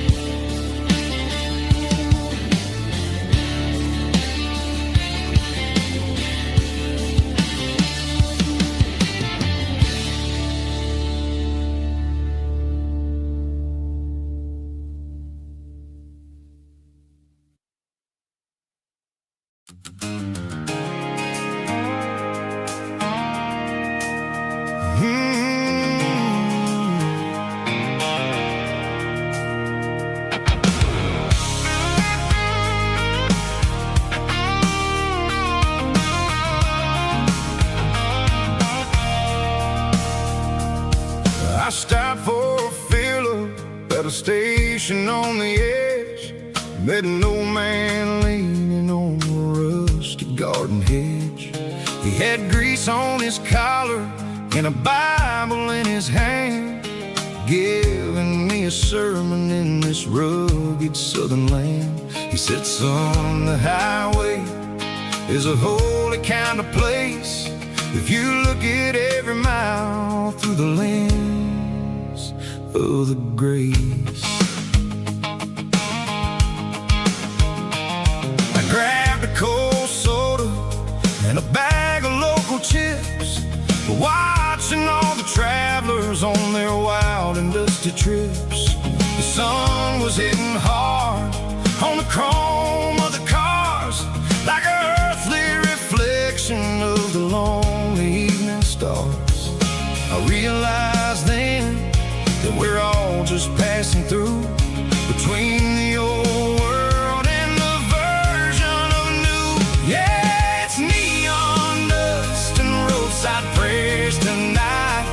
I stopped for a fill-up at a station on the edge. Met an old man leaning on a rusty garden hedge. He had grease on his collar and a Bible in his hand, giving me a sermon in this rugged southern land. He said, son, the highway is a holy kind of place if you look at every mile through the lens of the grace. I grabbed a cold soda and a bag of local chips, watching all the travelers on their wild and dusty trips. The sun was hitting hard on the chrome of the cars, like an earthly reflection of the lonely evening stars. I realized then that we're all just passing through between the old world and the version of new. Yeah, it's neon dust and roadside prayers tonight,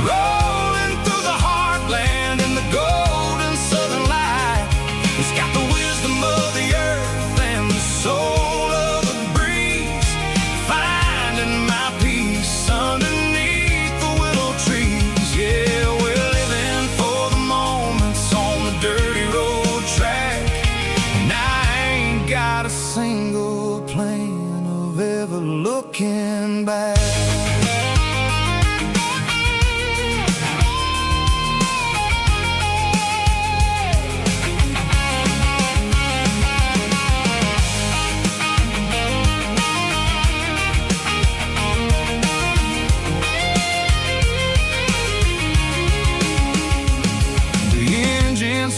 rolling through the heartland in the golden southern light. It's got the wisdom of the earth and the soul of the breeze, finding my peace underneath the willow trees. Yeah, we're living for the moments on the dirty road track, and I ain't got a single plan of ever looking back.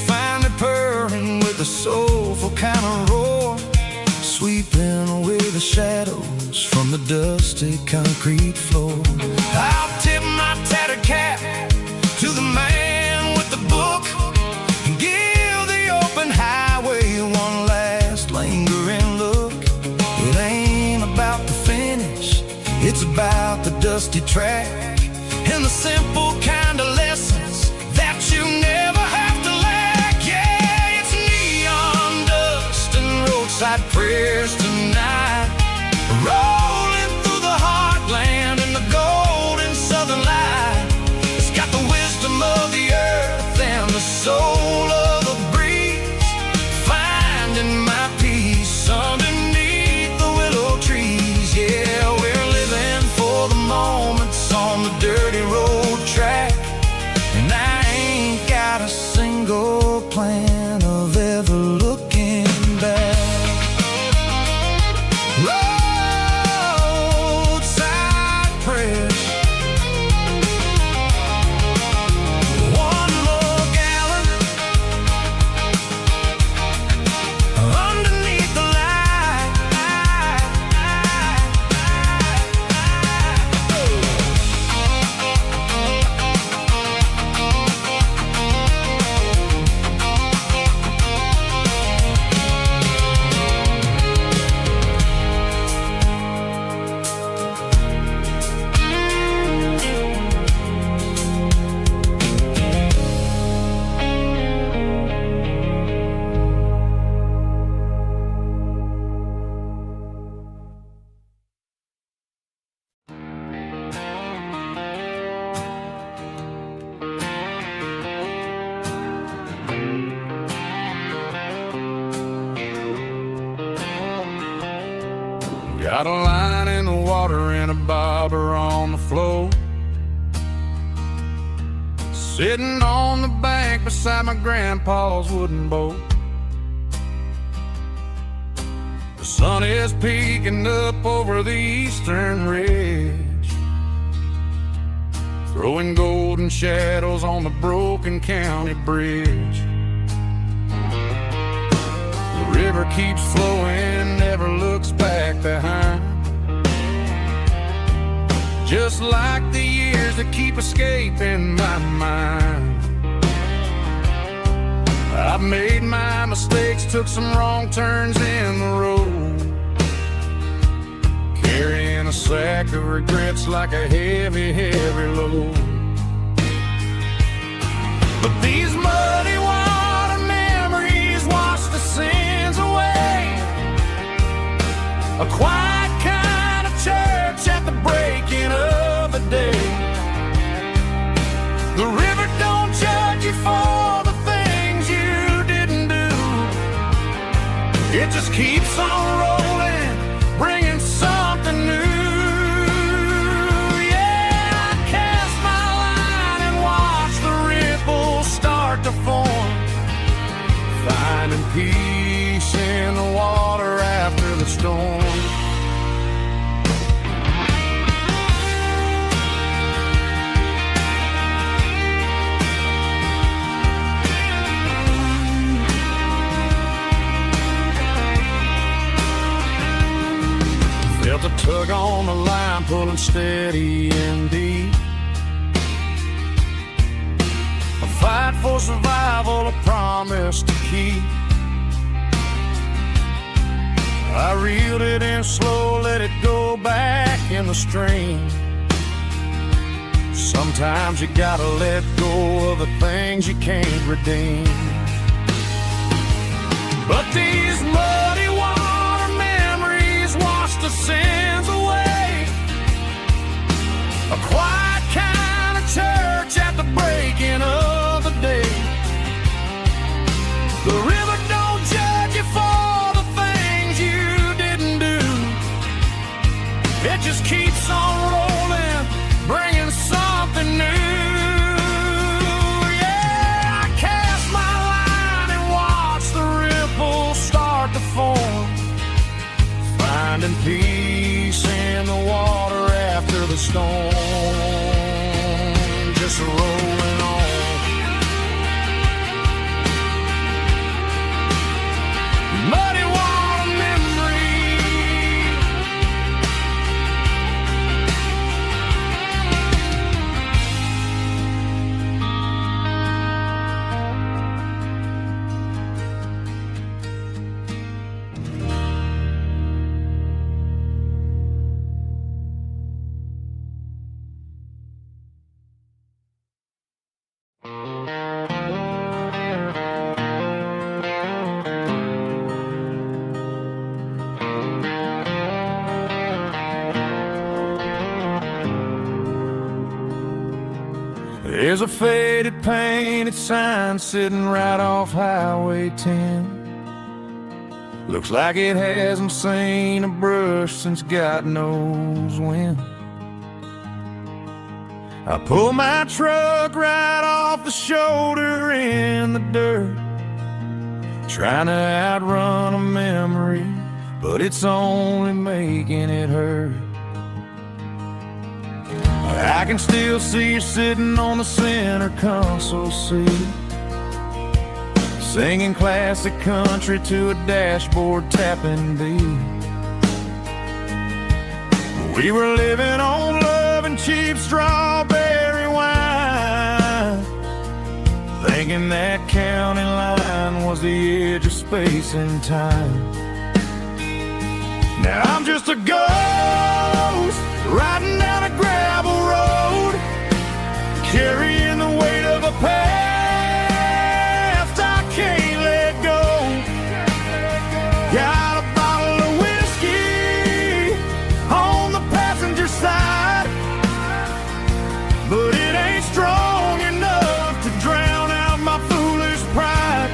Finally purring with a soulful kind of roar, sweeping away the shadows from the dusty concrete floor. I'll tip my tattered cap to the man with the book and give the open highway one last lingering look. It ain't about the finish, it's about the dusty track and the simple kind of lessons that you never have to lack. Yeah, it's neon dust and roadside prayers tonight, rolling through the heartland in the golden southern light. It's got the wisdom of the earth and the soul of the breeze, finding my peace underneath the willow trees. Yeah, we're living for the moments on the dirty road track, and I ain't got a single plan of ever looking back. Roadside prayers, one more gallon underneath the light. Got a line in the water and a bobber on the floor. Sitting on the bank beside my grandpa's wooden boat. The sun is peeking up over the eastern ridge, throwing golden shadows on the broken county bridge. The river keeps flowing, never looks back behind, just like the years that keep escaping my mind. I've made my mistakes, took some wrong turns in the road, carrying a sack of regrets like a heavy, heavy load. But these muddy water memories wash the sins away. A quiet kind of church at the breaking of the day. The river don't judge you for the things you didn't do. It just keeps on rolling, bringing something new. Yeah, I cast my line and watch the ripples start to form, finding peace in the water after the storm. Felt a tug on the line, pulling steady and deep. A fight for survival, a promise to keep. I reeled it in slow, let it go back in the stream. Sometimes you gotta let go of the things you can't redeem. But these muddy water memories wash the sins away. A quiet kind of church at the breaking of the day. The river don't judge you for the things you didn't do. It just keeps on rolling, bringing something new. Yeah, I cast my line and watch the ripples start to form, finding peace in the water after the storm. Just rolling on. Muddy water memory. There's a faded painted sign sitting right off Highway 10. Looks like it hasn't seen a brush since God knows when. I pull my truck right off the shoulder in the dirt, trying to outrun a memory, but it's only making it hurt. I can still see you sitting on the center console seat, singing classic country to a dashboard tapping beat. We were living on love and cheap strawberry wine, thinking that county line was the edge of space and time. Now I'm just a ghost riding down a gravel road, carrying the weight of a past I can't let go. Got a bottle of whiskey on the passenger side, but it ain't strong enough to drown out my foolish pride.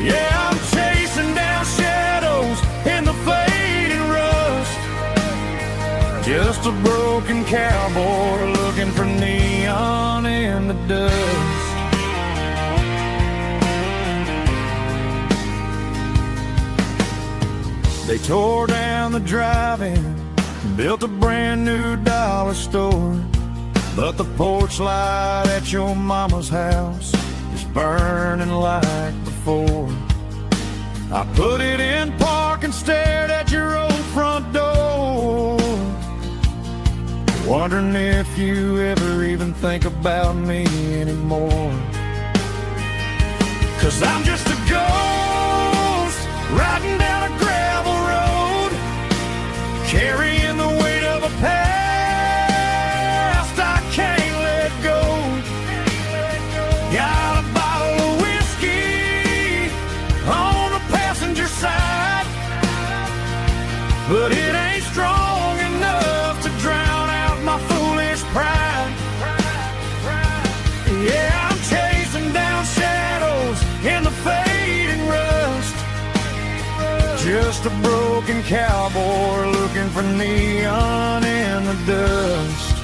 Yeah, I'm chasing down shadows in the fading rust, just Just a broken cowboy looking for neon in the dust. They tore down the drive-in, built a brand new dollar store, but the porch light at your mama's house is burning like before. I put it in park and stared at your old front door, wondering if you ever even think about me anymore. 'Cause I'm just a ghost riding down a gravel road, carrying the weight of a past I can't let go. Got a bottle of whiskey on the passenger side, but it ain't strong enough to drown out my foolish pride. Yeah, I'm chasing down shadows in the fading rust, just a broken cowboy looking for neon in the dust.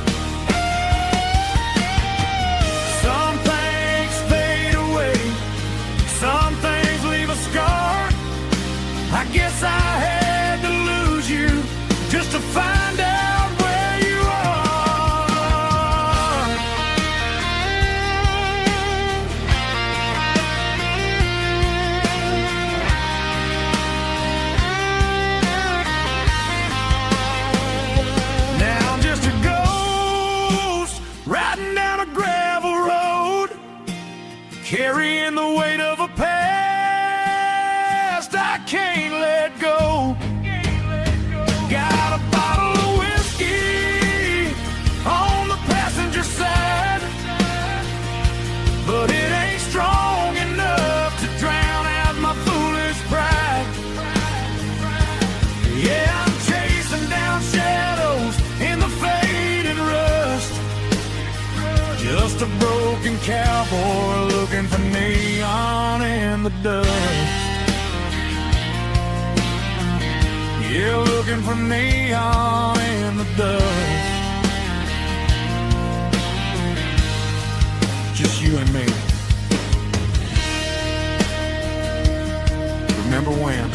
Some things fade away, some things leave a scar. I guess I had to lose you just to find out where you are. Now I'm just a ghost riding down a gravel road, carrying the weight of a past I can't let go. Got a bottle of whiskey on the passenger side, but it ain't strong enough to drown out my foolish pride. Yeah, I'm chasing down shadows in the fading rust, just a broken cowboy looking for neon in the dust. Yeah, looking for neon in the dust. Just you and me. Remember when?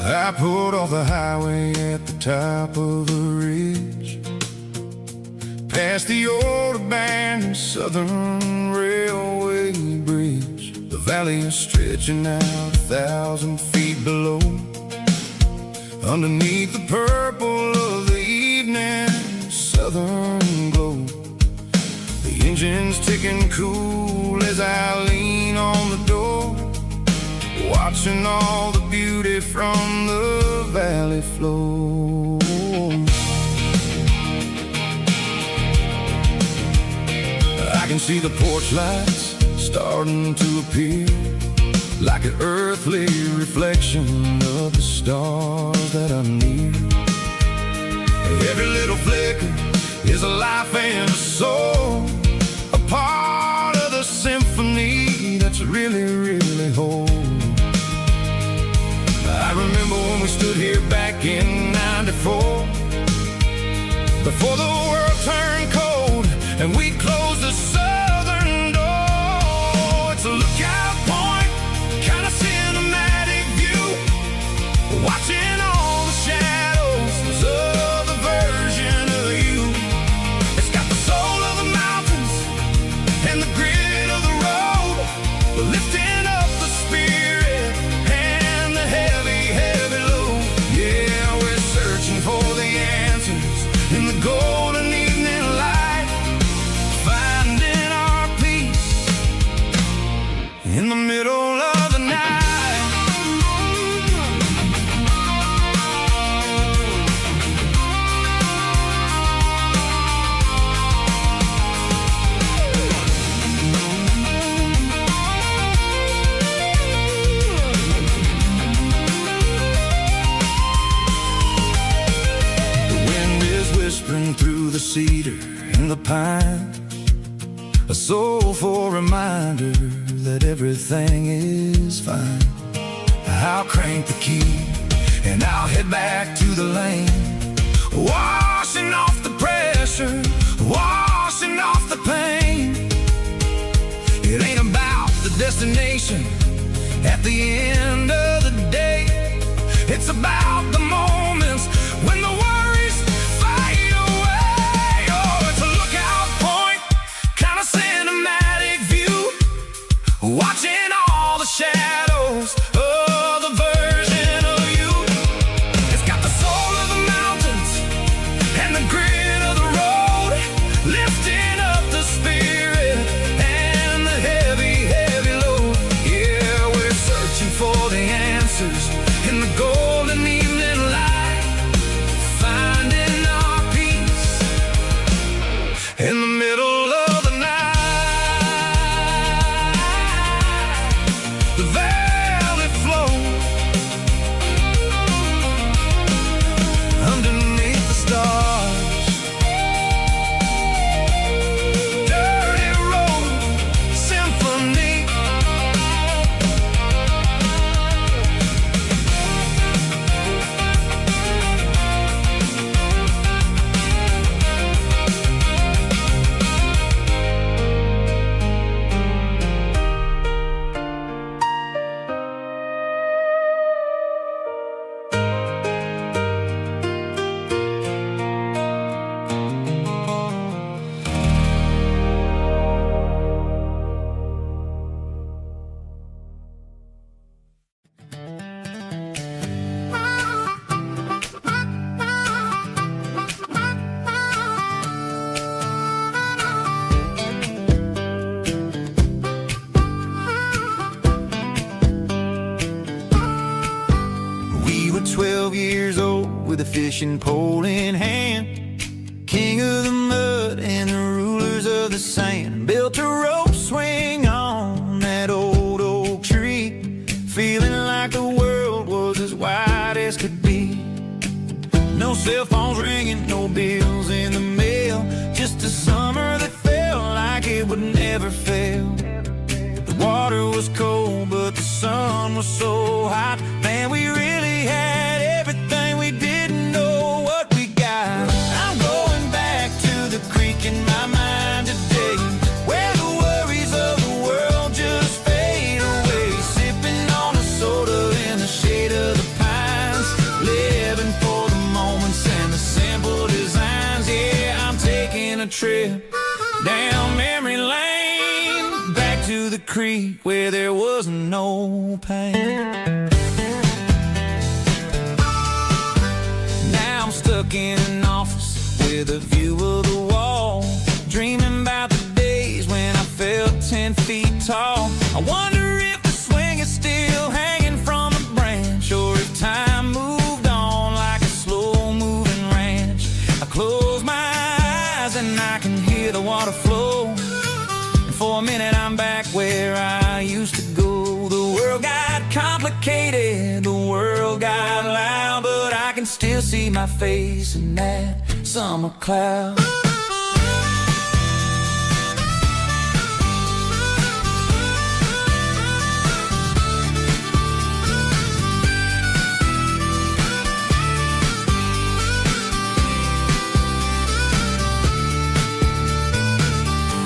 I pulled off the highway at the top of the ridge, past the old abandoned Southern Railway bridge. The valley is stretching out 1,000 feet below, underneath the purple of the evening southern glow. The engine's ticking cool as I lean on the door, watching all the beauty from the valley flow. I can see the porch lights starting to appear, like an earthly reflection of the stars that are near. Every little flicker is a life and a soul, a part of the symphony that's really, really whole. I remember when we stood here back in '94, before the world turned cold and we closed the southern door. It's a lookout point, kind of cinematic view, watching all the shadows of the version of you. It's got the soul of the mountains and the grit of the road, lifting up the spirit and the heavy, heavy load. Yeah, we're searching for the answers in the middle of the night. Through the cedar and the pine, a soulful reminder that everything is fine. I'll crank the key and I'll head back to the lane, washing off the pressure, washing off the pain. It ain't about the destination at the end of the day. It's about the moments when the worries fade away. Oh, it's a lookout point, kind of cinematic view, watching all the shadows of the version of you. It's got the soul of the mountains and the grit of the road, lifting up the spirit and the heavy, heavy load. Yeah, we're searching for the answers in the golden evening light, finding our peace in the middle of the night. The valley flows underneath the stars. Dirty road symphony. We were 12 years old with a fishing pole in hand, king of the mud and the rulers of the sand. Built a rope swing on that old oak tree, feeling like the world was as wide as could be. No cell phones ringing, no bills in the mail, just a summer that felt like it would never fail. The water was cold, but the sun was so hot. Man, we really had everything, we didn't know what we got. I'm going back to the creek in my mind today, where the worries of the world just fade away. Sipping on a soda in the shade of the pines, living for the moments and the simple designs. Yeah, I'm taking a trip down memory lane, back to the creek where there was no pain. Now I'm stuck in an office with a view of the wall, dreaming about the days when I felt 10 feet tall. I wonder if the swing is still hanging from a branch, or if time moved on like a slow-moving ranch. I close my eyes and I can hear the water flow, and for a minute I'm back where I used to go. The world got complicated, the world got loud, but I can still see my face in that summer cloud.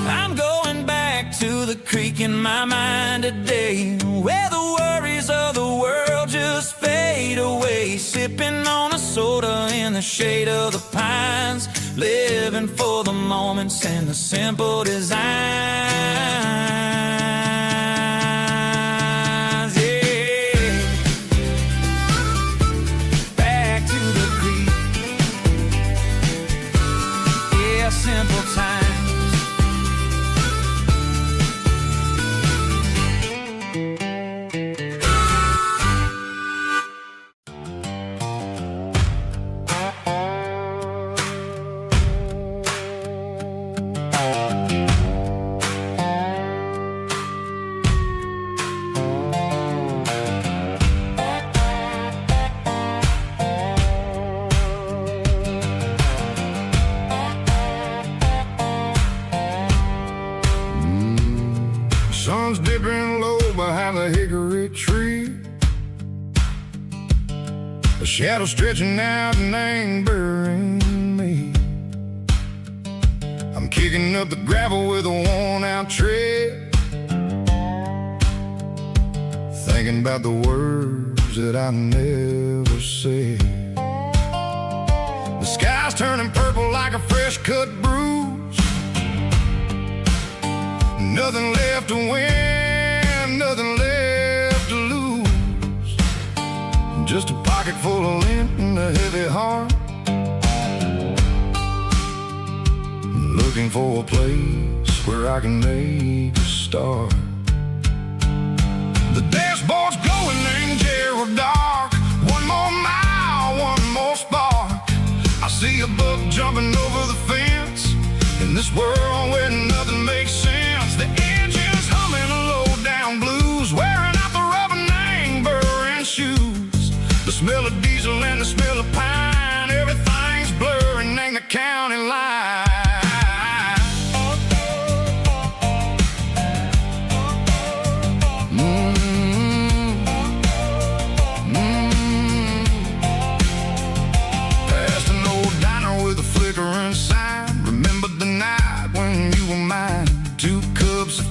I'm going back to the creek in my mind today, where the worries of the world just fade away. Sipping on a soda in the shade of the pines, living for the moments and the simple designs. Yeah, back to the creek. Yeah, simple times. the hickory tree. A shadow stretching out and angering me. I'm kicking up the gravel with a worn-out tread, thinking about the words that I never said. The sky's turning purple like a fresh-cut bruise. Nothing left to win, nothing left to lose. Just a pocket full of lint and a heavy heart, looking for a place where I can make a start. The dashboard's glowing in Gerald dark. One more mile, one more spark. I see a buck jumping over the fence in this world where nothing makes sense. The engine's humming a low-down blues, wearing out the rubber name burring shoes. The smell of diesel and the smell of pine, everything's blurring in the county line.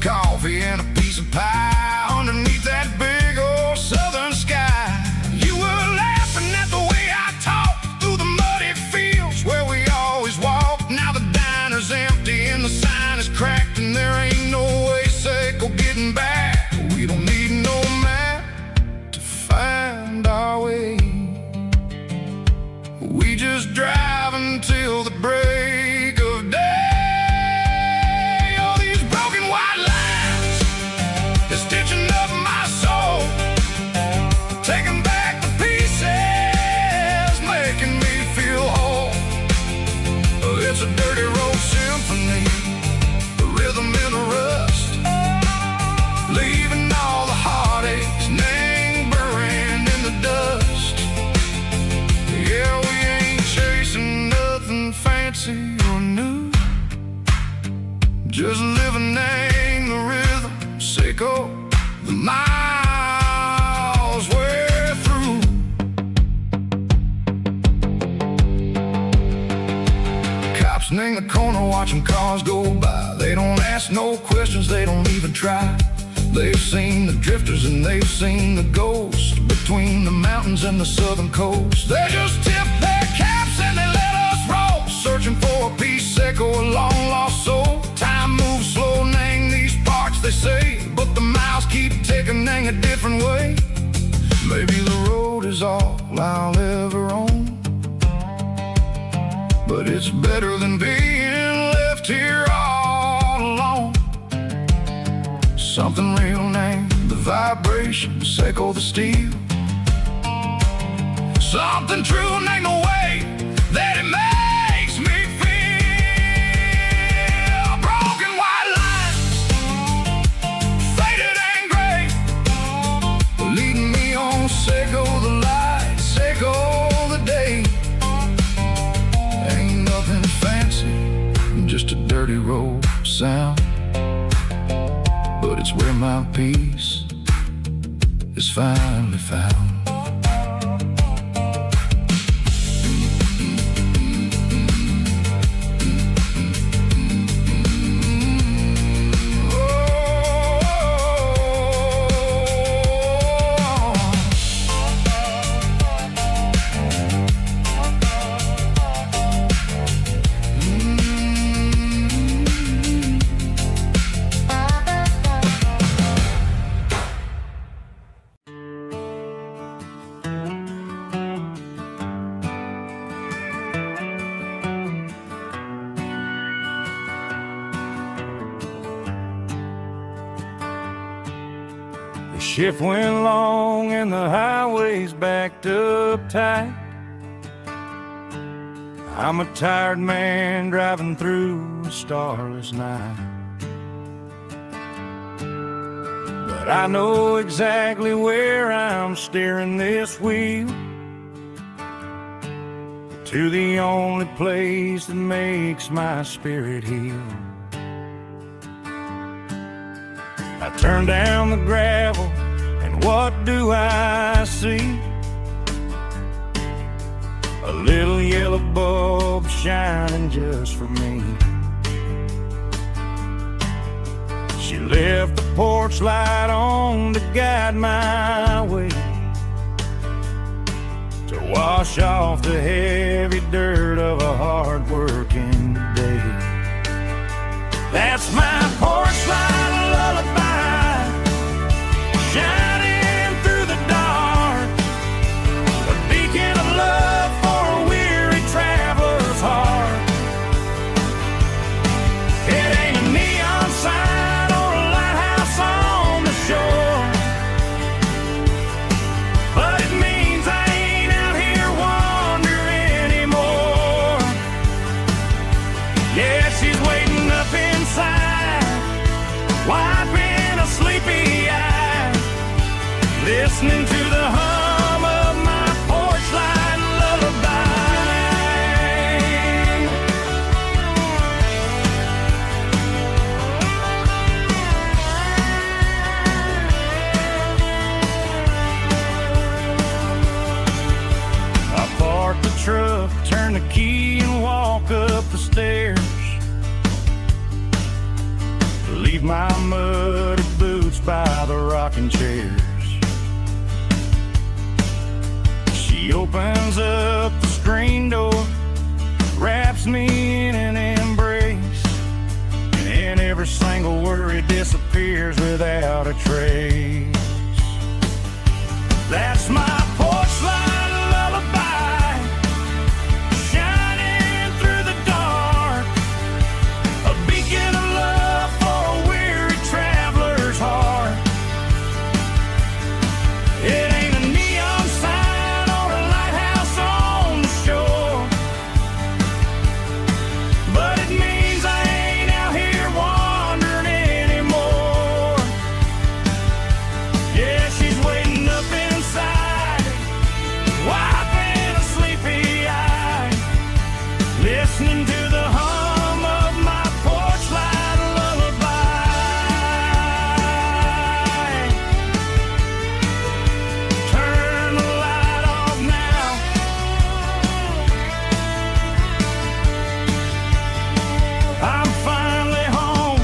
Coffee and a piece of pie underneath that big old southern sky. You were laughing at the way I talked through the muddy fields where we always walked. Now the diner's empty and the sign is cracked, and there ain't no way safe or getting back. We don't need no map to find our way. We just drive until the break of day. Stitching up my soul, taking back the pieces, making me feel whole. It's a dirty road symphony, a rhythm in the rust, leaving all the heartaches named buried in the dust. Yeah, we ain't chasing nothing fancy or new, just living in the rhythm, sicko. The miles we're through. Cops in the corner watching cars go by. They don't ask no questions, they don't even try. They've seen the drifters and they've seen the ghosts between the mountains and the southern coast. They just tip their caps and they let us roll, searching for a piece sick or a long lost soul. Time moves slow, name these parts they say, but the miles keep ticking in a different way. Maybe the road is all I'll ever own, but it's better than being left here all alone. Something real named the vibration, echo the steel. Something true named the way that it makes me feel. Broken white lines, faded and gray, leading me on, Seiko the light, Seiko the day. Ain't nothing fancy, just a dirty road sound, but it's where my peace is finally found. The shift went long and the highway's backed up tight. I'm a tired man driving through a starless night, but I know exactly where I'm steering this wheel, to the only place that makes my spirit heal. I turn down the gravel what do I see? A little yellow bulb shining just for me. She left the porch light on to guide my way, to wash off the heavy dirt of a hard-working day. That's my porch light lullaby, shining through the dark, a beacon of love for a weary traveler's heart. It ain't a neon sign or a lighthouse on the shore, but it means I ain't out here wandering anymore. Yeah, she's waiting up inside, wiping a sleepy eye, listening to the hum of my porch light lullaby. I park the truck, turn the key and walk up the stairs, leave my muddy boots by the rocking chairs. She opens up the screen door, wraps me in an embrace, and every single worry disappears without a trace. That's my porch light lullaby, shining through the dark, a beacon of love for a weary traveler's heart. It ain't a neon sign or a lighthouse on the shore, but it means I ain't out here wandering anymore. Yeah, she's waiting up inside, wiping a sleepy eye, listening to the hum of my porch light lullaby. Turn the light off now, I'm finally home.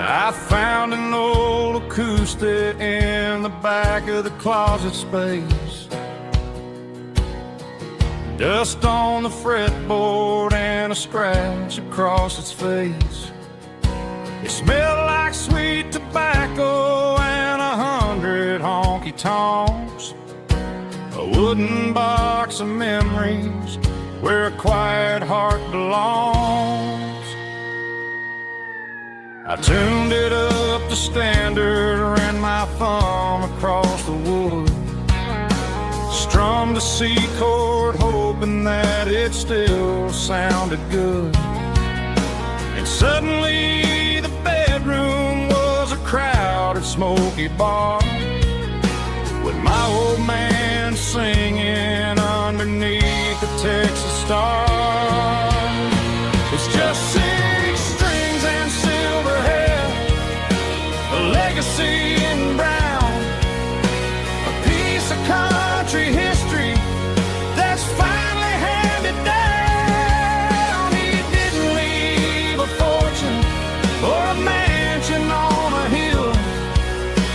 I found an old acoustic in the back of the closet space, dust on the fretboard and a scratch across its face. It smelled like sweet tobacco and 100 honky-tonks, a wooden box of memories where a quiet heart belongs. I tuned it up to standard, ran my thumb across the wood, strummed a C chord hoping that it still sounded good. And suddenly the bedroom was a crowded smoky bar, with my old man singing underneath the Texas stars. It's just 6 strings and silver hair, a legacy in brown, a piece of country history that's finally handed down. He didn't leave a fortune or a mansion on a hill,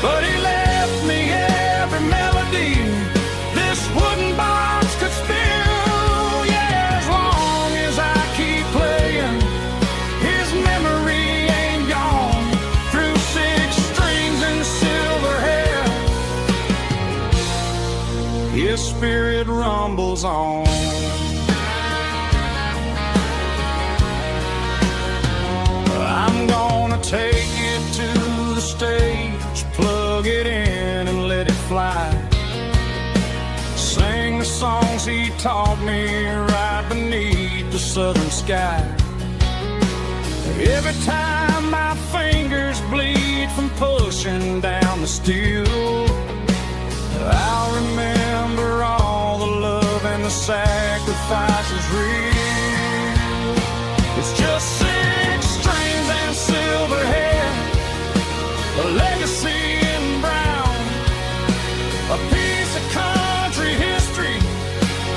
but he left me every melody this wooden box could spill. Yeah, as long as I keep playing, his memory ain't gone. Through 6 strings and silver hair, his spirit rumbles on. I'm gonna take it to the stage, plug plug it in and let it fly. Sing the songs he taught me right beneath the southern sky. Every time my fingers bleed from pushing down the steel, I'll remember all the love and the sacrifices real. It's just 6 strings and silver hair, a legacy in brown, a piece of country history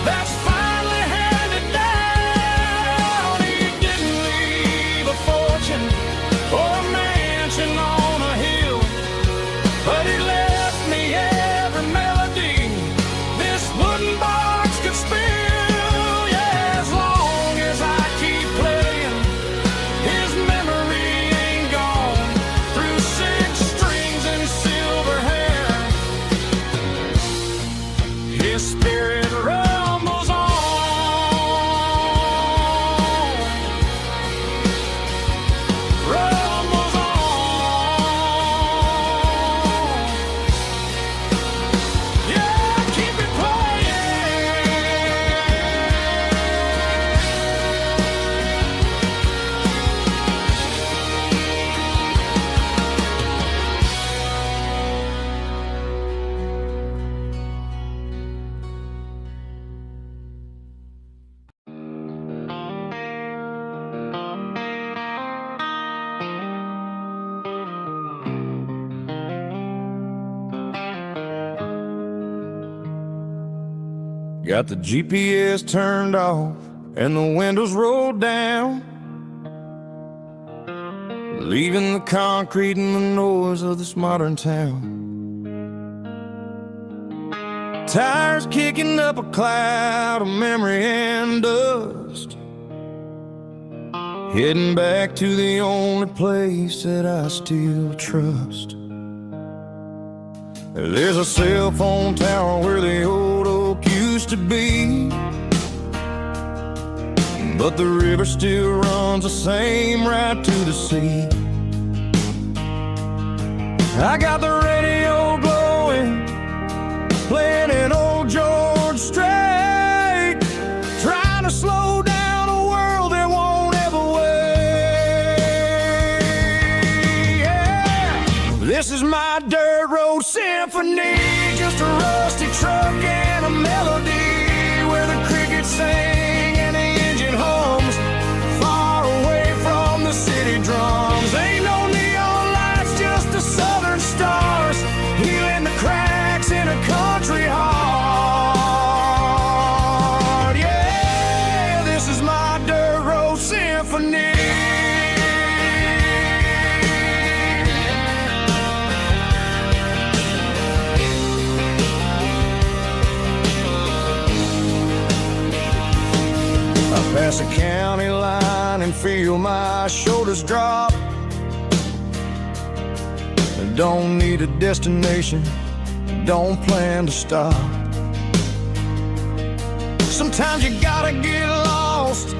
that's finally handed down. He didn't leave a fortune or a mansion on a hill, but he left me every melody this wooden box could spill. Yeah, as long as I keep playing, his memory ain't gone. Through 6 strings and silver hair, his spirit rumbles on. Rumbles on. Yeah, keep it Got the GPS turned off and the windows rolled down, leaving the concrete and the noise of this modern town. Tires kicking up a cloud of memory and dust, heading back to the only place that I still trust. There's a cell phone tower where the old oak used to be, but the river still runs the same right to the sea. I got the radio glowing, playing an old George Strait, trying to slow down a world that won't ever wait. Yeah. This is my dirt road symphony, just a rusty truck and a melody where the crickets sing and the engine hums, far away from the city drums. Ain't no neon lights, just the southern stars, healing the cracks in a country heart. Yeah, this is my dirt road symphony. Pass a county line and feel my shoulders drop. Don't need a destination, don't plan to stop. Sometimes you gotta get lost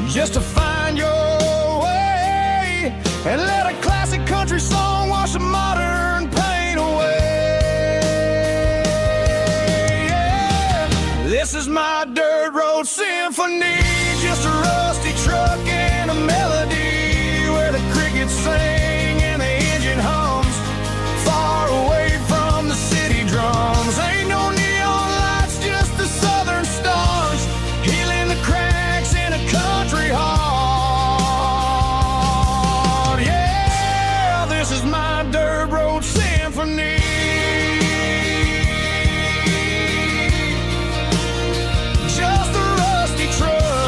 just to find your way, and let a classic country song wash a modern pain away. Yeah. This is my dirt road symphony, just a rusty truck and a melody where the crickets sing and the engine hums, far away from the city drums. Ain't no neon lights, just the southern stars, healing the cracks in a country heart. Yeah, this is my dirt road symphony. Just a rusty truck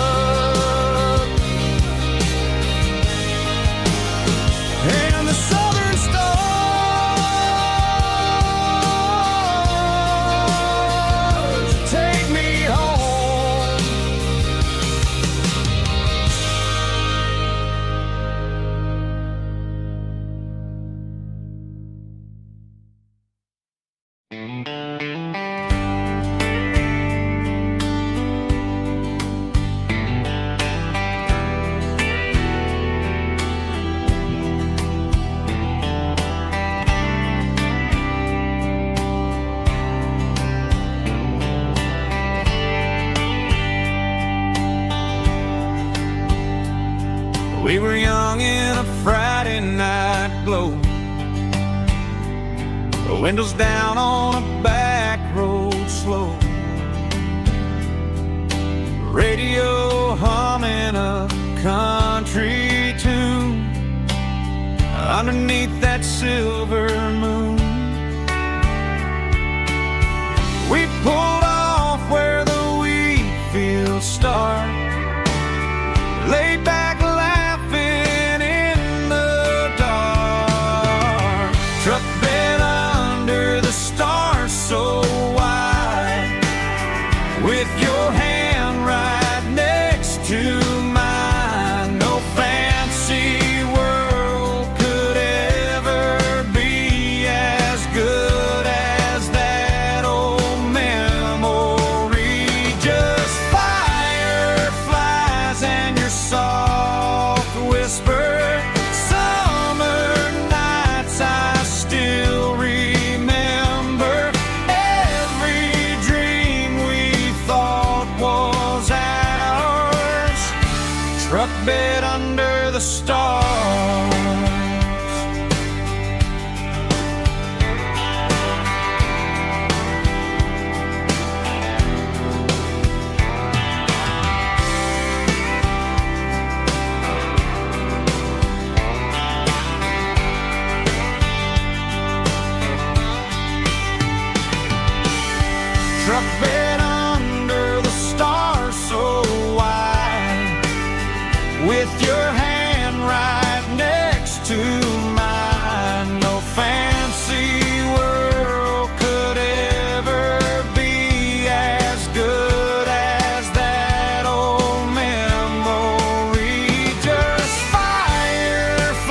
We were young in a Friday night glow, windows down on a back road slow, radio humming a country tune underneath that silver moon. We pulled off where the wheat fields start, laid back laughing in the dark. Truck bed under the stars so wide, with your hand right next to mine. No fancy world could ever be as good as that old memory. Just fireflies and your soft whisper. Summer nights I still remember. Every dream we thought was ours. Truck bed under the stars. Truck bed under the stars so wide, with your hand right next to mine. No fancy world could ever be as good as that old memory. Just fireflies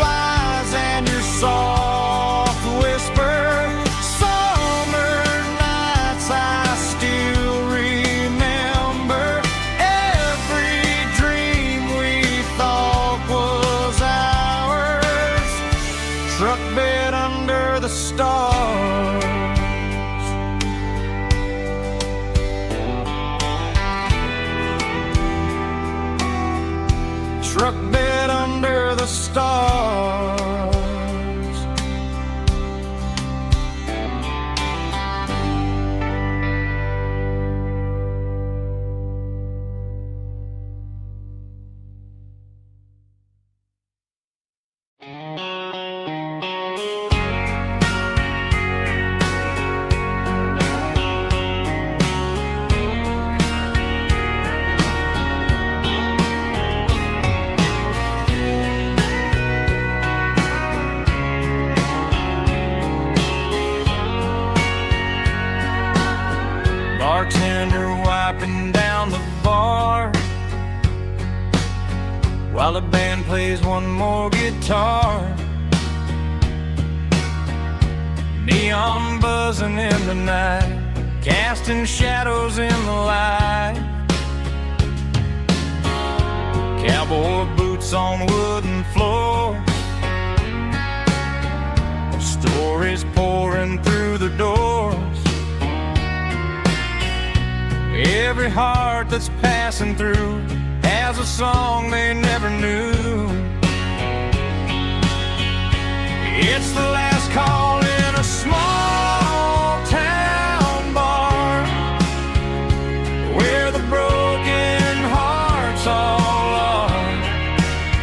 and your soft whisper. Summer nights I still remember. Every dream we thought was ours. Truck bed under the stars. Truck bed under the stars. Bartender wiping down the bar while the band plays one more guitar. Neon buzzing in the night, casting shadows in the light. Cowboy boots on wooden floors, stories pouring through the doors. Every heart that's passing through has a song they never knew. It's the last call in a small town bar, where the broken hearts all are.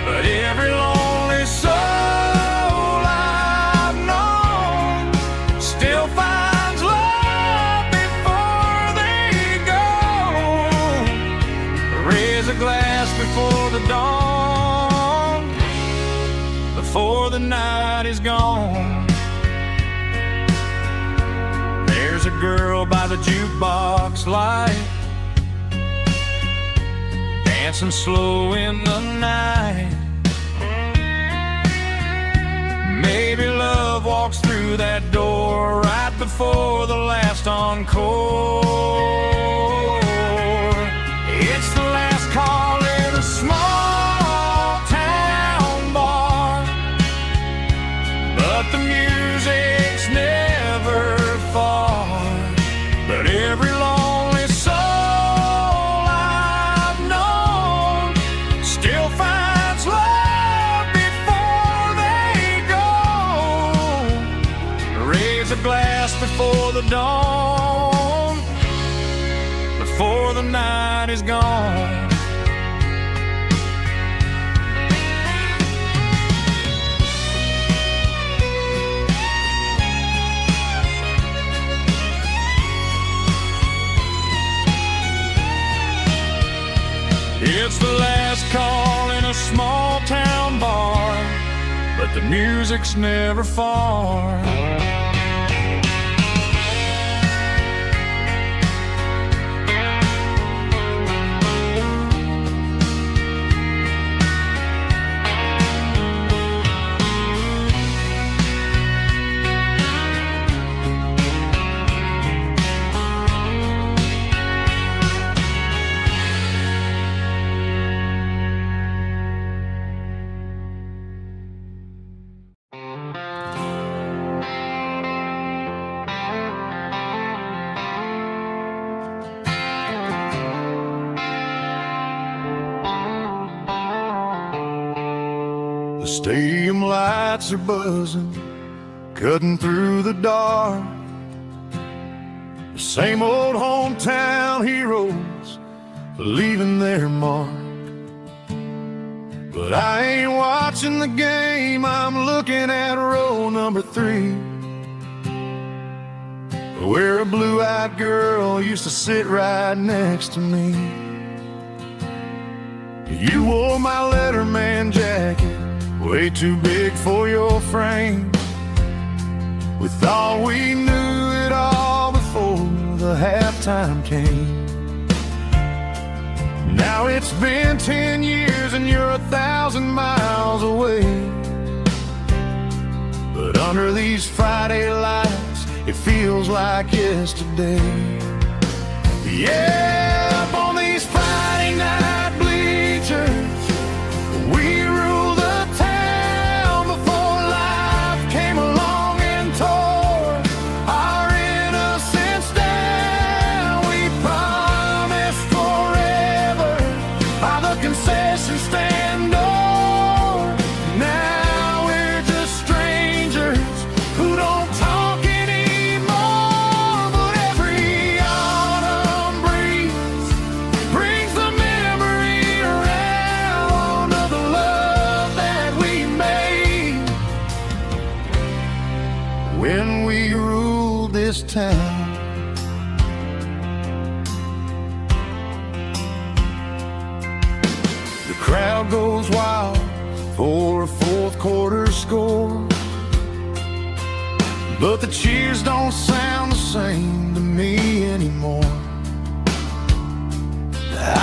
But every lonely soul I've known still finds love before they go. Raise a glass before the dawn, before the night is gone. There's a girl by the jukebox light, dancing slow in the night. Maybe love walks through that door right before the last encore. It's the last call in a small town bar, but the music's never far. But every lonely soul I've known still finds love raise a glass before the dawn, before the night is gone. It's the last call in a small town bar, but the music's never far. The stadium lights are buzzing, cutting through the dark. The same old hometown heroes leaving their mark. But I ain't watching the game, I'm looking at row number 3, where a blue-eyed girl used to sit right next to me. You wore my Letterman jacket, way too big for your frame. We thought we knew it all before the halftime came. Now it's been 10 years and you're 1,000 miles away. But under these Friday lights, it feels like yesterday. Yeah, up on these Friday night bleachers, we rule the town before life came along and tore our innocence down. We promised forever by the concession stand door. Now we're just strangers who don't talk anymore. But every autumn breeze brings the memory around of the love that we made when we ruled this town. The crowd goes wild for a fourth quarter score, but the cheers don't sound the same to me anymore.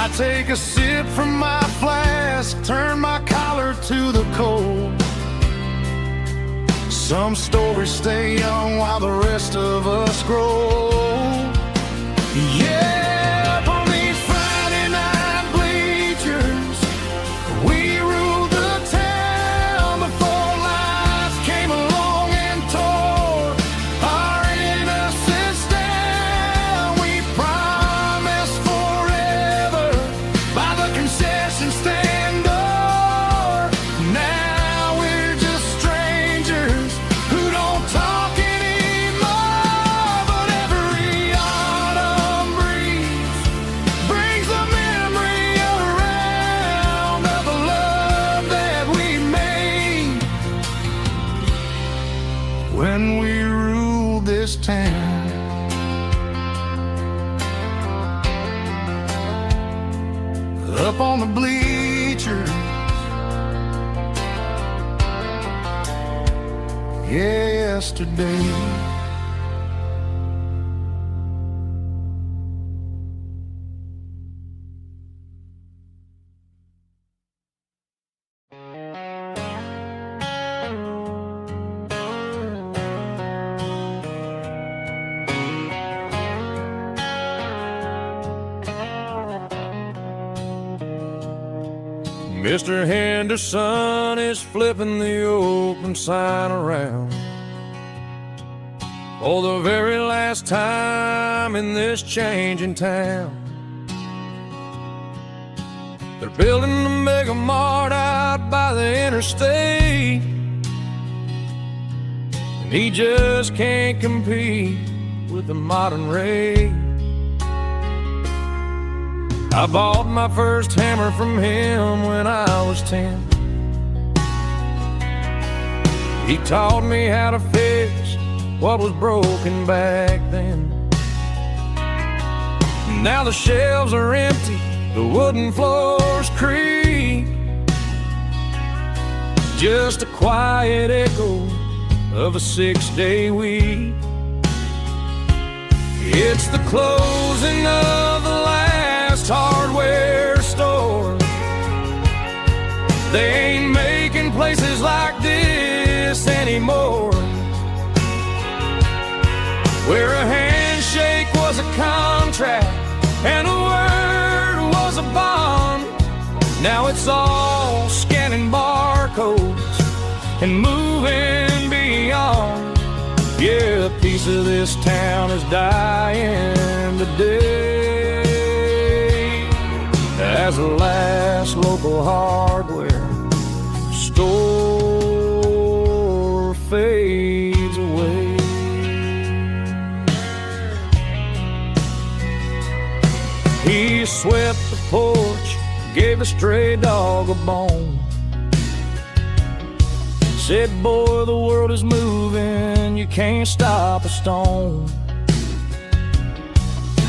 I take a sip from my flask, turn my collar to the cold. Some stories stay young while the rest of us grow. Yeah, up on these Friday night bleachers, we ruled the town before life came along and tore our innocence down. We promised forever by the concession stand door. Now we're just strangers who don't talk anymore. But every autumn breeze brings the memory around of the love that we made when we ruled this town. Up on the bleachers, yesterday. Mr. Henderson is flipping the open sign around for the very last time in this changing town. They're building a mega mart out by the interstate, and He just can't compete with the modern race. I bought my first hammer from him when I was 10. He taught me how to fix what was broken back then. Now the shelves are empty, the wooden floors creak, just a quiet echo of a 6-day week. It's the closing of the last hardware store. They ain't making places like this anymore, where a handshake was a contract and a word was a bond. Now it's all scanning barcodes and moving beyond. Yeah, a piece of this town is dying today as the last local hardware store fades away. He swept the porch, gave the stray dog a bone, said, boy, the world is moving, you can't stop a stone.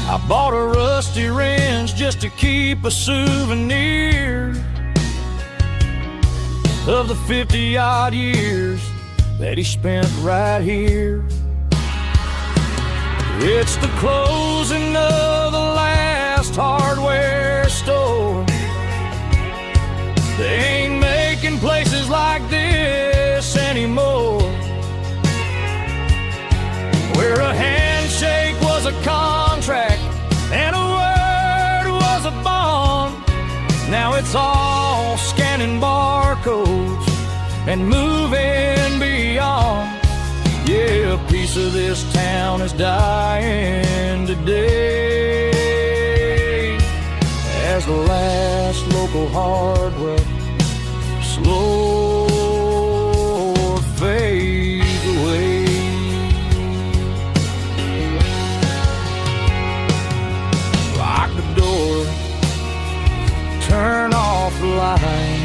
I bought a rusty wrench just to keep a souvenir of the 50-odd years that he spent right here. It's the closing of the last hardware store. They ain't making places like this anymore, where a handshake was a contract and a word was a bond. Now it's all scanning barcodes and moving beyond. Yeah, a piece of this town is dying today as the last local hardware slow fades away. Lock the door, turn off the light.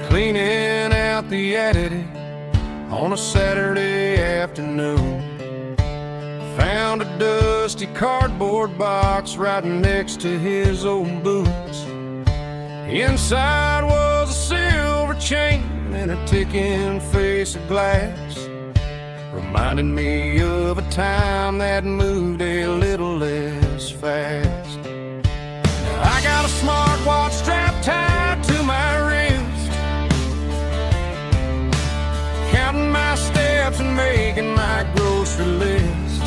Cleaning out the attic on a Saturday afternoon, found a dusty cardboard box right next to his old boots. Inside was a silver chain and a ticking face of glass, reminding me of a time that moved a little less fast. Now I got a smartwatch strapped tied to my wrist, counting my steps and making my grocery list.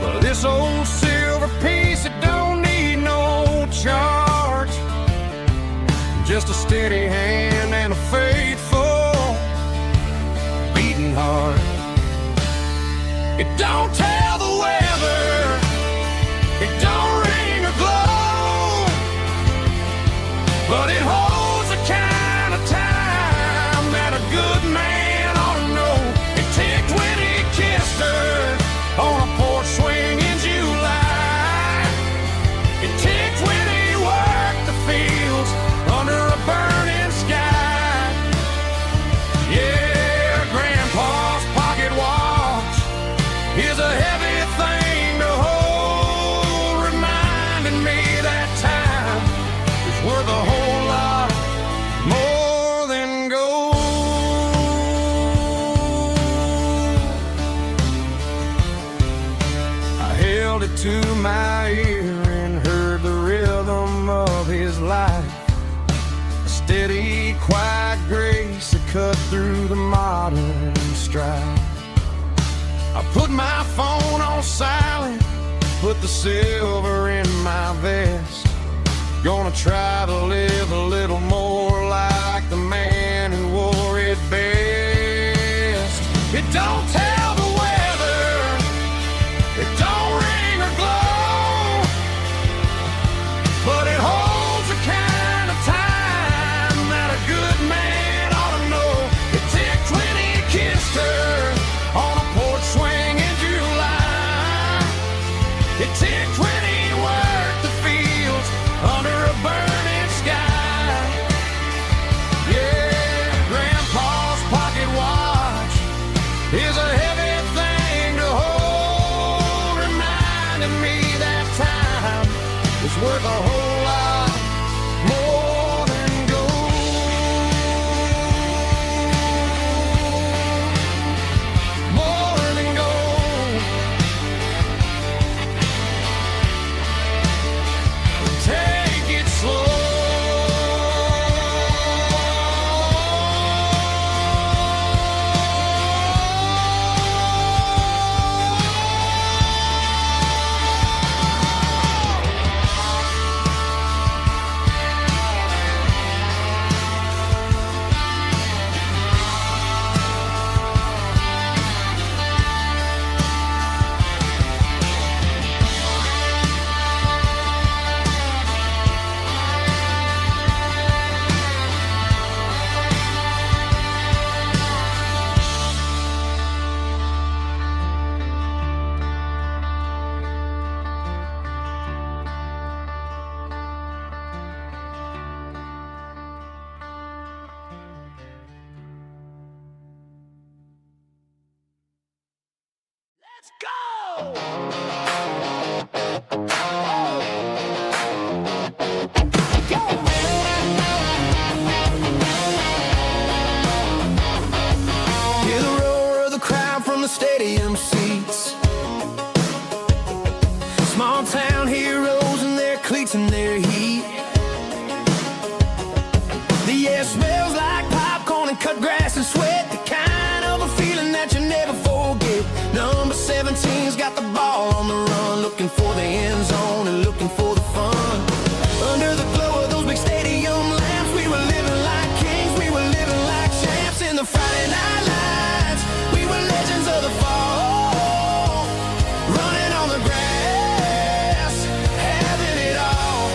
But this old silver piece, it don't need no charge, just a steady hand and a faithful beating heart. It don't tell the weather, it don't ring or glow, but it holds the kind of time that a good man ought to know. It ticked when he kissed her on a porch swing in July. It ticked when he worked the fields under a burning sky. cut through the modern strife. I put my phone on silent, put the silver in my vest. Gonna try to live a little more like the man who wore it best. It don't tell the weather, it don't ring or glow, but it holds the kind of time that a good man ought to know. It ticked 20 kissed her on a porch swing in July. It ticked 20 worked the fields under a burning sky. Yeah, Grandpa's pocket watch is a heavy thing to hold, reminding me that time is worth a whole lot more than gold. More than gold. Take it slow. Let's go! Hear the roar of the crowd from the stadium seats. Small town heroes in their cleats and their heat. The air smells like popcorn and cut grass and sweat. The kind of a feeling that you never forget. Number 17's got the ball on the run, looking for the end zone and looking for the fun. Under the glow of those big stadium lamps, we were living like kings, we were living like champs in the Friday night lights. We were legends of the fall, running on the grass, having it all.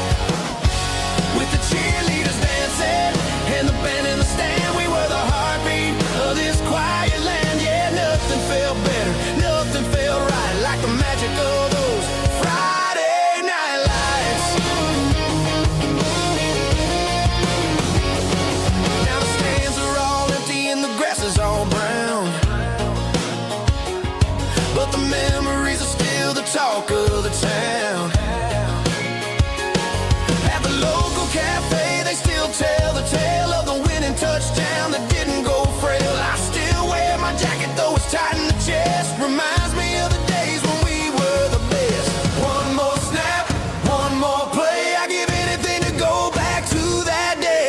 With the cheerleaders dancing and the band in the stand, we were the heartbeat of this quiet land. Yeah, nothing felt better, nothing felt right like the magic of those Friday night lights. Now the stands are all empty and the grass is all brown, but the memories are still the talk of the town. At the local cafe, they still tell the tale of the winning touchdown that didn't go frail. I still wear my jacket, though it's tight in the chest. Reminds me of the days when we were the best. One more snap, one more play. I give anything to go back to that day.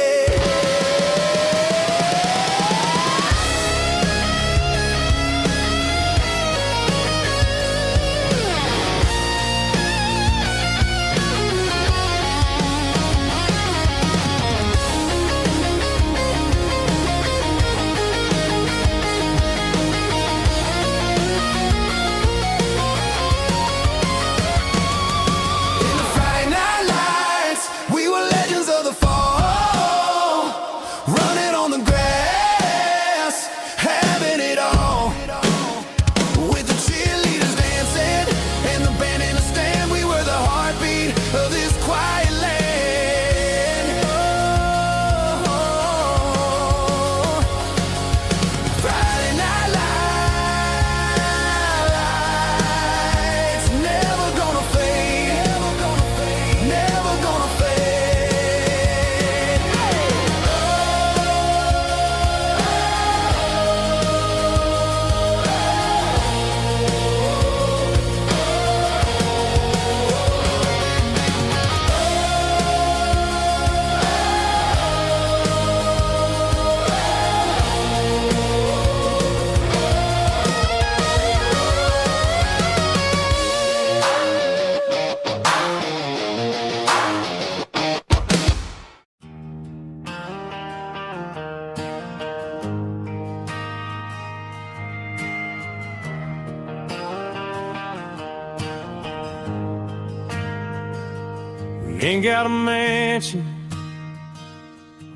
ain't got a mansion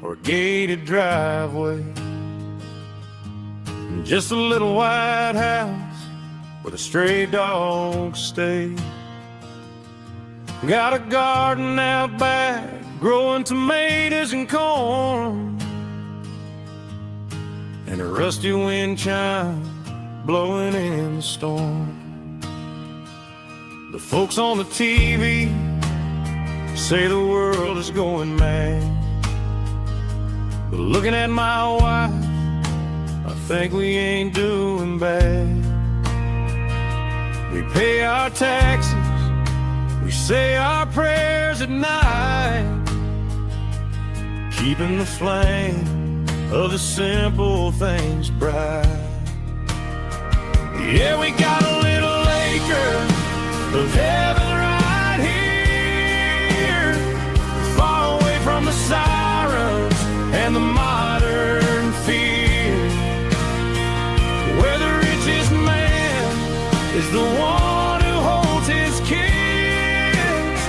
or a gated driveway, just a little white house where the stray dogs stay. Got a garden out back, growing tomatoes and corn, and a rusty wind chime blowing in the storm. The folks on the TV say the world is going mad, but looking at my wife, I think we ain't doing bad. We pay our taxes, we say our prayers at night, keeping the flame of the simple things bright. Yeah, we got a little acre of heaven right here, far away from the sirens and the modern fear, where the richest man is the one who holds his kids,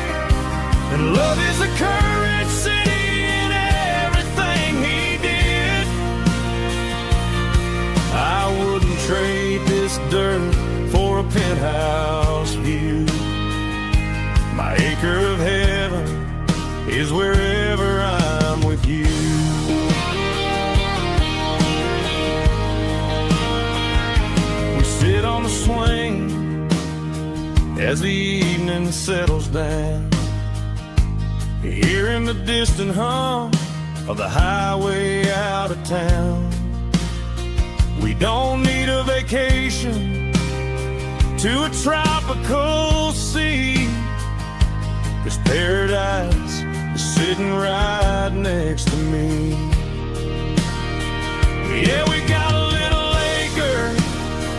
and love is the currency in everything he did. I wouldn't trade this dirt for a penthouse view. My acre of heaven is wherever I'm with you. We sit on the swing as the evening settles down, hearing the distant hum of the highway out of town. We don't need a vacation to a tropical sea, 'cause paradise is sitting right next to me. Yeah, we got a little acre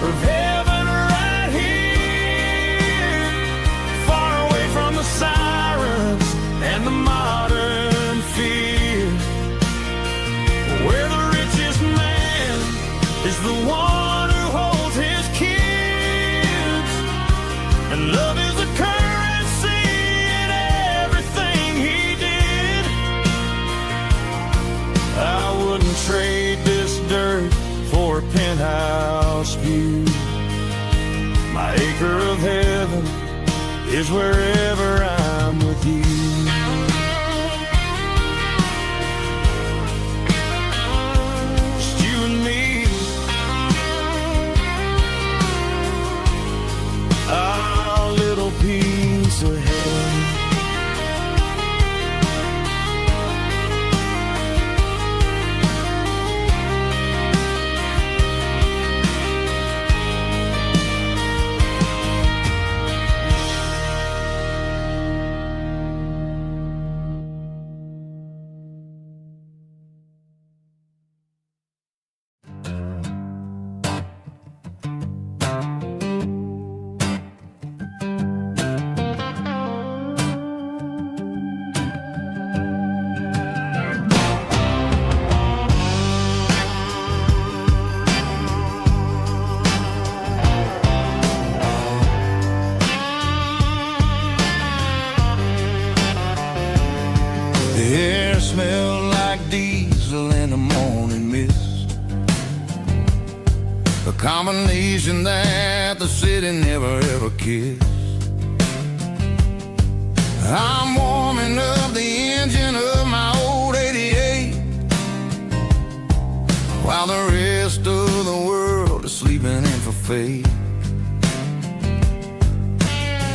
of heaven right here, far away from the sirens and the modern fear, where the richest man is the one who holds his kids, and love is the currency in everything he did. I wouldn't trade this dirt for a penthouse view. My acre of heaven is wherever I'm with you. Just you and me, our little piece of heaven. The air smelled like diesel in the morning mist, a combination that the city never ever kissed. I'm warming up the engine of my old 88, while the rest of the world is sleeping in for fate.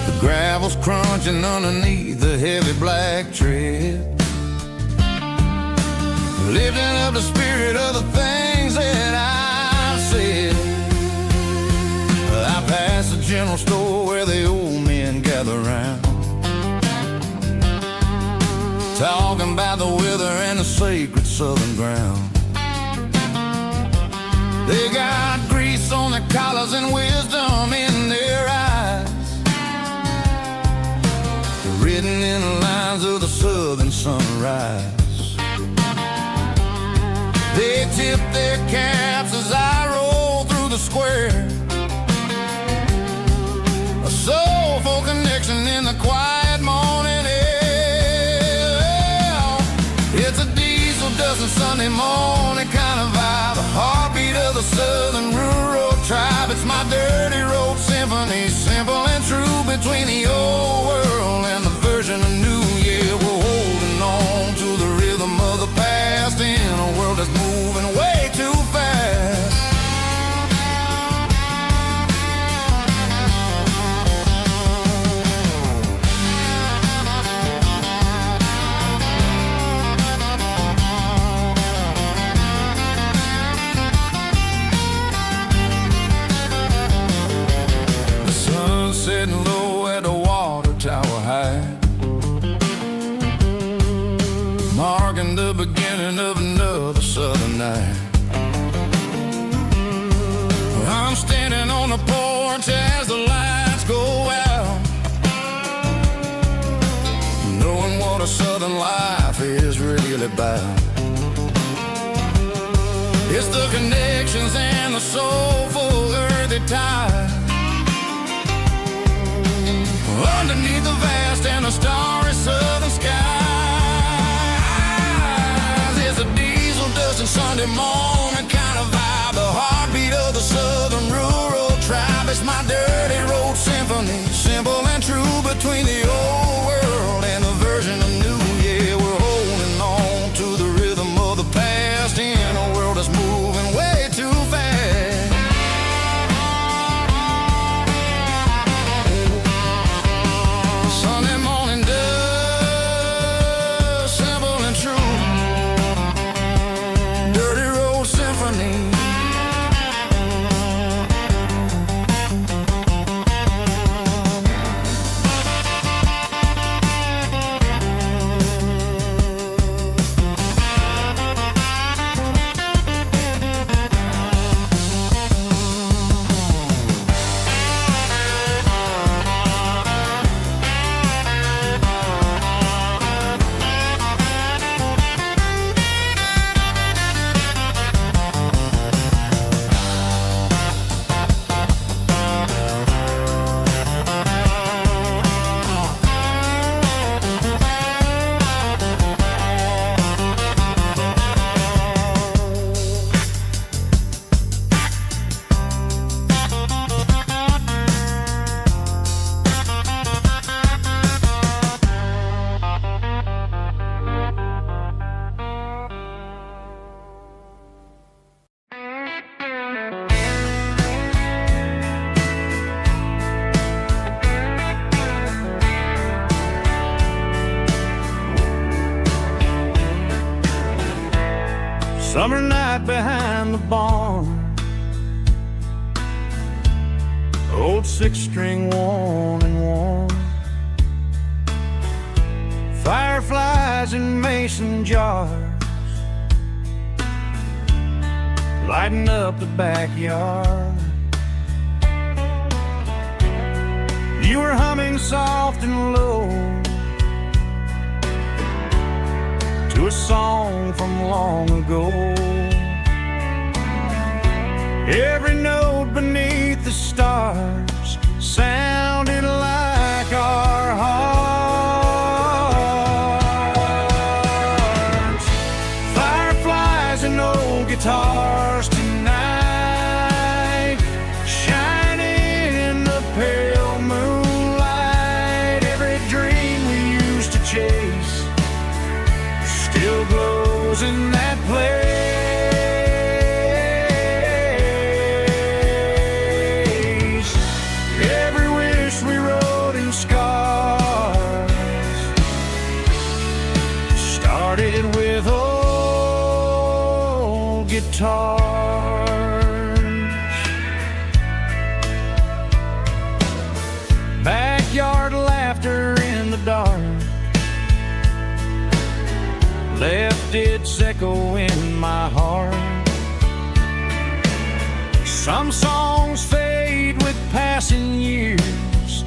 The gravel's crunching underneath the heavy black tread, lifting up the spirit of the things that I've said. I passed the general store where the old men gather round, talking about the weather and the sacred southern ground. They got grease on their collars and wisdom in their eyes, written in the lines of the southern sunrise. They tip their caps as I roll through the square, a soulful connection in the quiet morning air. between the old world and the version of new. Yeah, we're holding on to the rhythm of the past in a world that's moving way too fast. Sitting low at the water tower high, marking the beginning of another southern night. I'm standing on the porch as the lights go out, knowing what a southern life is really about. It's the connections and the soulful earthy ties underneath the vast and the starry southern skies. It's a diesel dusting Sunday morning kind of vibe, the heartbeat of the southern rural tribe. It's my dirty road symphony, simple and true, between the old world and the version of new. Yeah, we're holding on to the rhythm of the past in a world that's moving way too fast. Sunday morning dust, simple and true, dirty road symphony. Summer night behind the barn, old six-string worn and worn, fireflies in mason jars lighting up the backyard. You were humming soft and low to a song from long ago. Every note beneath the stars sounded like our hearts. Fireflies and old guitars tonight, shining in the pale moonlight. Every dream we used to chase still glows in that place. Every wish we wrote in scars started with old guitars. Backyard laughter in the dark left its echo in my heart. Some songs fade with passing years,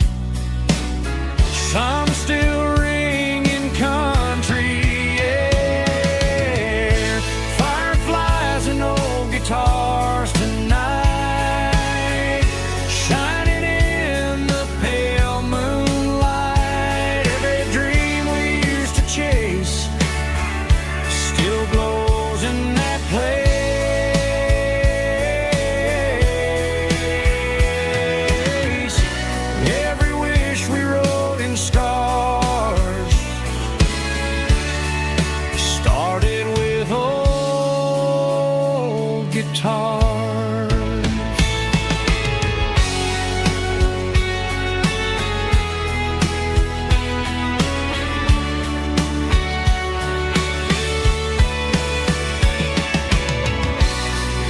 some still ring in country air. Fireflies and old guitars tonight, shining in the pale moonlight. Every dream we used to chase still glows in that place. Every wish we guitars.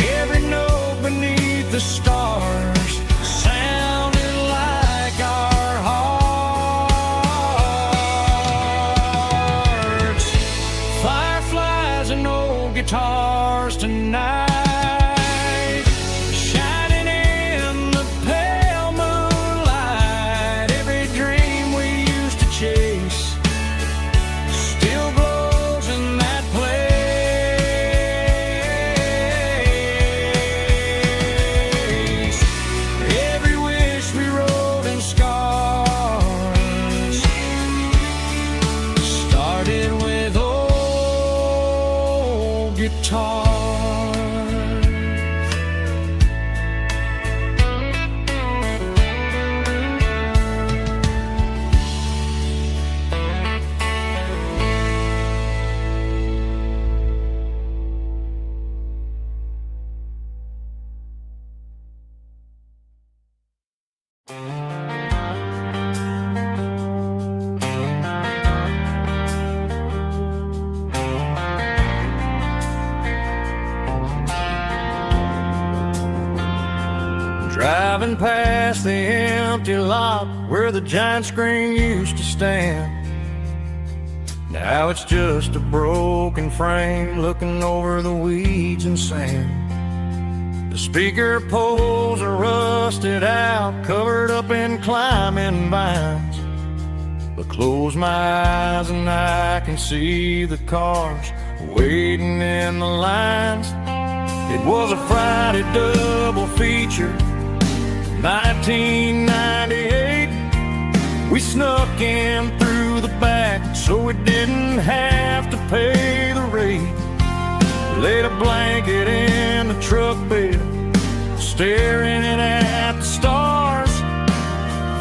Every note beneath the stars sounded like our hearts. Fireflies and old guitars tonight, shining in the pale moonlight. Every dream we used to chase still glows in that place. Every wish we wrote in scars started with old guitars. Driving past the empty lot where the giant screen used to stand. Now it's just a broken frame looking over the weeds and sand. The speaker poles are rusted out, covered up in climbing vines. But close my eyes and I can see the cars waiting in the lines. It was a Friday double feature, 1998. We snuck in through the back so we didn't have to pay the rate. We laid a blanket in the truck bed, staring at the stars,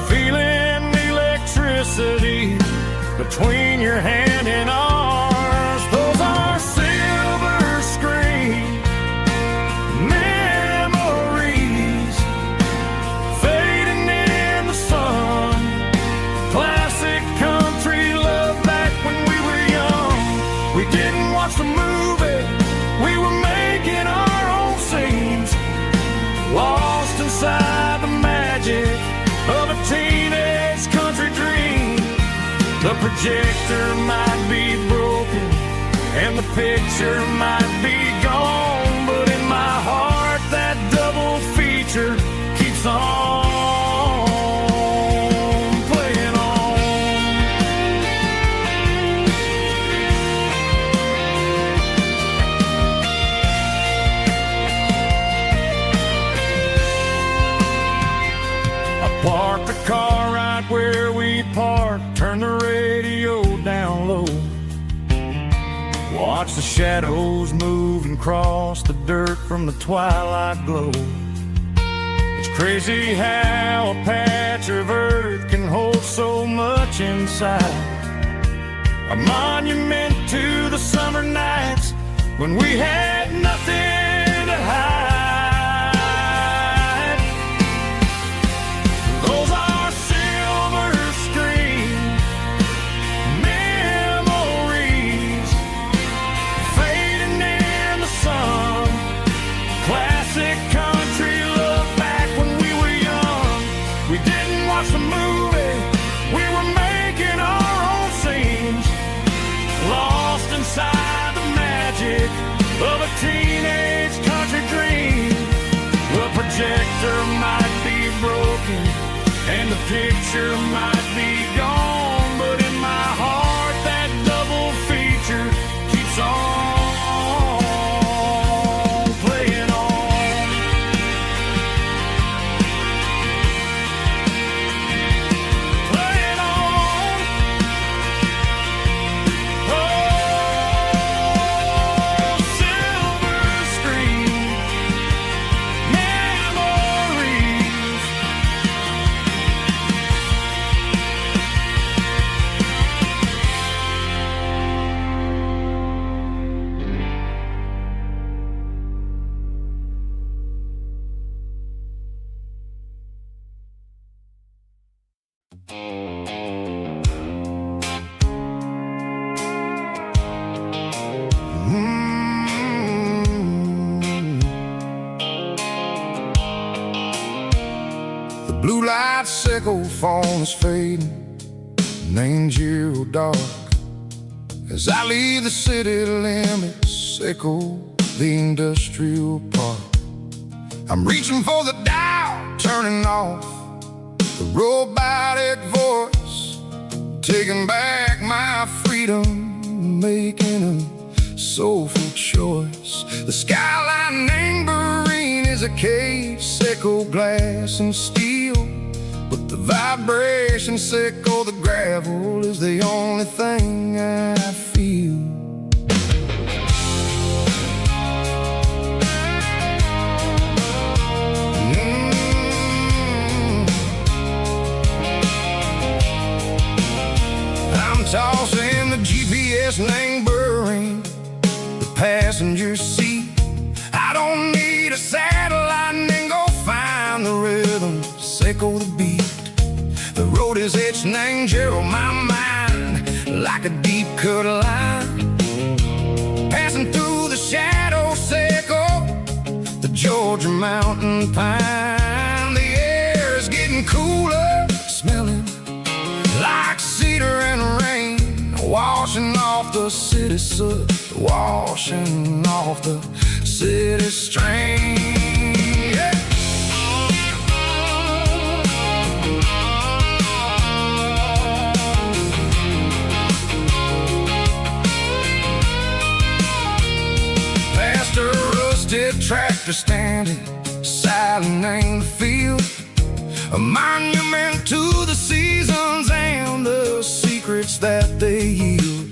feeling the electricity between your hand and ours. Those are silver screen memories fading in the sun. Classic country love back when we were young. We didn't watch the movie, we were making our own scenes, lost inside the magic of a teenage country dream. The projector might be broken and the picture might be gone, but in my heart that double feature keeps on playing on. I parked the car right where we parked, turned the radio down low, watch the shadows move and cross the dirt from the twilight glow. It's crazy how a patch of earth can hold so much inside, a monument to the summer nights when we had nothing to hide. Those are silver screen memories fading in the sun. Classic country love back when we were young. We didn't watch the movie, we were making our own scenes, lost inside the magic of a teenage country dream. The projector might be broken and the picture might be gone, but in my heart that double feature keeps on playing on. Playing on. Oh, silver screen memories The blue light sickle phone is fading, named Giro dark. As I leave the city limits, echo the industrial park. I'm reaching for the dial, turning off the robotic voice, taking back my freedom, making a soulful choice. The skyline named Bryan is a case, echo glass and steel, but the vibration echo the gravel is the only thing I feel. I'm tossing the GPS named Bryan, the passenger seat. I don't need a satellite and go find the rhythm, echo the beat. The road is etched named Gerald, my mind, like a deep cut line. Passing through the shadows, echo the Georgia mountain pine. The air is getting cooler, smelling like cedar and rain, washing off the city soot, washing off the city strain. Yeah. Past a rusted tractor standing silent in the field, a monument to the seasons and the secrets that they yield.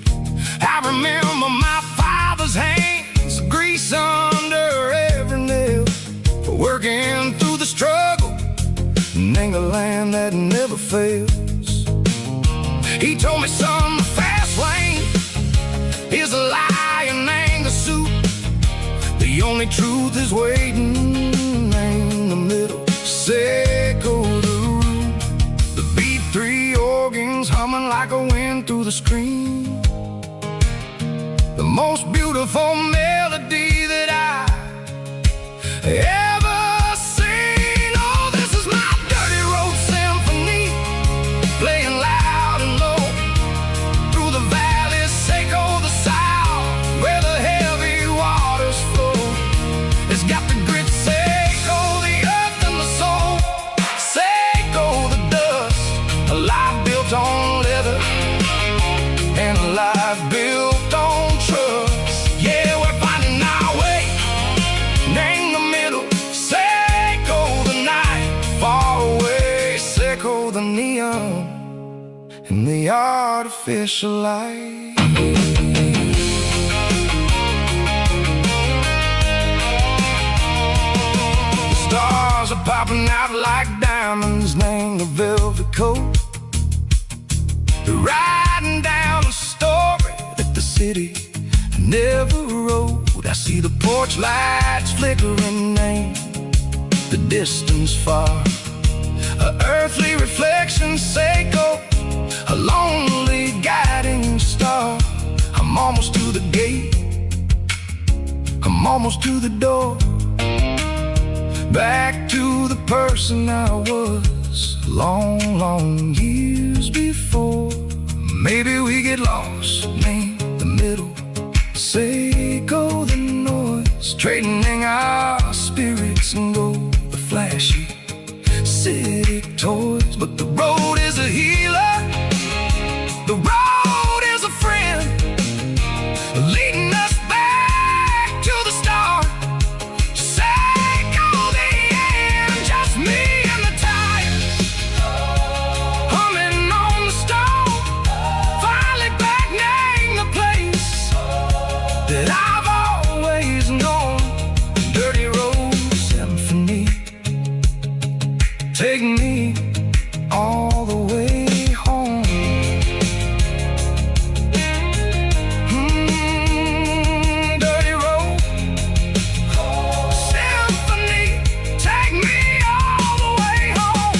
I remember my father's hands, grease under every nail, working through the struggle, in the land that never fails. He told me, son, the fast lane is a lion and the suit. The only truth is waiting in the middle. Echo the root, the B3 organs humming like a wind through the screen. The most beautiful melody that I ever seen. Oh, this is my dirty road symphony, playing loud and low through the valleys, echo the south, where the heavy waters flow. It's got the grit, echo the earth and the soul, echo the dust, a life built on leather and a life built on trust. Yeah, we're finding our way in the middle, echo the night far away, echo the neon and the artificial light. Stars are popping out like diamonds, named the velvet coat. They're riding down a story that the city never wrote. I see the porch lights flickering, named the distance far, a earthly reflection, echo a lonely guiding star. I'm almost to the gate, I'm almost to the door, back to the person I was long, long years before. Maybe we get lost in the middle, echo the noise, trading our spirits and go the flashy city toys. But the road is a healer, the road is a friend, leading us back to the start. Echo the end, just me and the tires, humming on the stone, finally back name the place that I've always known. Dirty road symphony, take me all the way home. Dirty road symphony, take me all the way home.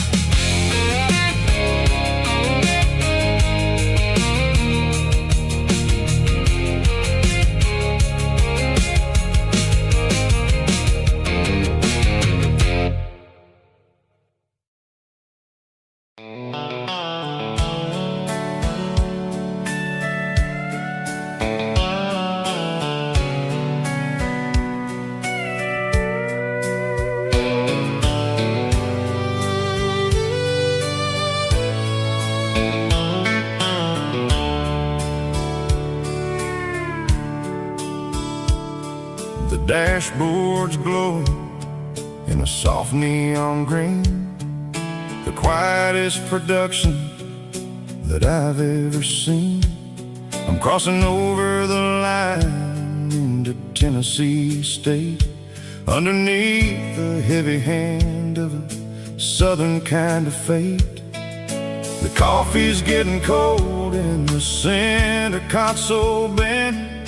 dashboard's glowing in a soft neon green, the quietest production that I've ever seen. I'm crossing over the line into Tennessee State, underneath the heavy hand of a southern kind of fate. The coffee's getting cold in the center console bin,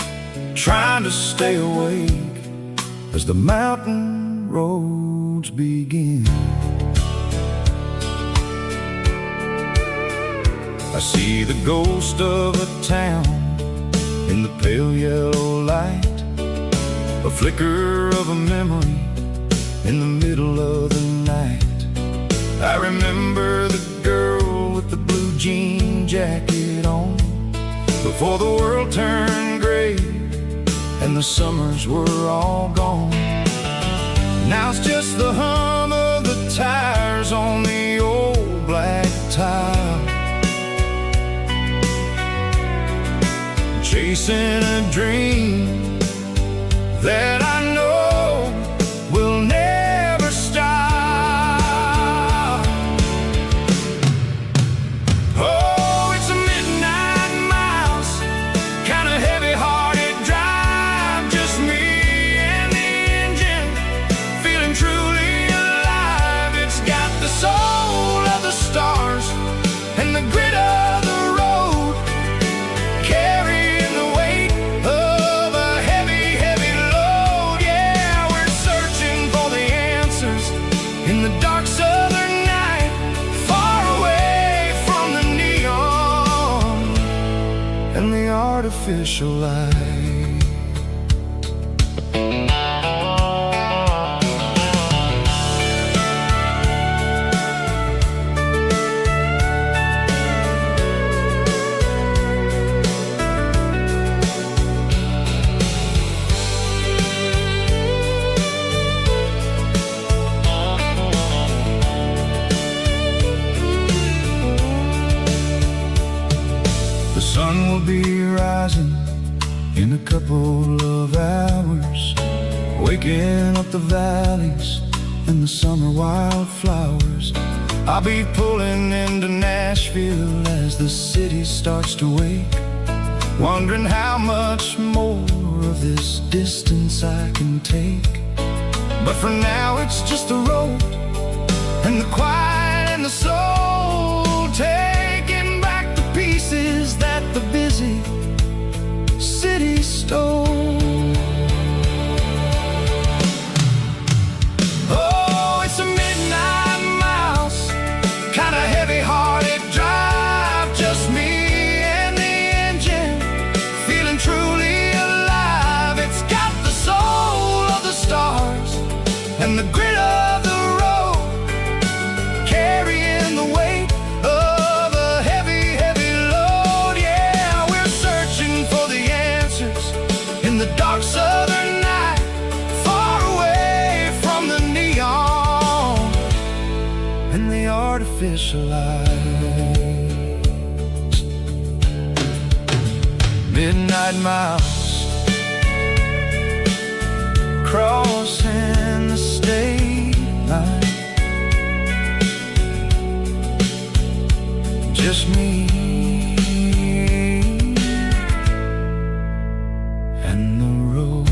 trying to stay awake as the mountain roads begin. I see the ghost of a town in the pale yellow light, a flicker of a memory in the middle of the night. I remember the girl with the blue jean jacket on, before the world turned gray and the summers were all gone. Now it's just the hum of the tires on the old black tile, chasing a dream that I know will never stop. Oh, it's a midnight mouse, kinda heavy-hearted drive, just me and the engine, feeling truly alive. It's got the soul of the stars and the grit of the road, carrying the weight of a heavy, heavy load. Yeah, we're searching for the answers in the dark southern night, far away from the neon and the artificial light. The sun will be rising in a couple of hours, waking up the valleys and the summer wildflowers. I'll be pulling into Nashville as the city starts to wake, wondering how much more of this distance I can take. But for now it's just the road and the quiet and the soul, taking back the pieces that the busy city stole. Oh, it's a midnight mouse, kinda heavy-hearted drive, just me and the engine, feeling truly alive. It's got the soul of the stars and the grit of the road, carrying the weight of a heavy, heavy load. Yeah, we're searching for the answers in the dark southern night, far away from the neon and the artificial lights. Midnight mouse, crossing the state line, just me and the road.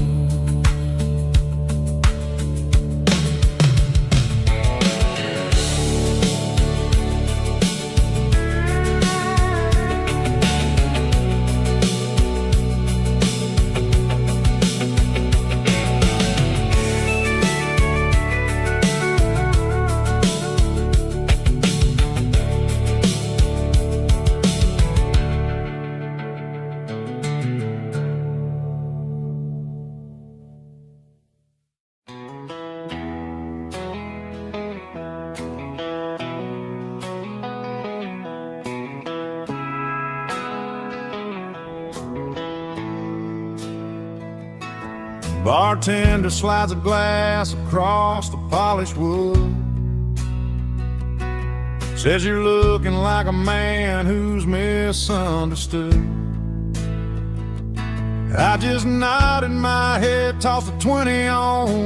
Bartender slides a glass across the polished wood, says you're looking like a man who's misunderstood. I just nodded my head, tossed a 20 on.